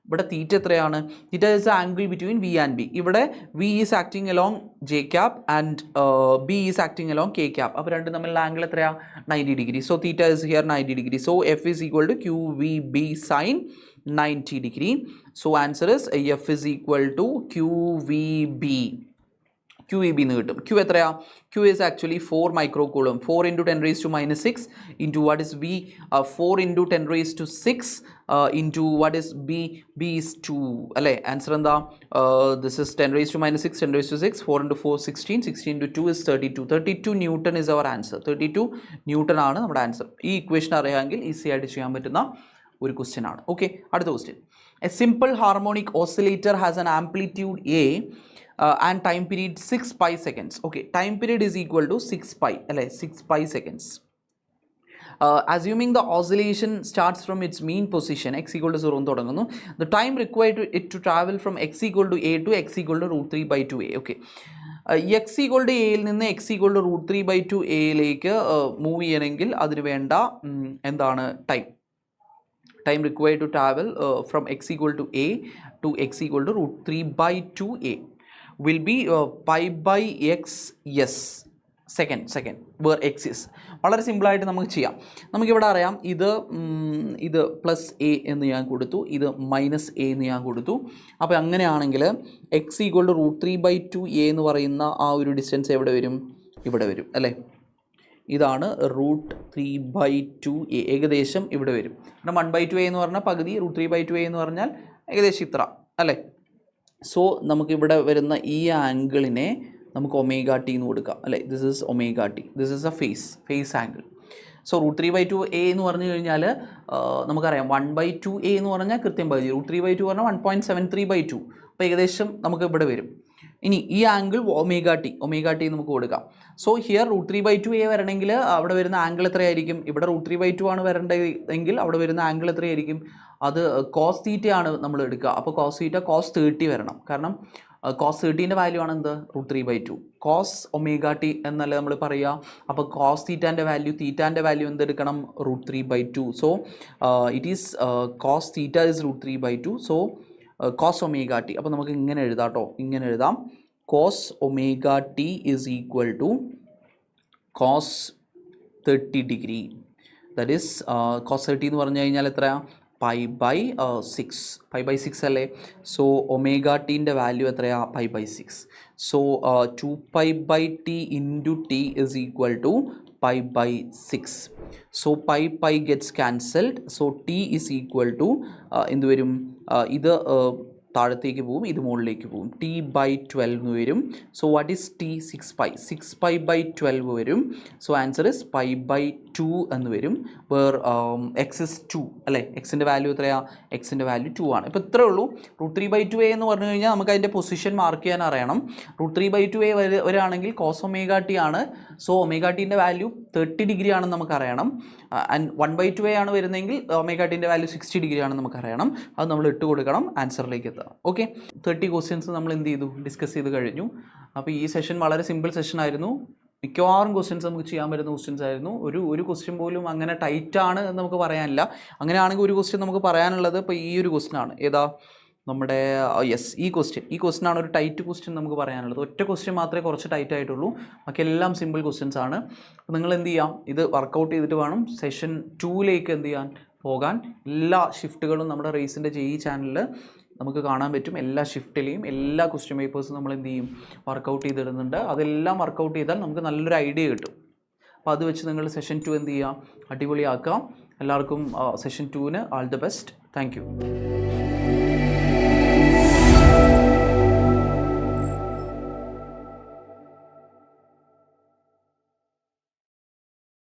ഇവിടെ theta എത്രയാണ്? Theta is the angle between V and B. ഇവിടെ V is acting along J cap and B is acting along K cap. അപ്പോൾ രണ്ടും തമ്മിലുള്ള angle എത്രയാണ്? 90 degree. So theta is here 90 degree. So F is equal to Q V B sine 90 degree. So answer is F is equal to Q V B. QEB എന്ന് കിട്ടും. Q എത്രയാ? Q is actually 4 microcoulomb. 4 into 10 raised to minus 6 into what is V? 4 into 10 raised to 6 into what is B? B is 2. അല്ലേ? Answer എന്താ? This is 10 raised to minus 6, 10 raised to 6, 4 into 4 16, 16 into 2 is 32. 32 Newton is our answer. 32 Newton ആണ് നമ്മുടെ answer. ഈ equation അറിയാമെങ്കിൽ easy ആയിട്ട് ചെയ്യാൻ പറ്റുന്ന ഒരു ക്വസ്റ്റ്യൻ ആണ്. ഓക്കെ, അടുത്ത question. A simple harmonic oscillator has an amplitude A and time period 6 pi seconds. Okay, time period is equal to 6 pi, 6 pi seconds. Assuming the oscillation starts from its mean position x equal to 0 തുടങ്ങുന്നു, the time required to it to travel from x equal to a to x equal to root 3 by 2a. Okay, x equal to a യിൽ നിന്ന് x equal to root 3 by 2a യിലേക്ക് move ചെയ്യണമെങ്കിൽ അതിന് വേണ്ട എന്താണ്? time required to travel from x equal to a to x equal to root 3 by 2a will be pi by x second where x is. വളരെ സിമ്പിളായിട്ട് നമുക്ക് ചെയ്യാം. നമുക്കിവിടെ അറിയാം ഇത് പ്ലസ് എ എന്ന് ഞാൻ കൊടുത്തു, ഇത് മൈനസ് എ എന്ന് ഞാൻ കൊടുത്തു. അപ്പോൾ അങ്ങനെയാണെങ്കിൽ x equal to root 3 by 2a എന്ന് പറയുന്ന ആ ഒരു ഡിസ്റ്റൻസ് എവിടെ വരും? ഇവിടെ വരും അല്ലേ? ഇതാണ് റൂട്ട് 3 by 2a, ഏകദേശം ഇവിടെ വരും. കാരണം 1 by 2a എന്ന് പറഞ്ഞാൽ പകുതി, റൂട്ട് 3 by 2a എന്ന് പറഞ്ഞാൽ ഏകദേശം ഇത്ര അല്ലേ? സോ നമുക്കിവിടെ വരുന്ന ഈ ആംഗിളിനെ നമുക്ക് ഒമേഗ ടി എന്ന് കൊടുക്കാം അല്ലേ. This is omega T, this is A phase angle. So √3/2 എന്ന് പറഞ്ഞു കഴിഞ്ഞാൽ നമുക്കറിയാം 1/2 എന്ന് പറഞ്ഞാൽ കൃത്യം പകുതി, √3/2 പറഞ്ഞാൽ 1.73/2. അപ്പോൾ ഏകദേശം നമുക്ക് ഇവിടെ വരും. ഇനി ഈ ആംഗിൾ ഒമേഗ ടി നമുക്ക് കൊടുക്കാം. സോ ഹിയർ √3/2 വരണമെങ്കിൽ അവിടെ വരുന്ന ആംഗിൾ എത്രയായിരിക്കും? ഇവിടെ √3/2 ആണ് വരേണ്ടതെങ്കിൽ അവിടെ വരുന്ന ആംഗിൾ എത്രയായിരിക്കും? അത് കോസ് തീറ്റ ആണ് നമ്മൾ എടുക്കുക. അപ്പോൾ കോസ് തീറ്റ cos 30 വരണം. കാരണം cos 30ൻ്റെ വാല്യൂ ആണ് എന്ത്? √3/2. കോസ് ഒമേഗ ടി എന്നല്ല നമ്മൾ പറയുക. അപ്പോൾ കോസ് തീറ്റാൻ്റെ വാല്യൂ എന്തെടുക്കണം? √3/2. So it is cos theta is √3/2. So cos omega T. അപ്പോൾ നമുക്ക് ഇങ്ങനെ എഴുതാം കേട്ടോ, ഇങ്ങനെ എഴുതാം. Cos omega T is equal to cos 30 degree. That is cos 30 എന്ന് പറഞ്ഞു കഴിഞ്ഞാൽ എത്രയാണ്? π/6 അല്ലേ. സോ ഒമേഗ ടീൻ്റെ വാല്യൂ എത്രയാണ്? π/6. So 2π/t into t is equal to π/6. So pi gets cancelled. So t is equal to എന്ത് വരും? ഇത് താഴത്തേക്ക് പോവും, ഇത് മുകളിലേക്ക് പോവും. t/12 എന്ന് വരും. So what is T? 6π/12 വരും. സോ ആൻസർ ഇസ് π/2 എന്ന് വരും. വേർ എക്സ് ഇസ് 2 അല്ലേ. എക്സിൻ്റെ വാല്യൂ എത്രയാണ്? എക്സിൻ്റെ വാല്യൂ 2 ആണ്. ഇപ്പോൾ ഇത്രേ ഉള്ളൂ. √3/2 എന്ന് പറഞ്ഞു കഴിഞ്ഞാൽ നമുക്ക് അതിൻ്റെ പൊസിഷൻ മാർക്ക് ചെയ്യാൻ അറിയണം. √3/2 വരികയാണെങ്കിൽ കോസ് ഒമേഗ ടി ആണ്. സോ ഒമേഗ ടീൻ്റെ വാല്യൂ 30 ഡിഗ്രി ആണെന്ന് നമുക്കറിയണം. ആൻഡ് 1/2 ആണ് വരുന്നതെങ്കിൽ ഒമേഗ ടീൻ്റെ വാല്യൂ 60 ഡിഗ്രി ആണെന്ന് നമുക്കറിയണം. അത് നമ്മൾ ഇട്ട് കൊടുക്കണം ആൻസറിലേക്ക് എത്താം. ഓക്കെ, 30 ക്വസ്റ്റ്യൻസ് നമ്മൾ എന്ത് ചെയ്തു? ഡിസ്കസ് ചെയ്ത് കഴിഞ്ഞു. അപ്പോൾ ഈ സെഷൻ വളരെ സിമ്പിൾ സെഷൻ ആയിരുന്നു. മിക്കവാറും ക്വസ്റ്റ്യൻസ് നമുക്ക് ചെയ്യാൻ പറ്റുന്ന ക്വസ്റ്റ്യൻസ് ആയിരുന്നു. ഒരു ക്വസ്റ്റ്യൻ പോലും അങ്ങനെ ടൈറ്റാണ് എന്ന് നമുക്ക് പറയാനില്ല. അങ്ങനെയാണെങ്കിൽ ഒരു ക്വസ്റ്റ്യൻ നമുക്ക് പറയാനുള്ളത് ഇപ്പോൾ ഈ ഒരു ക്വസ്റ്റ്യൻ ആണ്. ഏതാ? നമ്മുടെ ഈ ക്വസ്റ്റ്യൻ ആണ് ഒരു ടൈറ്റ് ക്വസ്റ്റ്യൻ നമുക്ക് പറയാനുള്ളത്. ഒറ്റ ക്വസ്റ്റ്യൻ മാത്രമേ കുറച്ച് ടൈറ്റ് ആയിട്ടുള്ളൂ, ബാക്കി എല്ലാം സിമ്പിൾ ക്വസ്റ്റ്യൻസ് ആണ്. അപ്പോൾ നിങ്ങൾ എന്ത് ചെയ്യാം? ഇത് വർക്കൗട്ട് ചെയ്തിട്ട് വേണം സെഷൻ 2ലേക്ക് എന്ത് ചെയ്യാൻ? പോകാൻ. എല്ലാ ഷിഫ്റ്റുകളും നമ്മുടെ റേസിൻ്റെ JEE ചാനലിൽ നമുക്ക് കാണാൻ പറ്റും. എല്ലാ ഷിഫ്റ്റിലെയും എല്ലാ ക്വസ്റ്റ്യൻ പേപ്പേഴ്സും നമ്മൾ എന്ത് ചെയ്യും? വർക്കൗട്ട് ചെയ്തിടുന്നുണ്ട്. അതെല്ലാം വർക്കൗട്ട് ചെയ്താൽ നമുക്ക് നല്ലൊരു ഐഡിയ കിട്ടും. അപ്പോൾ അത് വെച്ച് നിങ്ങൾ സെഷൻ 2 എന്ത് ചെയ്യുക? അടിപൊളിയാക്കാം. എല്ലാവർക്കും സെഷൻ 2ന് all the best. Thank U.